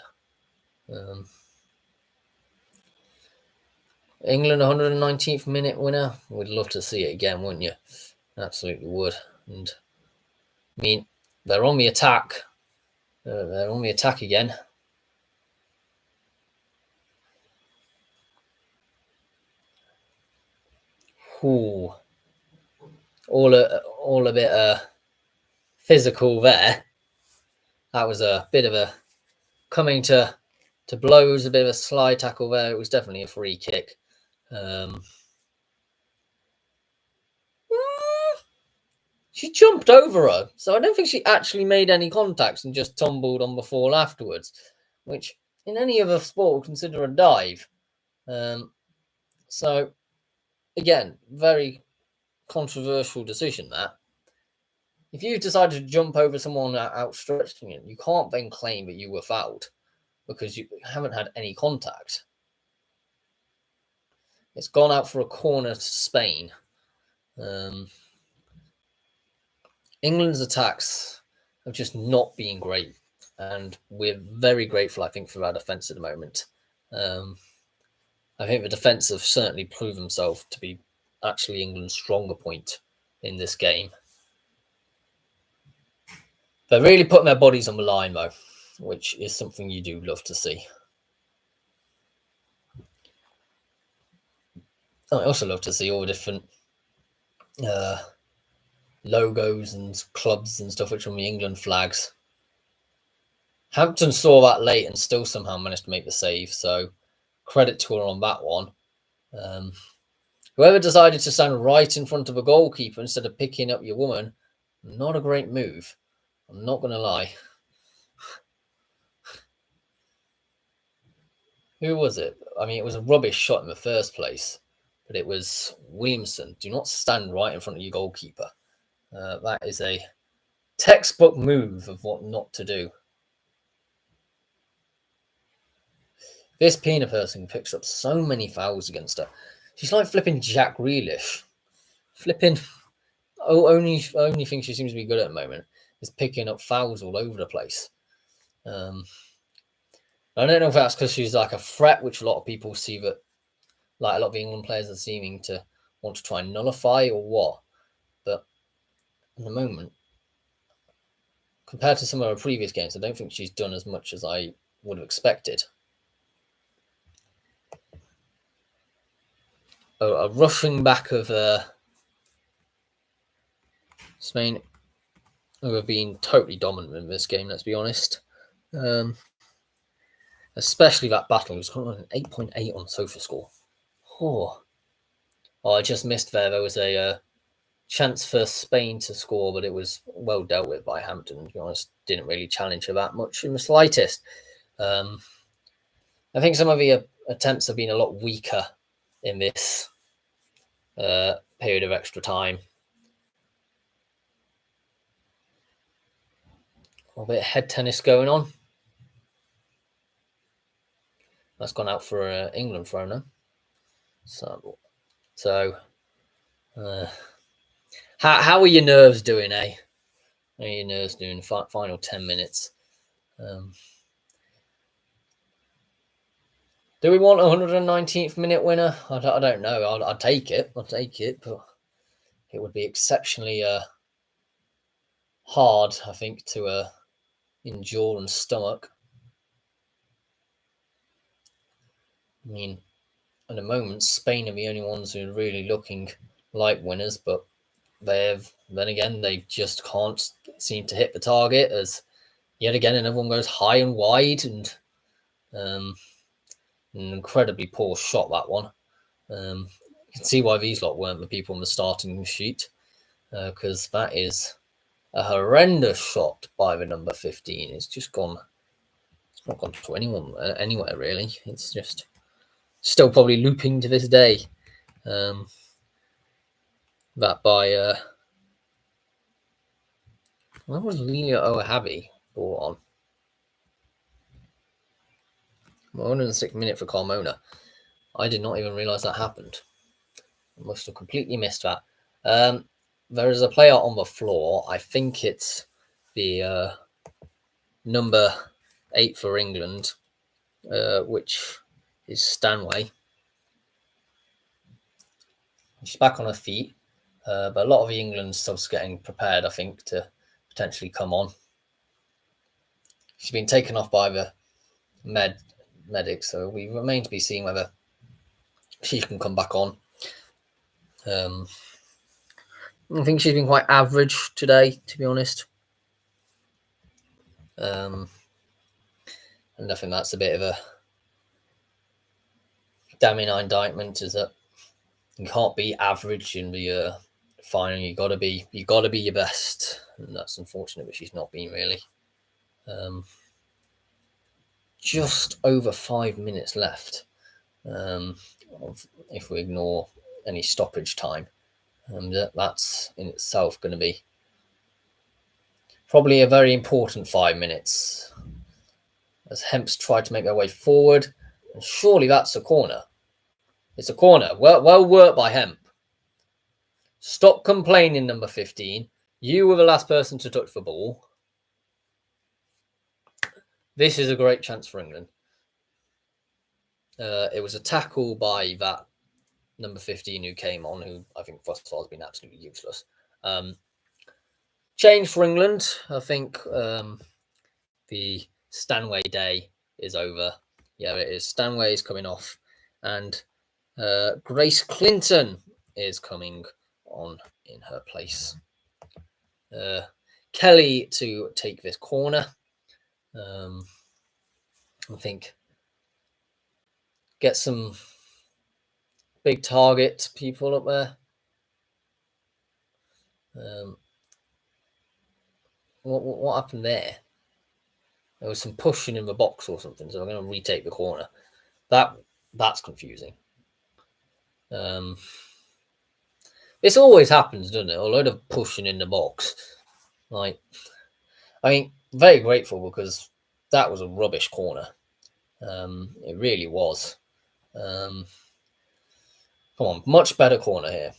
A: England 119th minute winner. We'd love to see it again, wouldn't you? Absolutely would. And I mean, they're on the attack. They're on the attack again. Ooh. All a bit physical there. That was a bit of a coming to blows, a bit of a slide tackle there. It was definitely a free kick. She jumped over her, so I don't think she actually made any contacts and just tumbled on the fall afterwards, which in any other sport would consider a dive. So, again, very controversial decision that. If you decided to jump over someone outstretching it, you can't then claim that you were fouled because you haven't had any contact. It's gone out for a corner to Spain. England's attacks have just not been great, and we're very grateful, I think, for our defence at the moment. I think the defence have certainly proved themselves to be actually England's stronger point in this game. They're really putting their bodies on the line, though, which is something you do love to see. I also love to see all the different logos and clubs and stuff which are on the England flags. Hampton saw that late and still somehow managed to make the save, so credit to her on that one. Whoever decided to stand right in front of a goalkeeper instead of picking up your woman, not a great move. I'm not going to lie. Who was it? I mean, it was a rubbish shot in the first place, but it was Williamson. Do not stand right in front of your goalkeeper. That is a textbook move of what not to do. This Pina person picks up so many fouls against her. She's like flipping Jack Grealish. Only thing she seems to be good at the moment is picking up fouls all over the place. I don't know if that's because she's like a threat, which a lot of people see that, like a lot of England players are seeming to want to try and nullify, or what. But at the moment, compared to some of her previous games, I don't think she's done as much as I would have expected. A rushing back of Spain, who have been totally dominant in this game, let's be honest. Especially that battle. It was an 8.8 on social score. Oh, I just missed there. There was a chance for Spain to score, but it was well dealt with by Hampton. To be honest, didn't really challenge her that much in the slightest. I think some of the attempts have been a lot weaker in this period of extra time. A bit of head tennis going on. That's gone out for England throw. So how are your nerves doing, eh? How are your nerves doing? Final 10 minutes. Do we want a 119th minute winner? I don't know. I'll take it. I'll take it, but it would be exceptionally hard, I think, to endure and stomach. I mean, at the moment, Spain are the only ones who are really looking like winners, but then again, they just can't seem to hit the target, as yet again another one goes high and wide, and an incredibly poor shot, that one. You can see why these lot weren't the people on the starting sheet, because that is a horrendous shot by the number 15. It's just gone. It's not gone to anyone anywhere really. It's just still probably looping to this day. That by what was Lelia Ohabi brought on? 106th minute for Carmona. I did not even realise that happened. I must have completely missed that. There is a player on the floor. I think it's the number 8 for England, which is Stanway. She's back on her feet, but a lot of the England subs getting prepared, I think, to potentially come on. She's been taken off by the medic, so we remain to be seen whether she can come back on. I think she's been quite average today, to be honest. And I think that's a bit of a damning indictment, is that you can't be average in the final. You gotta be your best, and that's unfortunate, but she's not been really. Just over 5 minutes left, if we ignore any stoppage time, and that's in itself going to be probably a very important 5 minutes, as Hemp's tried to make their way forward, and surely that's a corner. It's a corner. Well worked by Hemp. Stop complaining, number 15. You were the last person to touch the ball. This is a great chance for England. It was a tackle by that number 15 who came on, who I think first of all has been absolutely useless. Change for England. I think the Stanway day is over. Yeah, it is. Stanway is coming off, and Grace Clinton is coming on in her place. Kelly to take this corner. I think get some big target people up there. What happened there? There was some pushing in the box or something, so I'm going to retake the corner. That's confusing. This always happens, doesn't it? A load of pushing in the box. Like, I mean, very grateful because that was a rubbish corner. It really was. Come on, much better corner here.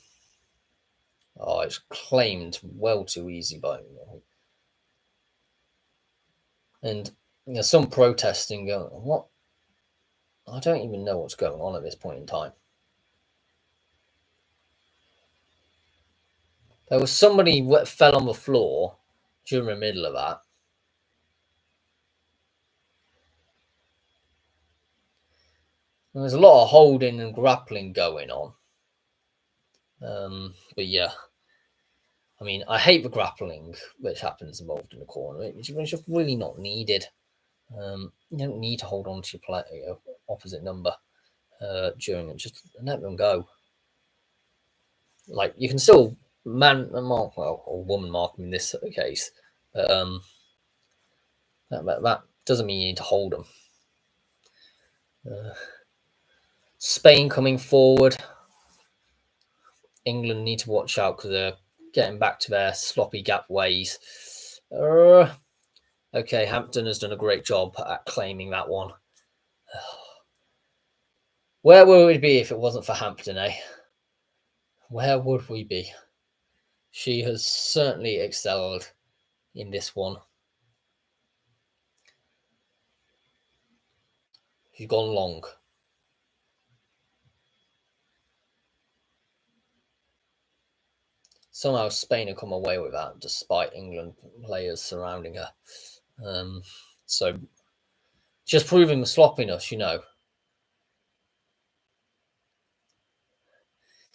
A: Oh, it's claimed well too easy by me. And There's some protesting going on. What? I don't even know what's going on at this point in time. There was somebody that fell on the floor during the middle of that. And there's a lot of holding and grappling going on. But yeah, I mean, I hate the grappling which happens involved in the corner. It's just really not needed. You don't need to hold on to your opposite number during it. Just let them go. Like, you can still man mark, well, or woman mark in this case. But that doesn't mean you need to hold them. Spain coming forward. England need to watch out because they're getting back to their sloppy gap ways. Okay, Hampton has done a great job at claiming that one. Where would we be if it wasn't for Hampton, eh? Where would we be? She has certainly excelled in this one. She's gone long. Somehow Spain have come away with that despite England players surrounding her. So just proving the sloppiness, you know.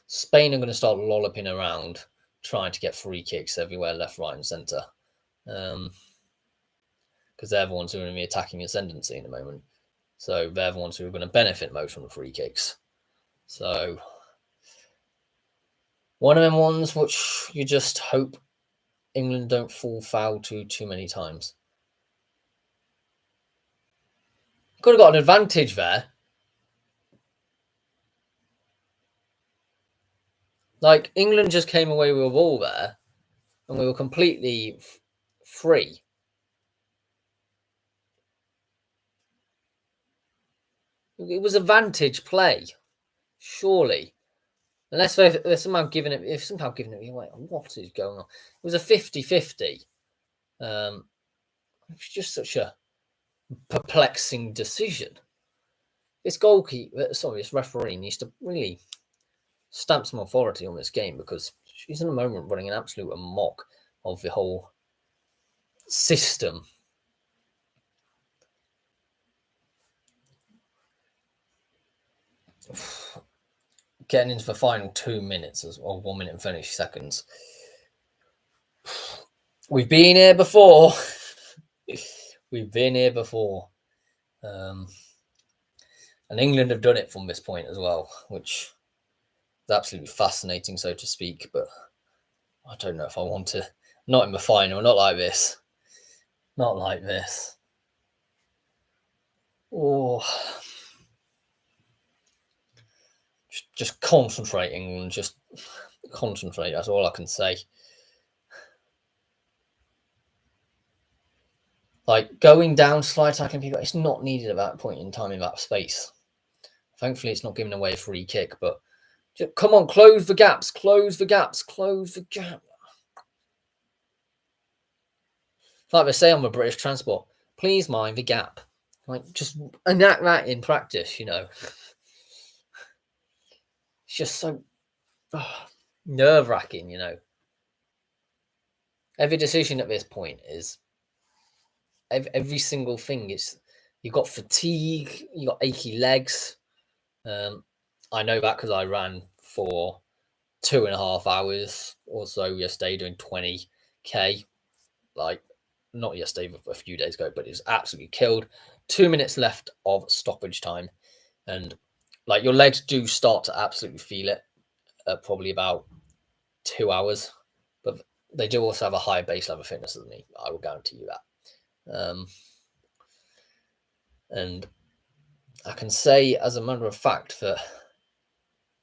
A: Spain are going to start lolloping around, trying to get free kicks everywhere, left, right, and centre. Because they're the ones who are going to be attacking ascendancy in the moment. So they're the ones who are going to benefit most from the free kicks. So one of them ones which you just hope England don't fall foul to too many times. Could have got an advantage there. Like, England just came away with a ball there, and we were completely free. It was a vantage play, surely. Unless they're somehow giving it, away. What is going on? It was a 50-50. It's just such a perplexing decision. This referee needs to really stamp some authority on this game, because she's in a moment running an absolute amok of the whole system. Getting into the final 2 minutes, or 1 minute and 30 seconds. We've been here before. We've been here before. And England have done it from this point as well, which is absolutely fascinating, so to speak. But I don't know if I want to. Not in the final, not like this. Not like this. Oh. Just concentrate, England. Just concentrate. That's all I can say. Like, going down, slide tackling people, it's not needed at that point in time in that space. Thankfully, it's not giving away a free kick, but just, come on, close the gaps, close the gaps, close the gap. Like they say on the British transport, please mind the gap. Like, just enact that in practice, you know. It's just so nerve-wracking, you know. Every decision at this point is every single thing. Is you've got fatigue, you got achy legs. I know that because I ran for 2.5 hours or so yesterday doing 20k. Like, not yesterday, but a few days ago, but it was absolutely killed. 2 minutes left of stoppage time, and like, your legs do start to absolutely feel it at probably about 2 hours, but they do also have a higher base level of fitness than me. I will guarantee you that. And I can say, as a matter of fact, that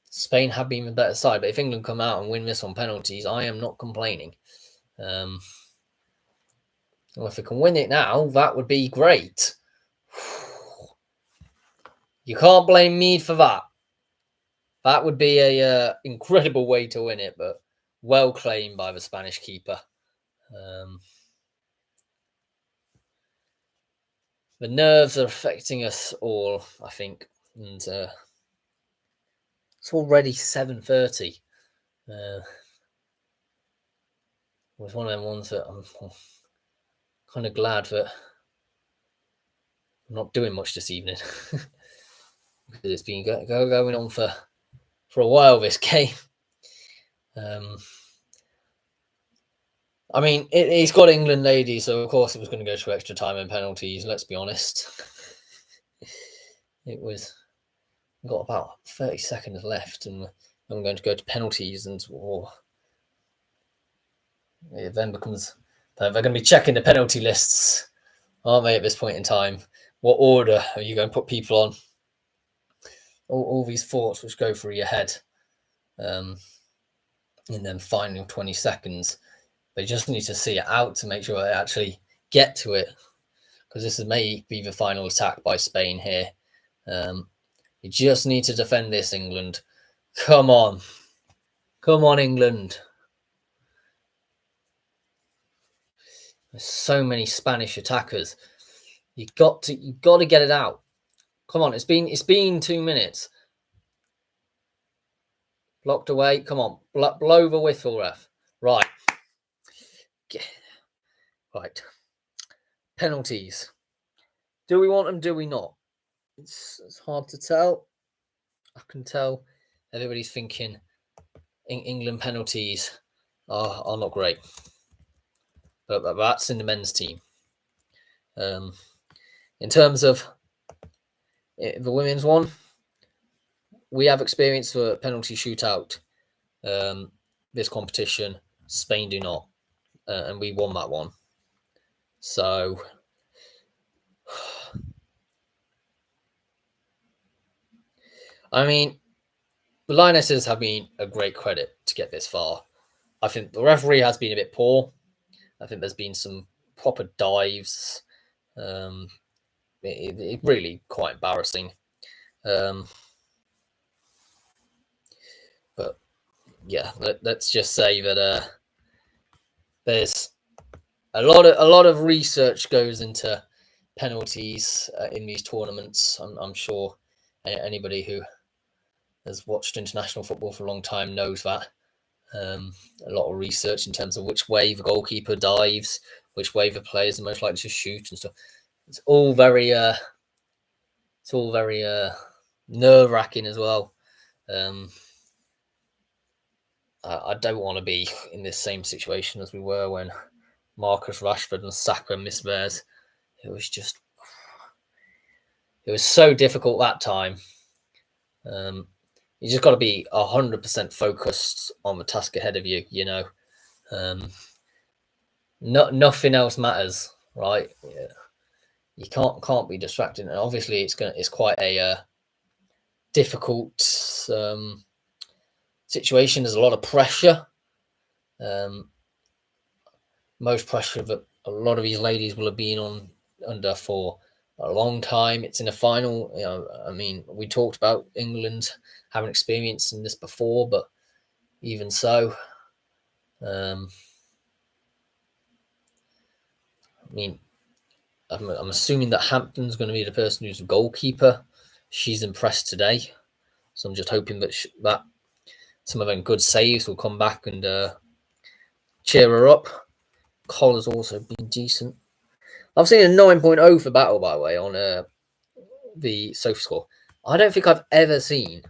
A: Spain have been the better side. But if England come out and win this on penalties, I am not complaining. Well, if we can win it now, that would be great. You can't blame me for that. That would be a incredible way to win it, but well claimed by the Spanish keeper. the nerves are affecting us all, I think, and it's already 7:30. It was one of them ones that I'm kind of glad that I'm not doing much this evening because it's been going on for a while, this game. I mean, he's got England ladies, so of course it was going to go to extra time and penalties. Let's be honest. It was got about 30 seconds left, and I'm going to go to penalties, and it then becomes they're going to be checking the penalty lists, aren't they? At this point in time, what order are you going to put people on? All these thoughts which go through your head, and then final 20 seconds. They just need to see it out to make sure they actually get to it, because this may be the final attack by Spain here. You just need to defend this, England. Come on, England. There's so many Spanish attackers. You got to get it out. Come on, it's been 2 minutes. Blocked away. Come on, blow the whistle, ref. Right. Right. Penalties. Do we want them? Do we not? It's hard to tell. I can tell everybody's thinking England penalties are not great. But that's in the men's team. In terms of the women's one, we have experience for penalty shootout. This competition, Spain do not, and we won that one. So, I mean, the Lionesses have been a great credit to get this far. I think the referee has been a bit poor. I think there's been some proper dives. It really quite embarrassing. But yeah, let's just say that there's a lot of research goes into penalties in these tournaments. I'm sure anybody who has watched international football for a long time knows that. A lot of research in terms of which way the goalkeeper dives, which way the players are most likely to shoot and stuff. It's all very nerve-wracking as well. I don't want to be in this same situation as we were when Marcus Rashford and Saka missed theirs. It was so difficult that time. You just got to be 100% focused on the task ahead of you. You know, nothing else matters, right? Yeah. You can't be distracted, and obviously it's quite a difficult situation. There's a lot of pressure. Most pressure that a lot of these ladies will have been under for a long time. It's in a final. You know, I mean, we talked about England having experience in this before, but even so, I mean, I'm assuming that Hampton's going to be the person who's the goalkeeper. She's impressed today, so I'm just hoping that that some of them good saves will come back and cheer her up. Collar's also been decent. I've seen a 9.0 for Battle, by the way, on the SofaScore. I don't think I've ever seen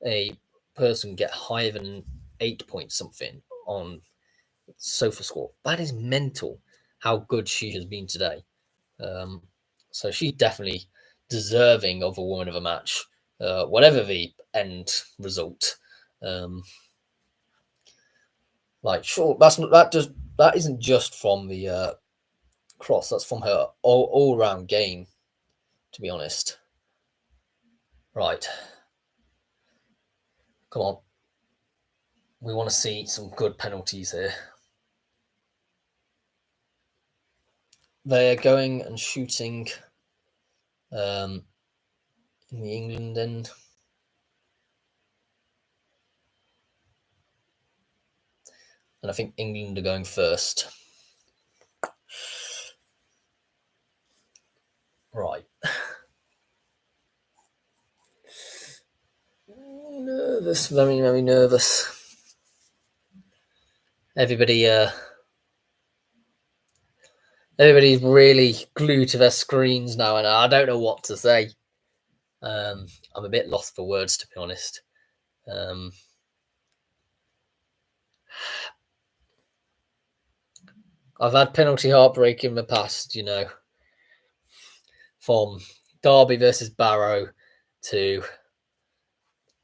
A: a person get higher than 8 point something on SofaScore. That is mental how good she has been today. So she's definitely deserving of a woman of the match, whatever the end result. Sure, that isn't just from the cross. That's from her all round game, to be honest. Right, come on. We want to see some good penalties here. They're going and shooting in the England end. And I think England are going first. Right. Nervous, very, very nervous. Everybody's really glued to their screens now, and I don't know what to say. I'm a bit lost for words, to be honest. I've had penalty heartbreak in the past, from Derby versus Barrow to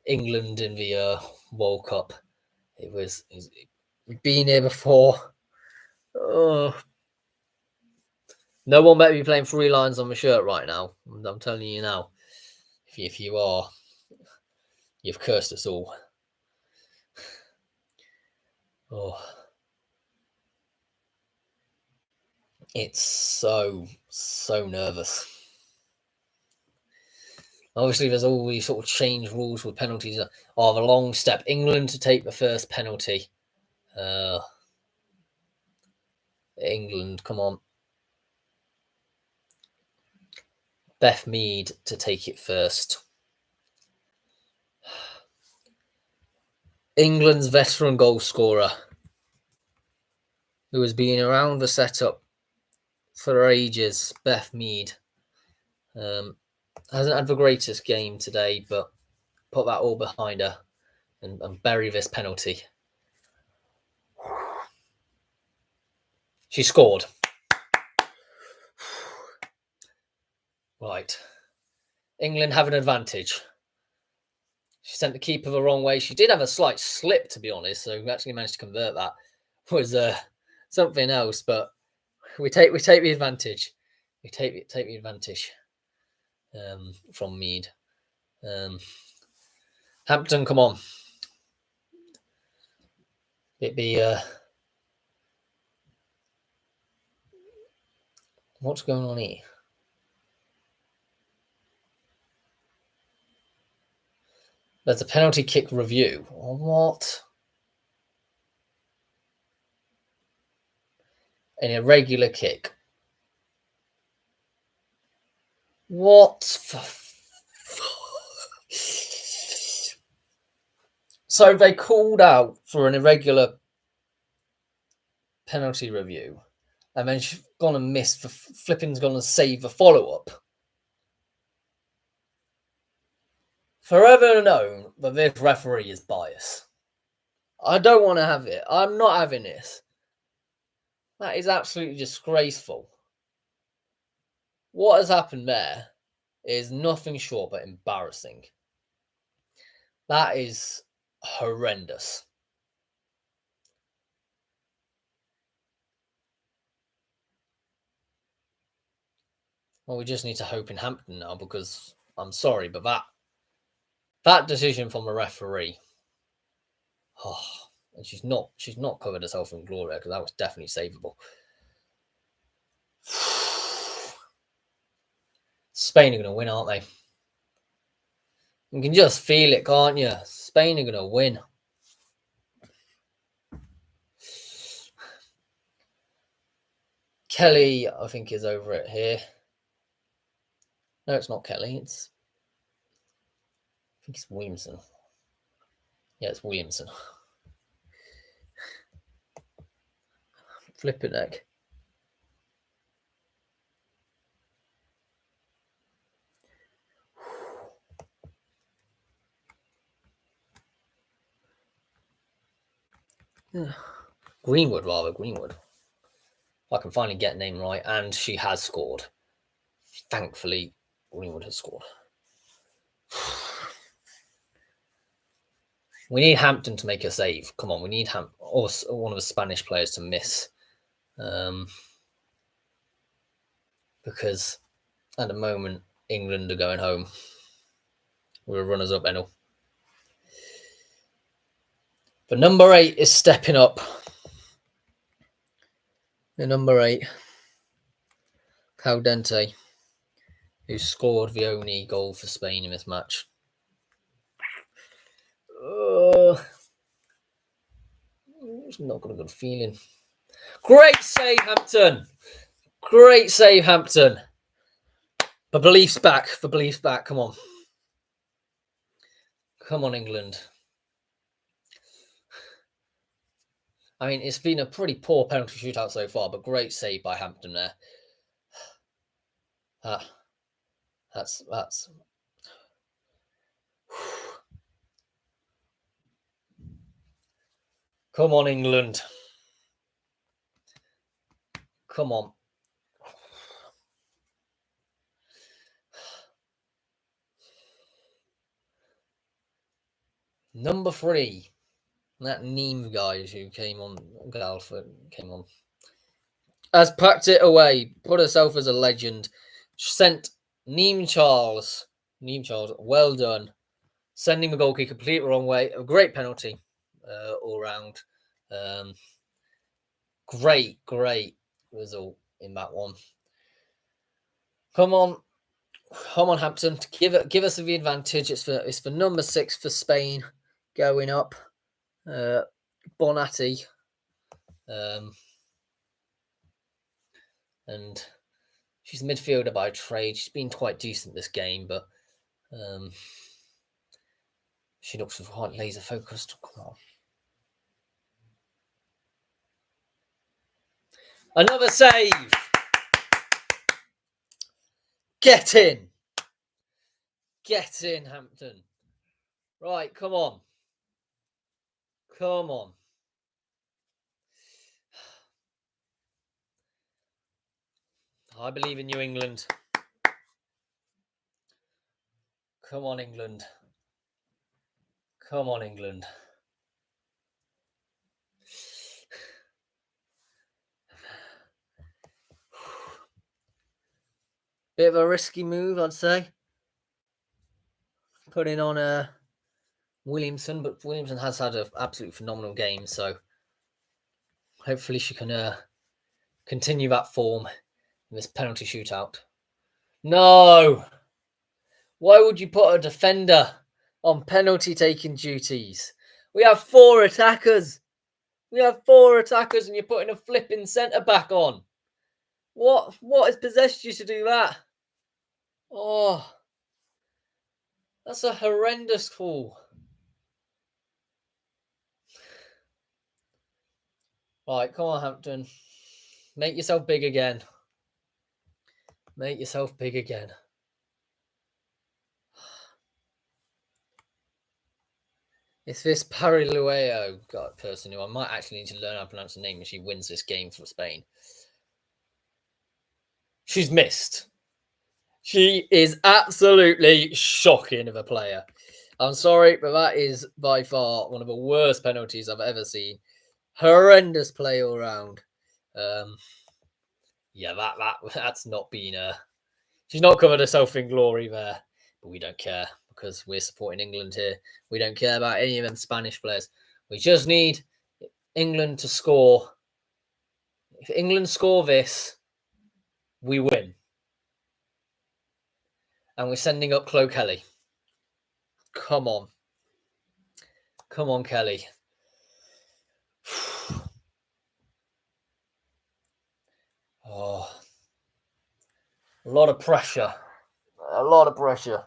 A: England in the World Cup. It's been here before. Oh, no one better be playing 3 lines on my shirt right now. I'm telling you now. If you are, you've cursed us all. Oh, it's so nervous. Obviously, there's all these sort of change rules with penalties. Oh, the long step. England to take the first penalty. England, come on. Beth Mead to take it first. England's veteran goal scorer, who has been around the setup for ages, Beth Mead. Hasn't had the greatest game today, but put that all behind her and bury this penalty. She scored. Right. England have an advantage. She sent the keeper the wrong way. She did have a slight slip, to be honest, so we actually managed to convert that. It was something else, but we take the advantage. We take the advantage from Mead. Hampton, come on. It'd be what's going on here? There's a penalty kick review. What? An irregular kick. What? So they called out for an irregular penalty review, and then she's gone and missed. Flipping's gone and save the follow-up. Forever known that this referee is biased. I don't want to have it. I'm not having this. That is absolutely disgraceful. What has happened there is nothing short but embarrassing. That is horrendous. Well, we just need to hope in Hampton now, because I'm sorry, but that decision from a referee. Oh, and she's not covered herself in glory, because that was definitely savable. Spain are going to win, aren't they? You can just feel it, can't you? Spain are going to win. Kelly, I think, is over it here. No, it's not Kelly. I think it's Williamson. Yeah, it's Williamson. Flipping heck. Greenwood. I can finally get a name right, and she has scored. Thankfully, Greenwood has scored. We need Hampton to make a save. Come on, we need or one of the Spanish players to miss. Because at the moment, England are going home. We're runners up, Enel. But number 8 is stepping up. The number 8, Caldente, who scored the only goal for Spain in this match. It's not got a good feeling. Great save, Hampton. Great save, Hampton. The belief's back. The belief's back. Come on. Come on, England. I mean, it's been a pretty poor penalty shootout so far, but great save by Hampton there. That's. Come on, England. Come on. Number 3. That Neem guy who came on, Galford came on. Has packed it away, put herself as a legend, sent Neem Charles, well done. Sending the goal kick completely wrong way. A great penalty all round. Great result in that one. Come on, Hampton. Give us the advantage. It's for number 6 for Spain going up. Bonatti. And she's a midfielder by trade. She's been quite decent this game, but she looks quite laser focused. Come on. Another save. Get in. Get in, Hampton. Right, come on. Come on. I believe in you, England. Come on, England. Come on, England. Bit of a risky move, I'd say. Putting on Williamson, but Williamson has had an absolutely phenomenal game, so hopefully she can continue that form in this penalty shootout. No! Why would you put a defender on penalty taking duties? We have 4 attackers. We have 4 attackers and you're putting a flipping centre-back on. What has possessed you to do that? Oh, that's a horrendous call. Right, come on, Hampton. Make yourself big again. Make yourself big again. It's this Parilueo person who I might actually need to learn how to pronounce her name when she wins this game for Spain. She's missed. She is absolutely shocking of a player. I'm sorry, but that is by far one of the worst penalties I've ever seen. Horrendous play all round. Yeah, that's not been she's not covered herself in glory there, but we don't care because we're supporting England here. We don't care about any of them Spanish players. We just need England to score. If England score this, we win. And we're sending up Chloe Kelly. Come on. Come on, Kelly. Oh, a lot of pressure. A lot of pressure.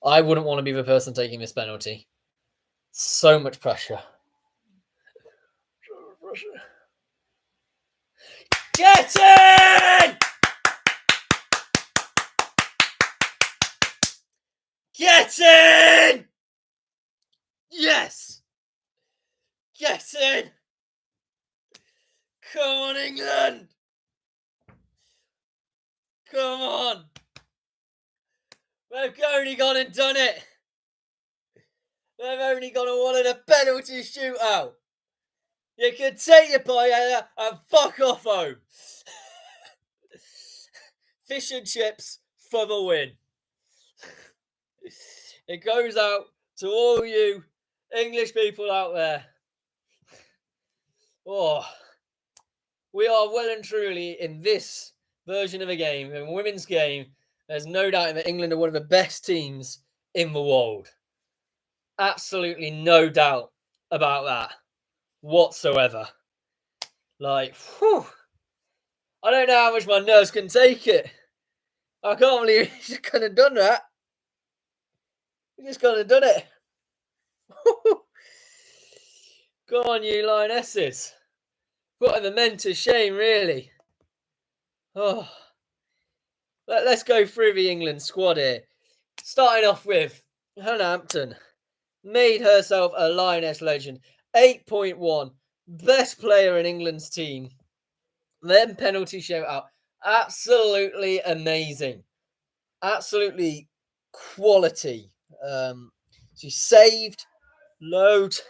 A: I wouldn't want to be the person taking this penalty. So much pressure. Get in! Get in! Yes! Get in! Come on, England! Come on! They've only gone and done it! They've only gone and won a penalty shootout! You can take your paella and fuck off home! Fish and chips for the win. It goes out to all you English people out there. Oh, we are well and truly in this version of a game, in a women's game. There's no doubt that England are one of the best teams in the world. Absolutely no doubt about that whatsoever. Like, whew, I don't know how much my nerves can take it. I can't believe he just could have done that. He just could have done it. Go on, you Lionesses. Putting the men to shame, really. Oh, let's go through the England squad here. Starting off with Hannah Hampton. Made herself a Lioness legend. 8.1. Best player in England's team. Then penalty shootout. Absolutely amazing. Absolutely quality. She saved loads.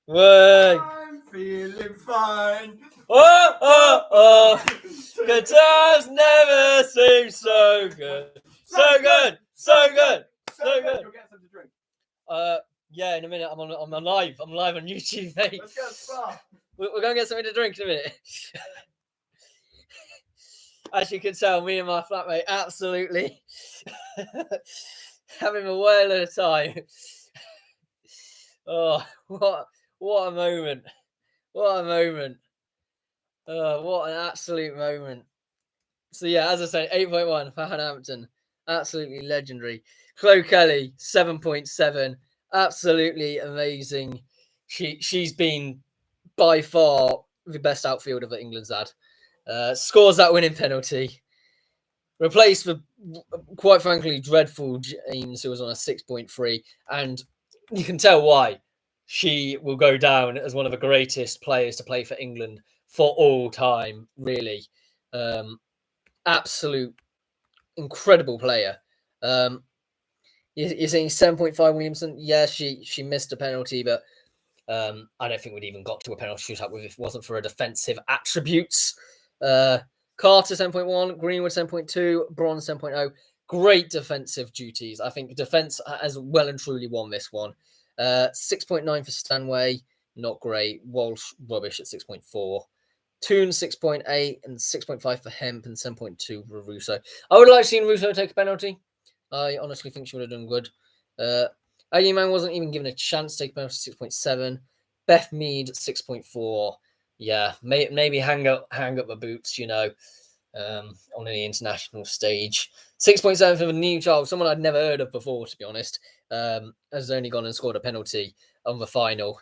A: Word.
B: I'm feeling fine.
A: Oh. Guitars never seem so good. So good.
B: You'll get some to drink.
A: Yeah, in a minute. I'm live. I'm live on YouTube, mate.
B: Let's go spa.
A: We're going to get something to drink in a minute. As you can tell, me and my flatmate absolutely having a whale of a time. Oh, what a moment. What a moment. What an absolute moment. So yeah, as I say, 8.1 for Hannah Hampton. Absolutely legendary. Chloe Kelly, 7.7. Absolutely amazing. She's been by far the best outfielder that England's had. Scores that winning penalty. Replaced the, quite frankly, dreadful James, who was on a 6.3. And you can tell why. She will go down as one of the greatest players to play for England for all time, really. Absolute incredible player. You're saying 7.5 Williamson? Yeah, she missed a penalty, but I don't think we'd even got to a penalty shootout if it wasn't for her defensive attributes. Carter 7.1, Greenwood 7.2, Bronze 7.0. Great defensive duties. I think defense has well and truly won this one. 6.9 for Stanway, not great. Walsh rubbish at 6.4. Toon 6.8 and 6.5 for Hemp and 7.2 for Russo. I would have liked seeing Russo take a penalty. I honestly think she would have done good. Agyeman wasn't even given a chance to take a penalty, 6.7. Beth Mead 6.4. Yeah, maybe hang up the boots, on the international stage. 6.7 for the new child, someone I'd never heard of before, to be honest. Has only gone and scored a penalty on the final.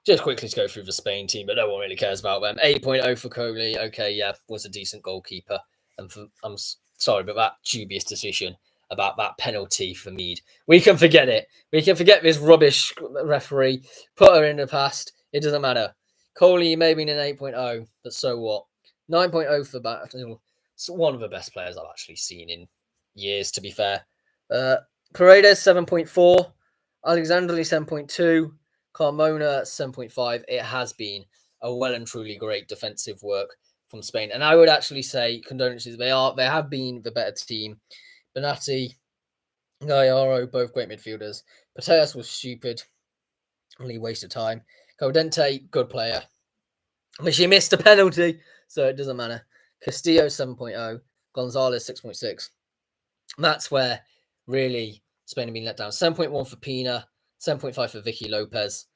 A: Just quickly to go through the Spain team, but no one really cares about them. 8.0 for Coley. Okay, yeah, was a decent goalkeeper. And I'm sorry, but that dubious decision about that penalty for Mead. We can forget it. We can forget this rubbish referee. Put her in the past. It doesn't matter. Coley may have been an 8.0, but so what? 9.0 for Battle. It's one of the best players I've actually seen in years, to be fair. Paredes, 7.4. Alexandri, 7.2. Carmona, 7.5. It has been a well and truly great defensive work from Spain. And I would actually say, condolences, they have been the better team. Benatti, Gallardo, both great midfielders. Pateas was stupid. Only waste of time. Caldente, good player. But she missed a penalty, so it doesn't matter. Castillo, 7.0. Gonzalez, 6.6. That's where really Spain have been let down. 7.1 for Pina, 7.5 for Vicky Lopez.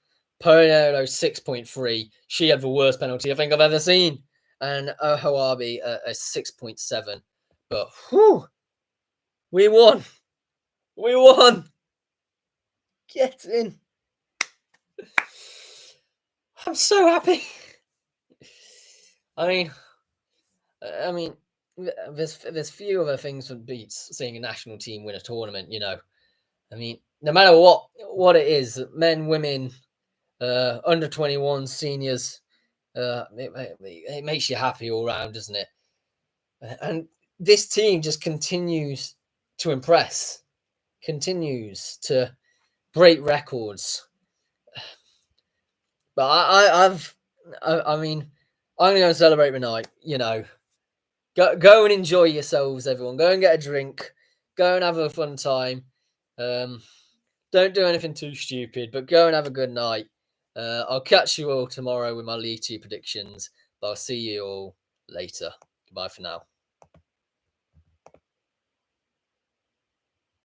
A: Pereiro, 6.3. She had the worst penalty I think I've ever seen. And Ohawabi, a 6.7. But, whew, we won. We won. Get in. I'm so happy. I mean, there's few other things that beats seeing a national team win a tournament. I mean, no matter what it is, men, women, under 21, seniors, it makes you happy all round, doesn't it? And this team just continues to impress, continues to break records. But I mean, I'm going to celebrate the night, Go and enjoy yourselves, everyone. Go and get a drink. Go and have a fun time. Don't do anything too stupid, but go and have a good night. I'll catch you all tomorrow with my League 2 predictions, but I'll see you all later. Goodbye for now.